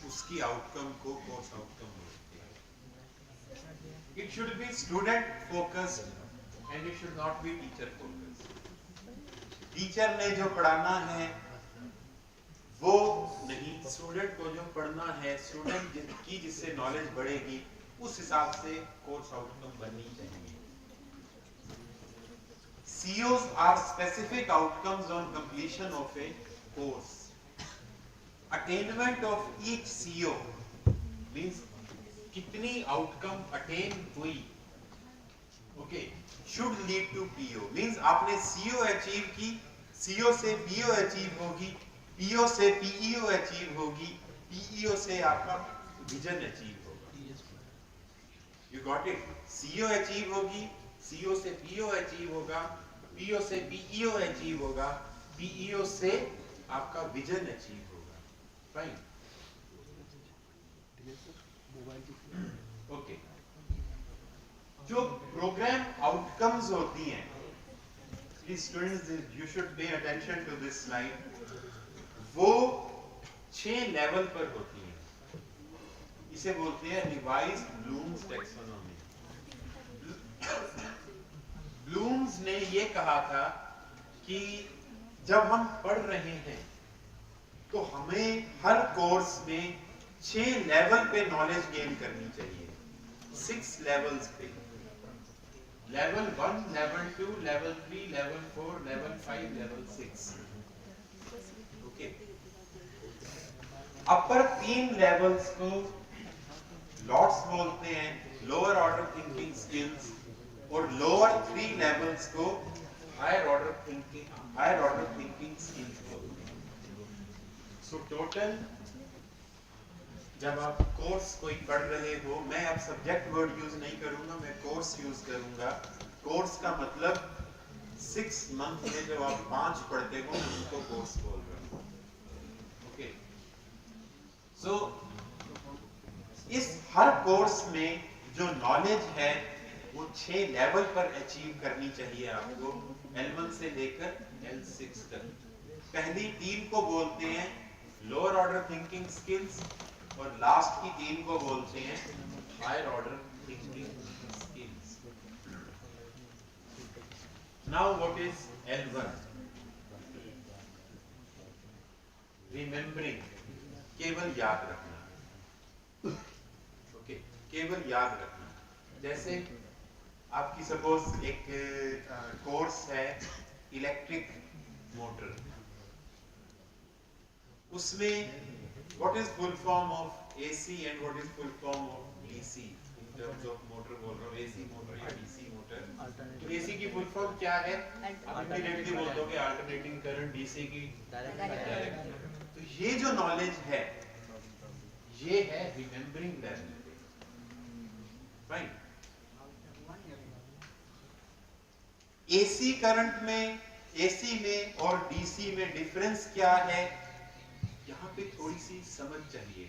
उसकी आउटकम को कोर्स आउटकम बोलते हैं। It should be student focused and it should not be teacher focused. Teacher ने जो पढ़ाना है वो नहीं, स्टूडेंट को जो पढ़ना है, स्टूडेंट की जिससे नॉलेज बढ़ेगी उस हिसाब से कोर्स आउटकम बननी चाहिए। COs are specific outcomes on completion of a course. Attainment of each CO means कितनी outcome attain हुई, okay, should lead to PO means आपने CO achieve की, CO से PO achieve होगी, PO से PEO achieve होगी, PEO से आपका vision achieve होगा. You got it? CO achieve होगी, CO से PO achieve होगा, PO से PEO achieve होगा, PEO से आपका vision achieve होगा. Fine. Okay. जो प्रोग्राम आउटकम्स होती हैं, please students you should pay attention to this slide, वो 6 लेवल पर होती हैं. इसे बोलते हैं रिवाइज्ड ब्लूम्स टैक्सोनॉमी. ब्लूम्स ने ये कहा था कि जब हम पढ़ रहे हैं तो हमें हर कोर्स में 6 लेवल पे नॉलेज गेन करनी चाहिए. 6 लेवल्स पे, level 1, level 2, level 3, level 4, level 5, level 6. Okay. Upper 3 levels को लॉट्स बोलते हैं, लोअर ऑर्डर थिंकिंग स्किल्स, और लोअर 3 लेवल्स को हायर ऑर्डर थिंकिंग स्किल्स बोलते हैं. सो टोटल जब आप कोर्स कोई पढ़ रहे हो, मैं अब सब्जेक्ट वर्ड यूज नहीं करूंगा, मैं कोर्स यूज करूंगा. कोर्स का मतलब 6 मंथ में जब आप 5 पढ़ते हो उनको कोर्स बोल रहा हूं. ओके. सो इस हर कोर्स में जो नॉलेज है वो 6 लेवल पर अचीव करनी चाहिए आपको, L1 से लेकर L6 तक. पहली 3 को बोलते हैं लोअर ऑर्डर थिंकिंग स्किल्स, और लास्ट की 3 को बोलते हैं higher order thinking skills. Now what is L1? Remembering, केवल याद रखना. ओके, केवल याद रखना. जैसे आपकी सपोज एक कोर्स है इलेक्ट्रिक मोटर, उसमें what is full form of AC and what is full form of DC in terms of motor बोल रहा हूँ, AC मोटर या DC मोटर. तो AC की फुल फॉर्म क्या है? आप डायरेक्टली बोल दोगे अल्टरनेटिंग करंट, DC की डायरेक्ट. तो ये जो नॉलेज है ये है remembering level. Fine. AC current में, AC में और DC में डिफरेंस क्या है? यहाँ पे थोड़ी सी समझ चाहिए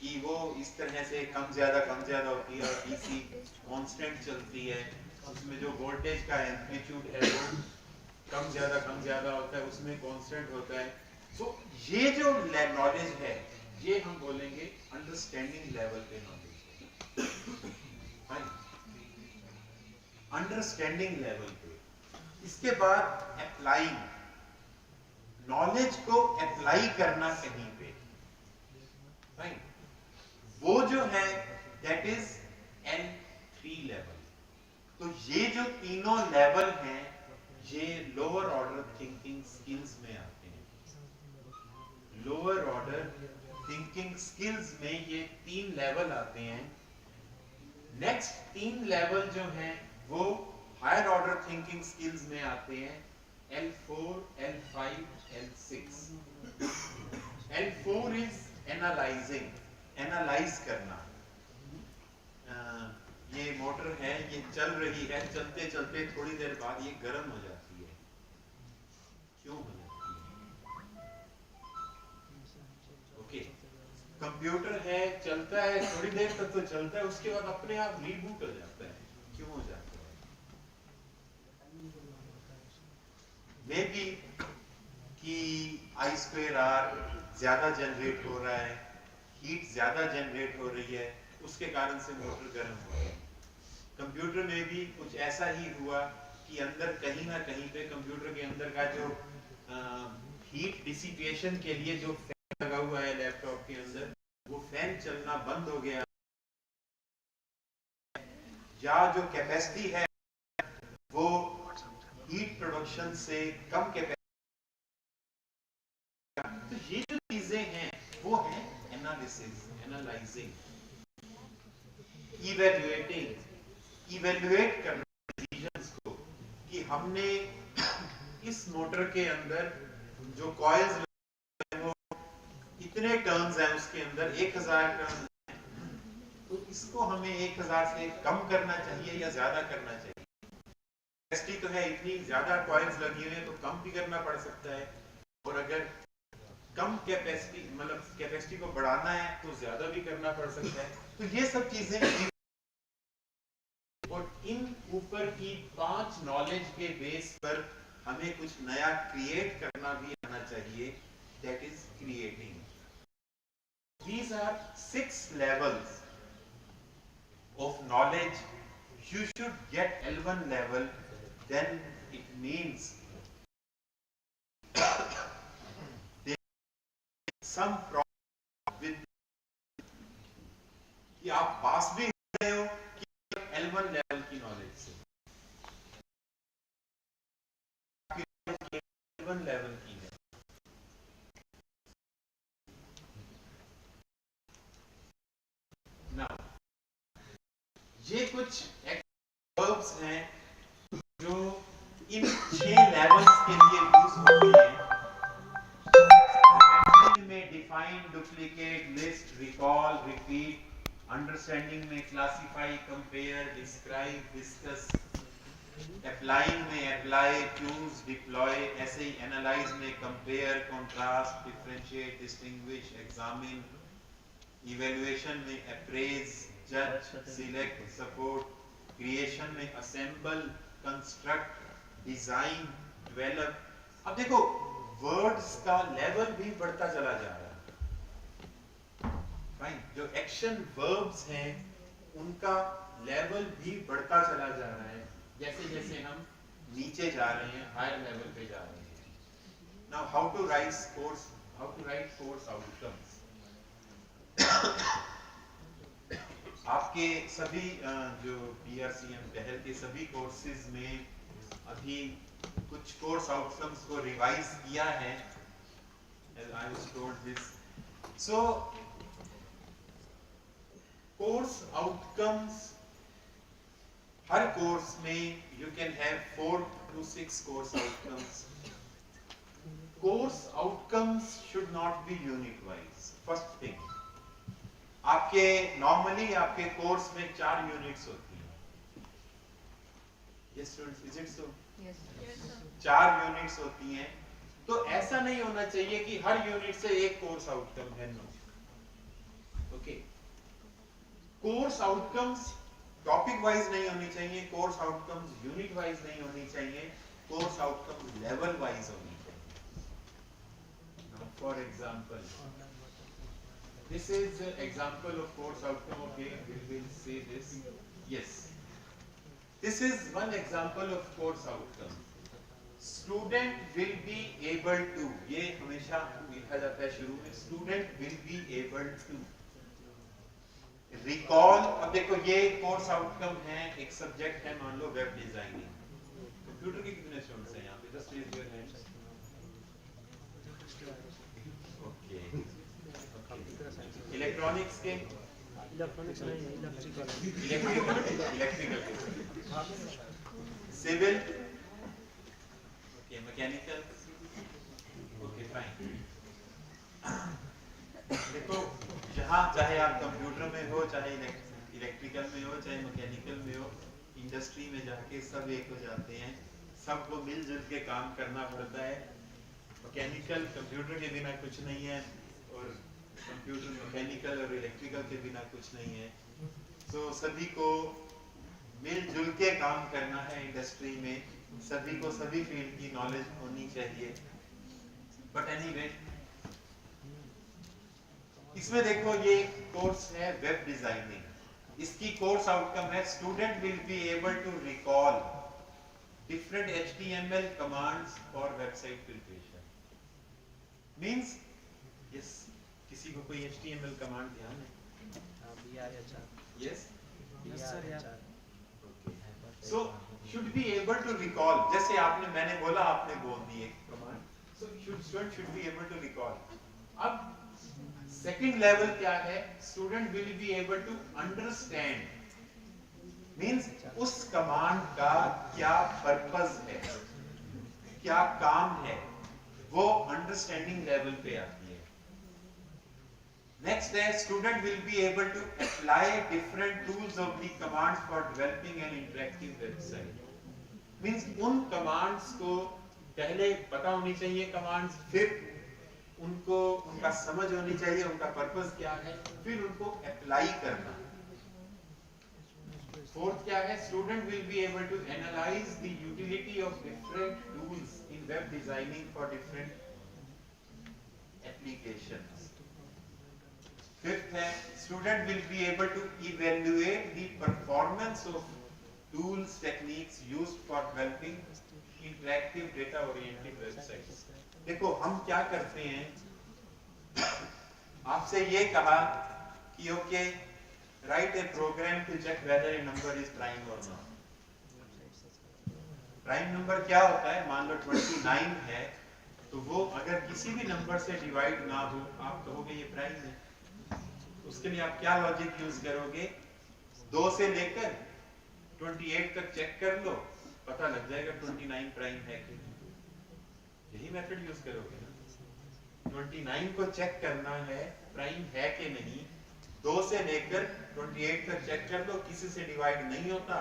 कि वो इस तरह से कम ज्यादा होती है, और डीसी कांस्टेंट चलती है, उसमें जो वोल्टेज का एम्पलीट्यूड है वो कम ज्यादा होता है, उसमें कांस्टेंट होता है. सो ये जो नॉलेज है ये हम बोलेंगे अंडरस्टैंडिंग लेवल पे नॉलेज. अंडरस्टैंडिंग लेवल पे. इसके बाद अप्लाइंग, नॉलेज को अप्लाई करना कहीं पे. राइट. वो जो है दैट इज L3 लेवल. तो ये जो तीनों लेवल हैं ये लोअर ऑर्डर थिंकिंग स्किल्स में आते हैं. लोअर ऑर्डर थिंकिंग स्किल्स में ये 3 लेवल आते हैं. नेक्स्ट 3 लेवल जो हैं वो हायर ऑर्डर थिंकिंग स्किल्स में आते हैं, L4, L5, L6. L4 is analyzing, analyse करना. ये मोटर है, ये चल रही है, चलते चलते थोड़ी देर बाद ये गर्म हो जाती है. क्यों हो जाती है? ओके. कंप्यूटर है, चलता है, थोड़ी देर तक तो चलता है, उसके बाद अपने आप रीबूट हो जाता है. क्यों हो जाता है? मे बी कि I²R ज्यादा जनरेट हो रहा है, हीट ज्यादा जनरेट हो रही है, उसके कारण से मोटर गर्म हो रही है. कंप्यूटर में भी कुछ ऐसा ही हुआ कि अंदर कहीं ना कहीं पे कंप्यूटर के अंदर का जो हीट डिसिपेशन के लिए जो फैन लगा हुआ है लैपटॉप के अंदर, वो फैन चलना बंद हो गया, या जो कैपेसिटी है वो हीट प्रोडक्शन से कम कैपेसिटी। तो ये जो चीजें हैं वो है एनालिसिस, एनालाइजिंग, इवेल्युएट करना डिसीजंस को, कि हमने इस मोटर के अंदर जो कॉइल्स वो इतने टर्न्स हैं, उसके अंदर 1000 टर्न, तो इसको हमें 1000 से कम करना चाहिए या ज्यादा करना चाहिए। कैपेसिटी तो है इतनी, ज्यादा कॉइल्स लगी हुई है तो कम भी करना पड़ सकता है, और अगर कम कैपेसिटी मतलब कैपेसिटी को बढ़ाना है तो ज्यादा भी करना पड़ सकता है। तो ये सब चीजें, और इन ऊपर की 5 नॉलेज के बेस पर हमें कुछ नया क्रिएट करना भी आना चाहिए, that is creating. These are 6 levels of knowledge. You should get L1 level, then it means some problem with कि आप पास भी हो रहे हो कि L1 लेवल की नॉलेज से, L1 लेवल की है। Now, ये कुछ वर्ब्स हैं जो इन 6 लेवल्स के लिए यूज होती हैं। में define, duplicate, list, recall, repeat, understanding में classify, compare, describe, discuss, applying में अप्लाई, चूज, डिप्लॉय, ऐसे ही एनालाइज में compare, contrast, differentiate, distinguish, examine, evaluation में अप्रेज, जज, सिलेक्ट, सपोर्ट, क्रिएशन में असेंबल, कंस्ट्रक्ट, डिजाइन, डेवलप। अब देखो वर्ड्स का लेवल भी बढ़ता चला जा रहा है। फाइन, जो एक्शन वर्ब्स हैं उनका लेवल भी बढ़ता चला जा रहा है, जैसे जैसे हम नीचे जा रहे हैं, हायर लेवल पे जा रहे हैं। Now how to write course outcomes. आपके सभी जो BRCM पहल के सभी कोर्सेज में अभी कुछ कोर्स आउटकम्स को रिवाइज किया है, as I was told this. So course outcomes, her course में you can have 4 to 6 course outcomes. Course outcomes should not be unit wise. First thing, आपके नॉर्मली आपके कोर्स में 4 यूनिट्स होती हैं। Yes students, is it so? Yes. 4 units होती हैं, तो ऐसा नहीं होना चाहिए कि हर यूनिट से एक कोर्स आउटकम है। No, okay. Course outcomes topic wise नहीं होनी चाहिए, कोर्स आउटकम्स यूनिट वाइज नहीं होनी चाहिए, कोर्स आउटकम्स लेवल वाइज होनी चाहिए। Now for example, this is an example of course outcome. Okay, we will say this. Yes, this is one example of course outcome. Student will be able to, ये हमेशा लिखा जाता है शुरू में, student will be able to recall। अब देखो ये कोर्स आउटकम है, एक सब्जेक्ट है, मान लो वेब डिजाइनिंग। कंप्यूटर के कितने स्टूडेंट्स हैं यहाँ पे? Just raise your hands. Okay, electronics के, इलेक्ट्रॉनिक्स नहीं, electrical, civil, okay, mechanical, okay fine. देखो जहाँ चाहे आप कंप्यूटर में हो, चाहे इलेक्ट्रिकल में हो, चाहे मैकेनिकल में हो, इंडस्ट्री में जाके सब एक हो जाते हैं, सबको मिलजुल के काम करना पड़ता है। मैकेनिकल कंप्यूटर के बिना कुछ नहीं है, और कंप्यूटर मैकेनिकल और इलेक्ट्रिकल के बिना कुछ नहीं है। तो सभी को मिलजुल के काम करना है इंडस्ट्री में, सभी को सभी फील्ड की नॉलेज होनी चाहिए। बट एनीवे, इसमें देखो ये कोर्स है वेब डिजाइनिंग, इसकी कोर्स आउटकम है student will be able to recall different HTML commands for website preparation. Means yes, किसी को कोई HTML कमांड ध्यान है? यस, सर यार। सो should be able to recall. जैसे आपने मैंने बोला आपने बोल दी एक command, so student should be able to recall. अब second level क्या है? Student will be able to understand. Means उस कमांड का क्या पर्पस है, क्या काम है, वो अंडरस्टैंडिंग लेवल पे आती है. नेक्स्ट है student will be able to apply different tools of the commands for developing an interactive website. Means उन कमांड्स को पहले पता होनी चाहिए कमांड्स, फिर उनको उनका समझ होनी चाहिए, उनका पर्पस क्या है, फिर उनको अप्लाई करना. फोर्थ क्या है? Student will be able to analyse the utility of different tools in web designing for different applications. Fifth है student will be able to evaluate the performance of tools techniques used for developing interactive data oriented websites. देखो हम क्या करते हैं, आपसे ये कहा कि okay write a program to check whether a number is prime or not. Prime number क्या होता है? मान लो 29 है, तो वो अगर किसी भी नंबर से डिवाइड ना हो, आप कहोगे ये प्राइम है. उसके लिए आप क्या लॉजिक यूज करोगे? 2 से लेकर 28 तक चेक कर लो, पता लग जाएगा 29 प्राइम है कि नहीं. यही मेथड यूज करोगे ना. 29 को चेक करना है प्राइम है कि नहीं. 2 से लेकर 28 तक चेक कर लो, किसी से डिवाइड नहीं होता,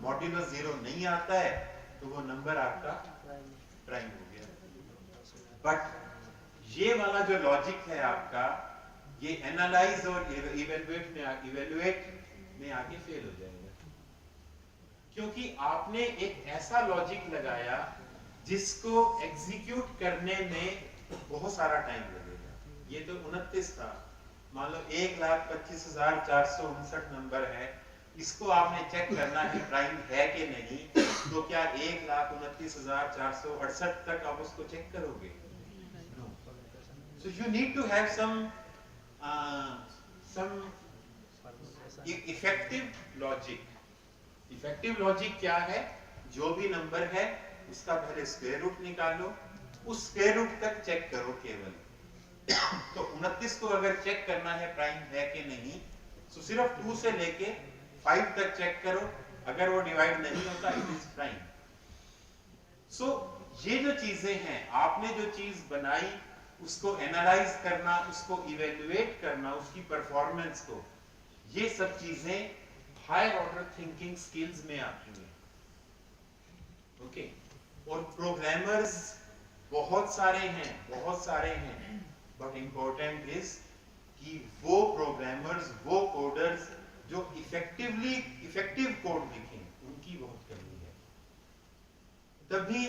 मॉड्यूलस 0 नहीं आता है, तो वो नंबर आपका प्राइम हो गया. बट ये वाला जो लॉजिक है आपका, ये एनालाइज और इवैल्यूएट में आके फेल हो जाएगा, क्योंकि आपने एक ऐसा लॉजिक लगाया जिसको एग्जीक्यूट करने में बहुत सारा टाइम लगेगा. ये तो 29 था, मान लो 1,25,459 नंबर है, इसको आपने चेक करना है प्राइम है कि नहीं, तो क्या 1,29,468 तक आप उसको चेक करोगे? No. So you need to have some effective logic. Effective logic क्या है? जो भी नंबर है उसका पहले स्क्वायर रूट निकालो, उस स्क्वायर रूट तक चेक करो केवल. तो 29 को अगर चेक करना है प्राइम है कि नहीं, तो सिर्फ 2 से लेके 5 तक चेक करो, अगर वो डिवाइड नहीं होता इट इज प्राइम. सो ये जो चीजें हैं, आपने जो चीज बनाई उसको एनालाइज करना, उसको इवैल्यूएट करना, उसकी परफॉर्मेंस को, ये सब चीजें हायर ऑर्डर थिंकिंग स्किल्स में आती हैं. ओके. और प्रोग्रामर्स बहुत सारे हैं, बट इंपॉर्टेंट इज कि वो प्रोग्रामर्स, वो कोडर्स जो इफेक्टिव कोड लिखें, उनकी बहुत कमी है. तभी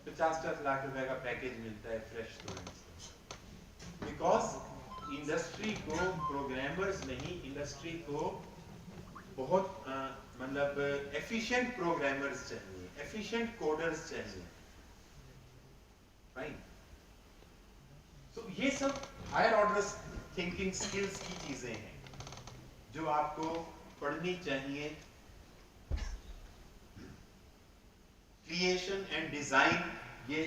50 लाख रुपए का पैकेज मिलता है फ्रेश स्टूडेंट्स को, बिकॉज इंडस्ट्री को प्रोग्रामर्स नहीं, इंडस्ट्री को बहुत मतलब एफिशिएंट प्रोग्रामर्स चाहिए, एफिशिएंट कोडर्स चाहिए. राइट. तो ये सब हायर ऑर्डर थिंकिंग स्किल्स की चीजें हैं जो आपको पढ़नी चाहिए. क्रिएशन एंड डिजाइन ये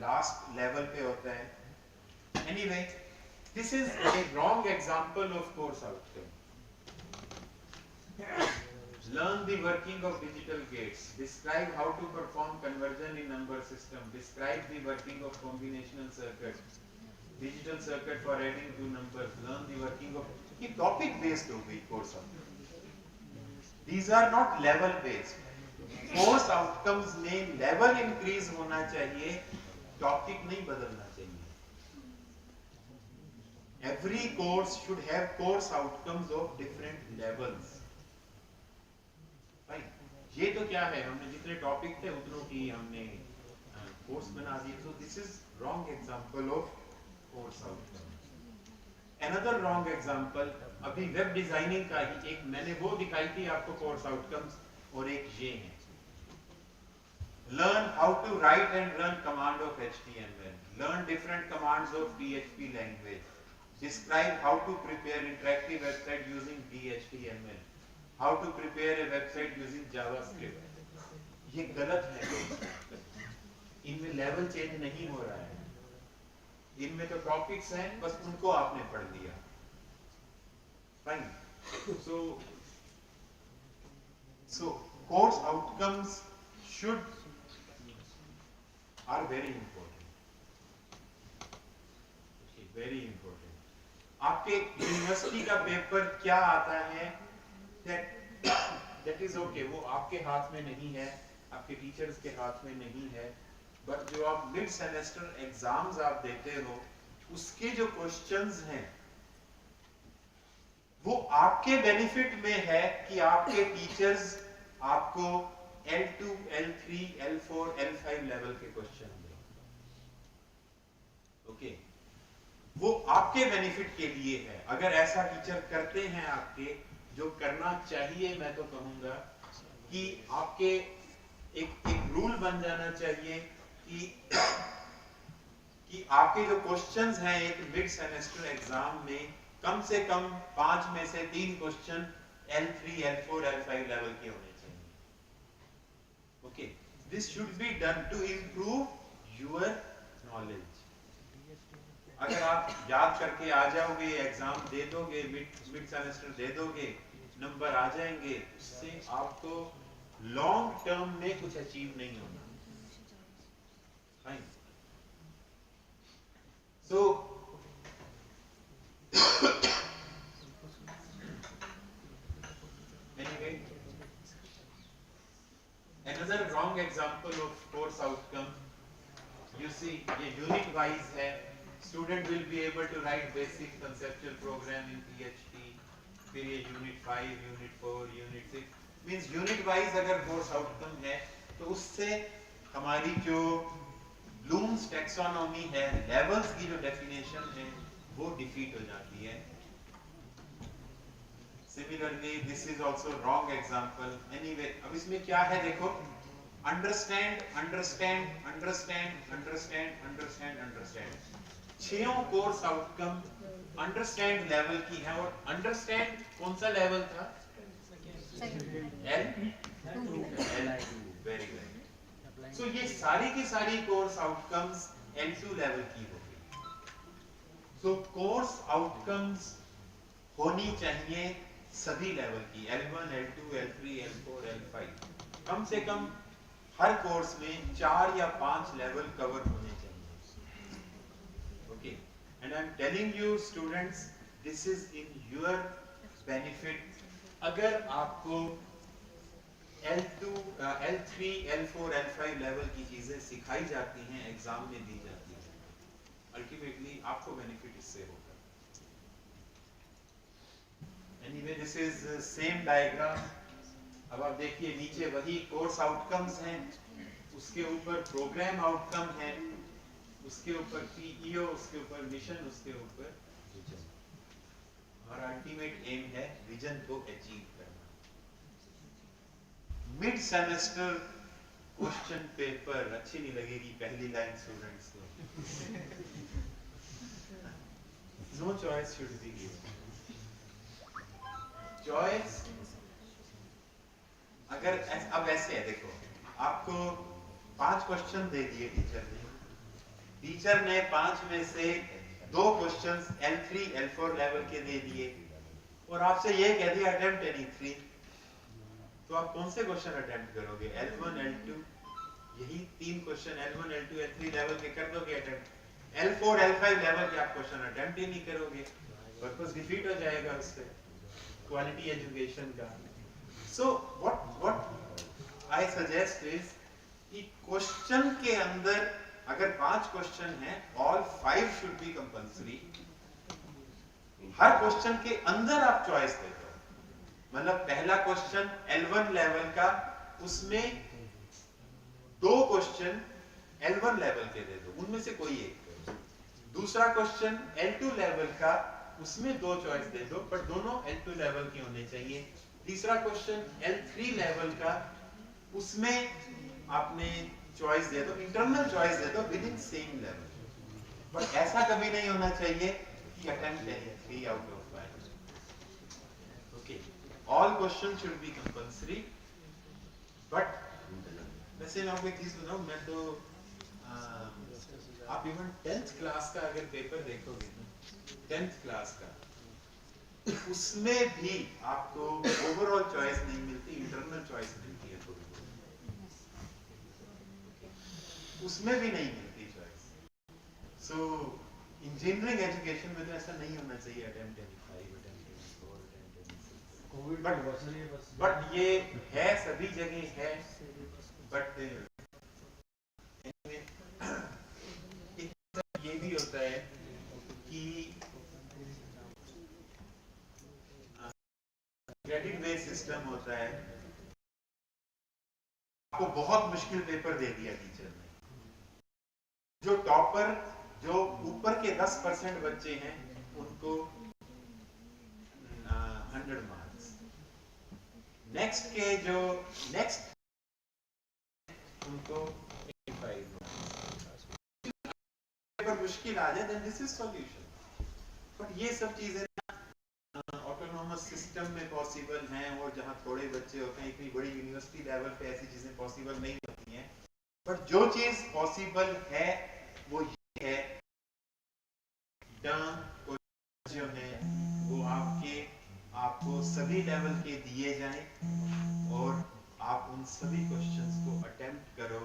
लास्ट लेवल पे होता है. Anyway, this is a wrong example of course outcome. Learn the working of digital gates. Describe how to perform conversion in number system. Describe the working of combinational circuits. Digital circuit for adding two numbers. Learn the working of. ये topic based हो गई course outcomes. These are not level based. Course outcomes में level increase होना चाहिए, topic नहीं बदलना चाहिए. Every course should have course outcomes of different levels. ये तो क्या है, हमने जितने टॉपिक थे उतनों की हमने कोर्स बना दिए. सो this is wrong example of course outcome. Another wrong example अभी वेब डिजाइनिंग का ही एक मैंने वो दिखाई थी आपको कोर्स आउटकम्स, और एक ये है. Learn how to write and run command of HTML. Learn different commands of PHP language. Describe how to prepare interactive website using HTML. How to prepare a website using JavaScript. ये गलत है, इनमें level change नहीं हो रहा है, इनमें तो टॉपिक्स हैं, बस उनको आपने पढ़ लिया। Fine. So course outcomes should are very important, very important. आपके यूनिवर्सिटी का पेपर क्या आता है, दैट इज ओके, वो आपके हाथ में नहीं है, आपके टीचर्स के हाथ में नहीं है, बट जो आप मिड सेमेस्टर एग्जाम्स आप देते हो, उसके जो क्वेश्चंस हैं वो आपके बेनिफिट में है कि आपके टीचर्स आपको L2, L3, L4, L5 level के क्वेश्चन दें। ओके, वो आपके बेनिफिट के लिए है। अगर ऐसा टीचर करते हैं आपके, जो करना चाहिए, मैं तो कहूंगा कि आपके एक रूल बन जाना चाहिए कि आपके जो क्वेश्चंस हैं एक मिड सेमेस्टर एग्जाम में, कम से कम 5 में से 3 question L3, L4, L5 level के होने चाहिए। Okay, this should be done to improve your knowledge. अगर आप याद करके आ जाओगे, एग्जाम दे दोगे, मिड सेमेस्टर दे दोगे, नंबर आ जाएंगे, उससे आपको लॉन्ग टर्म में कुछ अचीव नहीं होना। Fine. So anyway, another wrong example of course outcome, you see, ये unit wise है, student will be able to write basic conceptual program in PHP, फिर ये unit 5, unit 4, unit 6, means unit wise अगर course outcome है तो उससे हमारी जो ब्लूम्स टैक्सोनॉमी है, लेवल्स की जो डेफिनेशन है, वो डिफीट हो जाती है। Similarly, this is also wrong example. Anyway, अब इसमें क्या है देखो, understand, understand, understand, understand, understand, understand. 6 course outcome understand level की है, और अंडरस्टैंड कौन सा लेवल था? L2, very good. सो ये सारी की सारी कोर्स आउटकम्स L2 लेवल की हो गई। सो कोर्स आउटकम्स होनी चाहिए सभी लेवल की, L1, L2, L3, L4, L5, कम से कम हर कोर्स में 4 या 5 लेवल कवर होने चाहिए। Okay, and I am telling you students, this is in your benefit. अगर आपको L2, L3, L4, L5 level की चीजें सिखाई जाती हैं, एग्जाम में दी जाती हैं, अल्टीमेटली आपको बेनिफिट इससे होगा। Anyway, this is same diagram. अब आप देखिए नीचे वही कोर्स आउटकम्स हैं, उसके ऊपर प्रोग्राम आउटकम है, उसके ऊपर PEO, उसके ऊपर मिशन, उसके ऊपर विजन। हमारा अल्टीमेट एम है विजन को अचीव करना। मिड सेमेस्टर क्वेश्चन पेपर अच्छी नहीं लगेगी पहली लाइन स्टूडेंट्स को। No choice should be given. Choice अगर अब ऐसे है, देखो आपको 5 क्वेश्चन दे दिए टीचर ने 5 में से 2 क्वेश्चंस L3, L4 लेवल के दे दिए, और आपसे ये कह दिया अटेम्प्ट एनी 3, तो आप कौन से क्वेश्चन अटेम्प्ट करोगे? L1, L2, यही 3 question L1, L2, L3 level के कर दोगे अटेम्प्ट। L4, L5 लेवल के आप क्वेश्चन अटेम्प्ट ही नहीं करोगे, पर्पस डिफीट हो जाएगा उससे, क्वालिटी एजुकेशन का। So what I suggest is कि क्वेश्चन के अंदर अगर 5 क्वेश्चन हैं, all 5 should be compulsory. Her question के अंदर आप चॉइस दे दो, मतलब पहला क्वेश्चन L1 लेवल का, उसमें 2 क्वेश्चन L1 लेवल के दे दो, उनमें से कोई एक। दूसरा क्वेश्चन L2 लेवल का, उसमें 2 चॉइस दे दो, पर दोनों L2 लेवल के होने चाहिए। तीसरा क्वेश्चन L3 लेवल का, उसमें आपने चॉइस दे दो, इंटरनल चॉइस दे दो with in same level, but ऐसा कभी नहीं होना चाहिए कि attempt any 3 out of 5। Okay, all questions should be compulsory, but वैसे मैं आपको एक चीज बताऊं, मैं तो आप इवन 10th क्लास का अगर पेपर देखोगे ना, 10th क्लास का, उसमें भी आपको ओवरऑल चॉइस नहीं मिलती, इंटरनल चॉइस मिलती है थोड़ी बहुत, उसमें भी नहीं मिलती चॉइस। सो इंजीनियरिंग एजुकेशन में तो ऐसा नहीं होना चाहिए अटेम्प्ट एनी 5 अटेम्प्ट, बट ये है, सभी जगह है, बट ये भी होता है कि क्रेडिट बेस्ड सिस्टम होता है, आपको बहुत मुश्किल पेपर दे दिया टीचर ने, जो टॉपर, जो ऊपर के 10% बच्चे हैं उनको 100 मार्क्स, नेक्स्ट के जो नेक्स्ट उनको 85 मार्क्स, पेपर मुश्किल आ जाए, then this is solution. But ये सब चीजें ऑटोनोमस सिस्टम में पॉसिबल हैं, और जहाँ थोड़े बच्चे होते हैं, इतनी बड़ी यूनिवर्सिटी लेवल पे ऐसी चीजें पॉसिबल नहीं होती हैं। बट जो चीज पॉसिबल है वो ये है, टर्म जो है वो आपको सभी लेवल के दिए जाएं, और आप उन सभी क्वेश्चंस को अटेम्प्ट करो,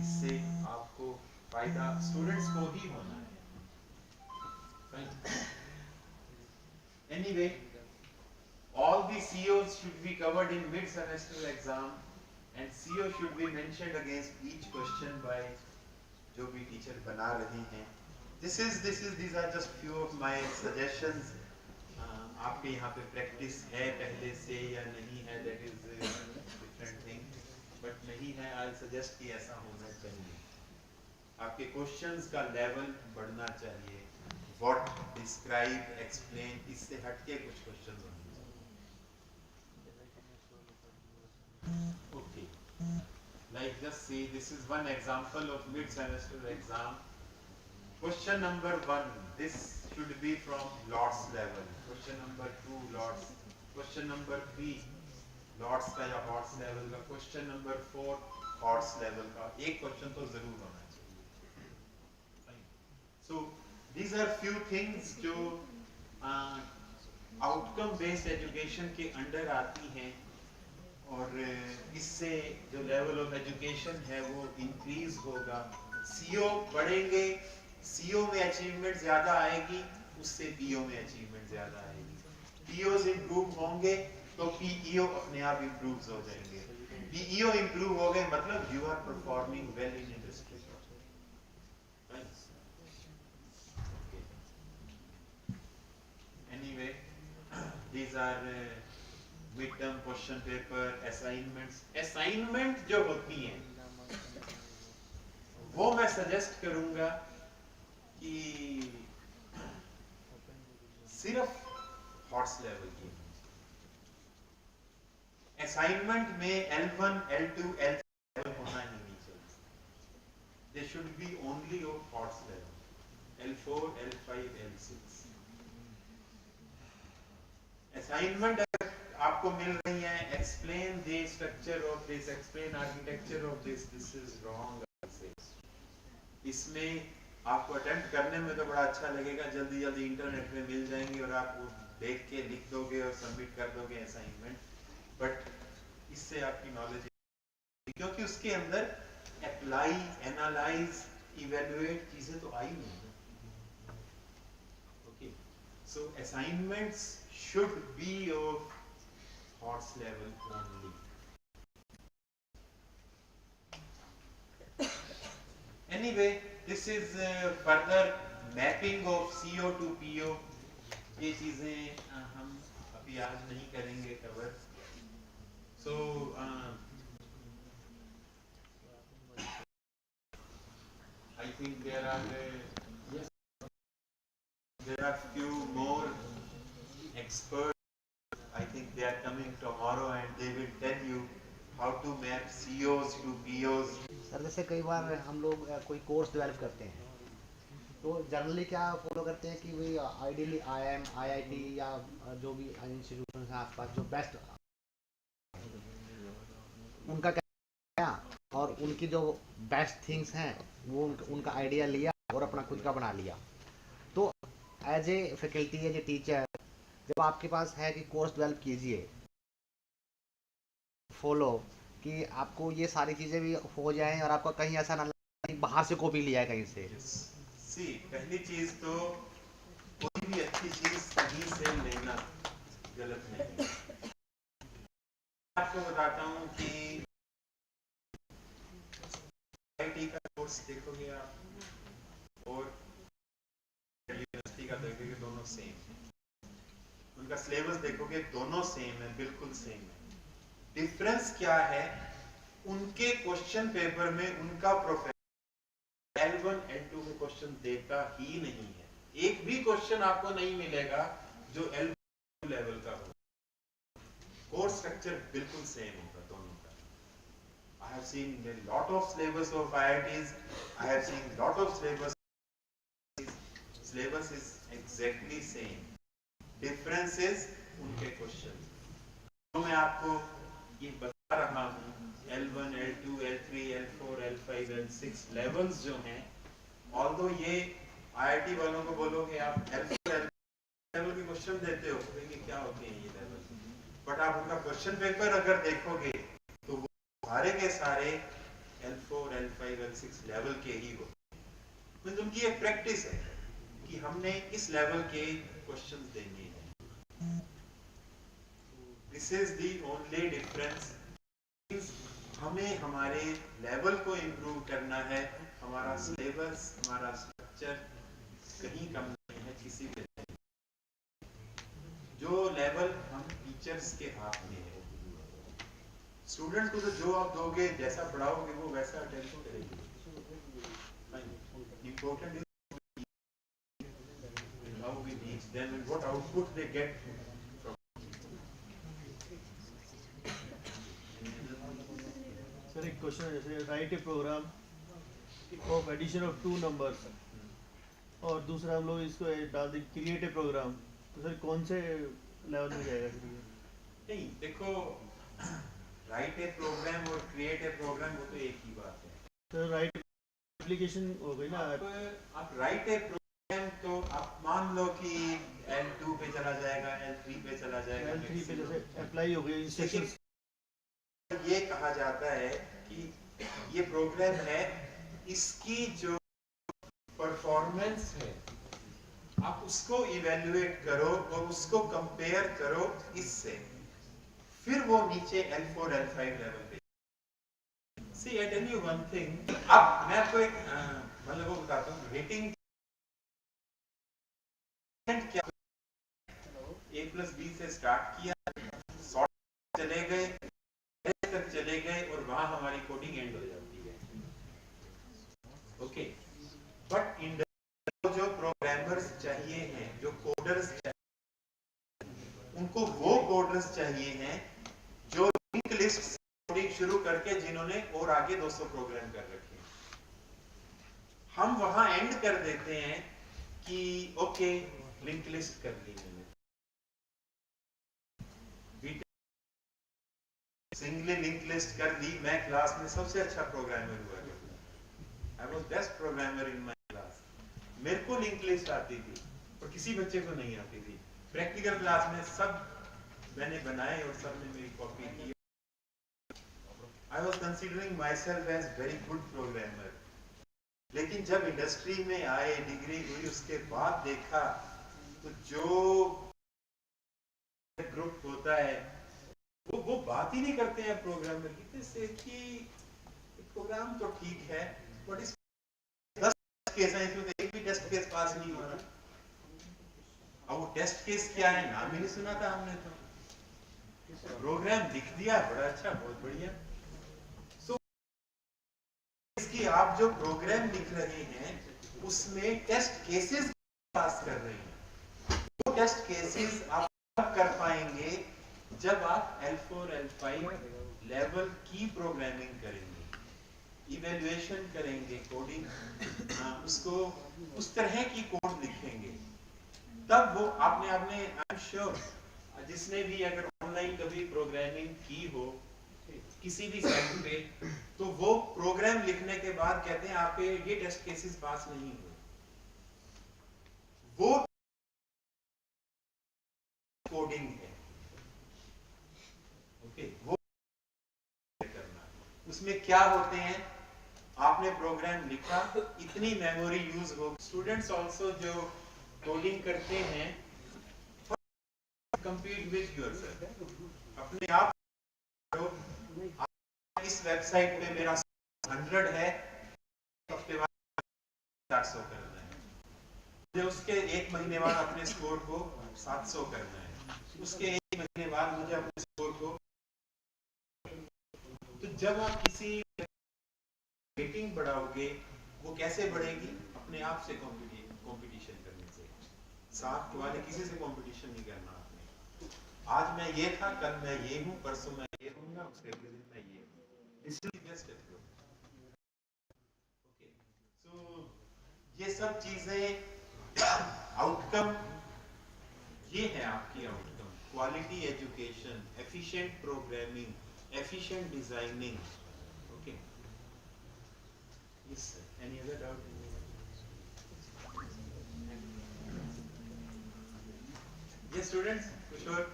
इससे आपको फायदा स्टूडेंट्स को ही होना है। Anyway, all the COs should be covered in mid-semester exam, and CO should be mentioned against each question by जो भी टीचर बना रहे हैं। These are just few of my suggestions. आपके यहाँ पे प्रैक्टिस है पहले से या नहीं है, that is different thing. But नहीं है, I'll suggest कि ऐसा होना चाहिए। आपके क्वेश्चंस का लेवल बढ़ना चाहिए। What, describe, explain, इससे हटके कुछ क्वेश्चन होने चाहिए। Okay. Like just see, this is one example of mid-semester exam. Question number 1, this should be from lots level. Question number 2, lots. Question number 3, lots का या HOTS level का. Question number 4, HOTS level का. एक question तो जरूर होना चाहिए. So these are few things जो outcome based education के अंडर आती हैं, और इससे जो लेवल ऑफ एजुकेशन है वो इंक्रीज होगा, सीओ बढ़ेंगे, सीओ में अचीवमेंट ज्यादा आएगी, उससे पीओ में अचीवमेंट ज्यादा आएगी, पीओज इंप्रूव होंगे तो पीईओ अपने आप इंप्रूव हो जाएंगे, पीईओ इंप्रूव हो गए मतलब you are performing well in industry. Anyway, these are mid term question paper, assignment जो होती हैं वो मैं सजेस्ट करूंगा कि सिर्फ हॉट्स लेवल की। असाइनमेंट में L1, L2, L3 लेवल होना ही नहीं चाहिए, they should be only of hots level, L4, L5, L6। Assignment आपको मिल रही है, explain the structure of this, explain architecture of this is wrong. इसमें आपको अटेम्प्ट करने में तो बड़ा अच्छा लगेगा, जल्दी जल्दी इंटरनेट में मिल जाएंगे और आप देख के लिख दोगे और सबमिट कर दोगे असाइनमेंट, बट इससे आपकी नॉलेज, क्योंकि उसके अंदर अप्लाई, एनालाइज, इवेलुएट चीजें तो आई नहीं। Okay, so assignments should be of HOTS level only. Anyway, this is further mapping of CO to PO. ये चीजें हम अभी आज नहीं करेंगे cover. So I think there are few more experts. I think they are coming tomorrow and they will tell you how to map COs to POs. Sir जैसे कई बार हम लोग कोई कोर्स डेवलप करते हैं तो जनरली क्या फॉलो करते हैं कि वही आइडियली IIM, IIT या जो भी इंस्टीट्यूशन है आसपास जो बेस्ट उनका क्या और उनकी जो बेस्ट थिंग्स हैं वो उनका आइडिया लिया और अपना खुद का बना लिया। तो as a faculty, as a teacher, जब आपके पास है कि कोर्स डेवलप कीजिए, फॉलो कि आपको ये सारी चीज़ें भी हो जाएं और आपको कहीं ऐसा ना लगे कि बाहर से कॉपी लिया है कहीं से। सी पहली चीज तो कोई भी अच्छी चीज कहीं से लेना गलत नहीं है। आपको बताता हूँ कि आईटी का कोर्स देखोगे आप और यूनिवर्सिटी का देखोगे दोनों सेम है। उनका सिलेबस देखोगे दोनों सेम है, बिल्कुल सेम है। डिफरेंस क्या है, उनके क्वेश्चन पेपर में उनका प्रोफेसर L1 L2 में क्वेश्चन देता ही नहीं है। एक भी क्वेश्चन आपको नहीं मिलेगा जो L2 लेवल का हो। कोर्स स्ट्रक्चर बिल्कुल सेम होगा दोनों का। I have seen a lot of syllabus of IITs. I have seen lot of syllabus. Syllabus is exactly same. Difference is उनके क्वेश्चन। तो मैं आपको ये बता रहा हूँ L1, L2, L3, L4, L5, L6 levels जो हैं, ऑल्दो ये IIT वालों को बोलोगे आप L4 लेवल के क्वेश्चन देते हो, कहेंगे क्या होते हैं ये लेवल, बट आप उनका क्वेश्चन पेपर अगर देखोगे तो वो सारे के सारे L4, L5, L6 लेवल के ही होते हैं। तो उनकी एक प्रैक्टिस है कि हमने इस लेवल के क्वेश्चंस देंगे। This is the only difference. हमें हमारे लेवल को इम्प्रूव करना है। हमारा सिलेबस, हमारा स्ट्रक्चर कहीं कम नहीं है किसी भी लेवल। जो लेवल हम टीचर्स के हाथ में है, स्टूडेंट्स को तो जो आप दोगे, जैसा पढ़ाओगे वो वैसा अटेंड करेंगे। Important is how we teach them and what output they get from. Sir एक क्वेश्चन है, जैसे write a program of addition of 2 numbers और दूसरा हम लोग इसको डाल दें क्रिएट ए प्रोग्राम, तो सर कौन से लेवल में जाएगा फिर ये? नहीं देखो, राइट ए प्रोग्राम और क्रिएट ए प्रोग्राम वो तो एक ही बात है। तो राइट एप्लीकेशन हो गई ना। आप राइट ए प्रोग्राम तो आप मान लो कि L2 पे चला जाएगा, L3 पे चला जाएगा, L3 पे जैसे अप्लाई हो गई इंस्ट्रक्शंस। ये कहा जाता है कि ये प्रोग्राम है, इसकी जो परफॉर्मेंस है आप उसको इवेल्युएट करो और उसको कंपेयर करो इससे, फिर वो नीचे L4, L5 लेवल पे। See, I tell you one thing. अब मैं आपको एक मतलब वो बताता हूँ, रेटिंग क्या A+B से स्टार्ट किया, सॉर्ट चले गए, तक चले गए और वहां हमारी कोडिंग एंड हो जाती है। ओके, बट इंडस्ट्री जो प्रोग्रामर्स चाहिए हैं, जो कोडर्स चाहिए, उनको वो कोडर्स चाहिए हैं जो लिंक लिस्ट से कोडिंग शुरू करके जिन्होंने और आगे 200 प्रोग्राम कर रखे हैं। हम वहां एंड कर देते हैं कि ओके लिंक लिस्ट कर ली मैंने, सिंगली लिंक लिस्ट कर दी, मैं क्लास में सबसे अच्छा प्रोग्रामर हुआ। I was best programmer in my class. मेरे को लिंक लिस्ट आती थी और किसी बच्चे को नहीं आती थी। प्रैक्टिकल क्लास में सब मैंने बनाए और सब ने मेरी कॉपी की। I was considering myself as very good programmer. लेकिन जब इंडस्ट्री में आए, डिग्री हुई, उसके बाद देखा तो जो ग्रुप होता है वो बात ही नहीं करते हैं प्रोग्रामर की, जैसे कि प्रोग्राम तो ठीक है बट इस 10 केस हैं, इसमें एक भी टेस्ट केस पास नहीं हुआ। अब वो टेस्ट केस क्या है नाम ही नहीं सुना था हमने, तो प्रोग्राम लिख दिया, बड़ा अच्छा, बहुत बढ़िया। सो इसकी आप जो प्रोग्राम लिख रहे हैं उसमें टेस्ट केसेस पास कर रहे हैं। वो टेस्ट केसेस आप कर पाएंगे जब आप L4, L5 लेवल की प्रोग्रामिंग करेंगे, इवैल्यूएशन करेंगे, कोडिंग उसको उस तरह की कोड लिखेंगे, तब वो आपने आई एम श्योर जिसने भी अगर ऑनलाइन कभी प्रोग्रामिंग की हो, किसी भी साइट पे, तो वो प्रोग्राम लिखने के बाद कहते हैं आपके ये टेस्ट केसेस पास नहीं हुए, वो कोडिंग है। ओके, वो करना, उसमें क्या होते हैं, आपने प्रोग्राम लिखा, इतनी मेमोरी यूज हो। स्टूडेंट्स आल्सो जो कोडिंग करते हैं, compete with yourself, अपने आप इस वेबसाइट पे मेरा 100 है, हफ्ते बाद 400 करना है, मुझे उसके एक महीने बाद अपने स्कोर को 700 करना है, उसके एक महीने बाद मुझे अपने स्कोर को। तो जब आप किसी रेटिंग बढ़ाओगे, वो कैसे बढ़ेगी? अपने आप से कंपटीशन करने से। साथ वाले किसी से कंपटीशन नहीं करना आपने। आज मैं ये था, कल मैं ये हूँ, परसों मैं ये हूँगा, उसके अगले दिन मैं ये हूँ। This is the best approach. Okay. So ये सब चीजें आउटकम, ये है आपकी outcome. Quality education, efficient programming, efficient designing. Okay, yes sir. Any other doubt? Yes students, for sure.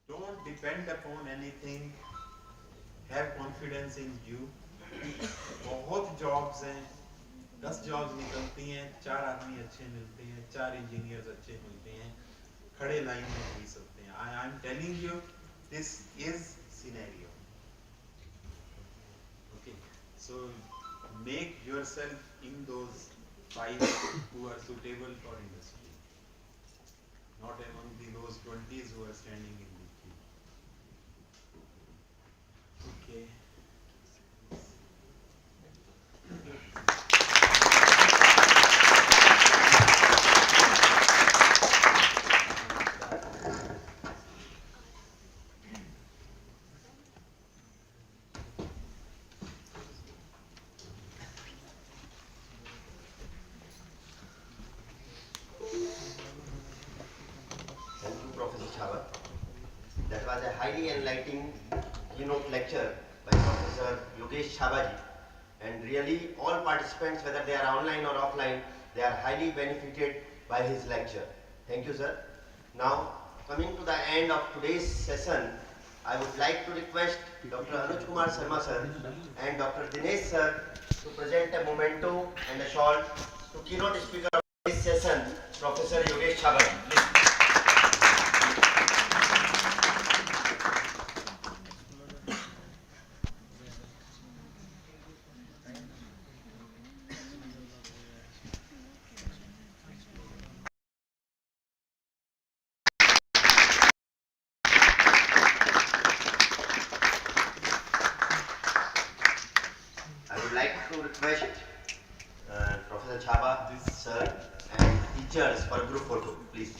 Don't depend upon anything. Have confidence in you. बहुत jobs हैं, 10 jobs निकलती हैं, 4 आदमी अच्छे मिलते हैं, 4 इंजीनियर्स अच्छे मिलते हैं, खड़े लाइन में 20 होते हैं। I am telling you, this is scenario. Okay, so make yourself in those 5 who are suitable for industry, not among those 20s who are standing in the queue. Okay. Thank you, Professor Chhaba. That was a highly enlightening keynote lecture by Professor Yogesh Chhabaji. And really, all participants, whether they are online or offline, they are highly benefited by his lecture. Thank you, sir. Now, coming to the end of today's session, I would like to request Dr. Anuj Kumar Sharma sir and Dr. Dinesh sir to present a memento and a short to keynote speaker of this session, Professor Yogesh Chhabaji. Please. I would like to request Professor Chhaba, sir, and teachers for a group photo, please.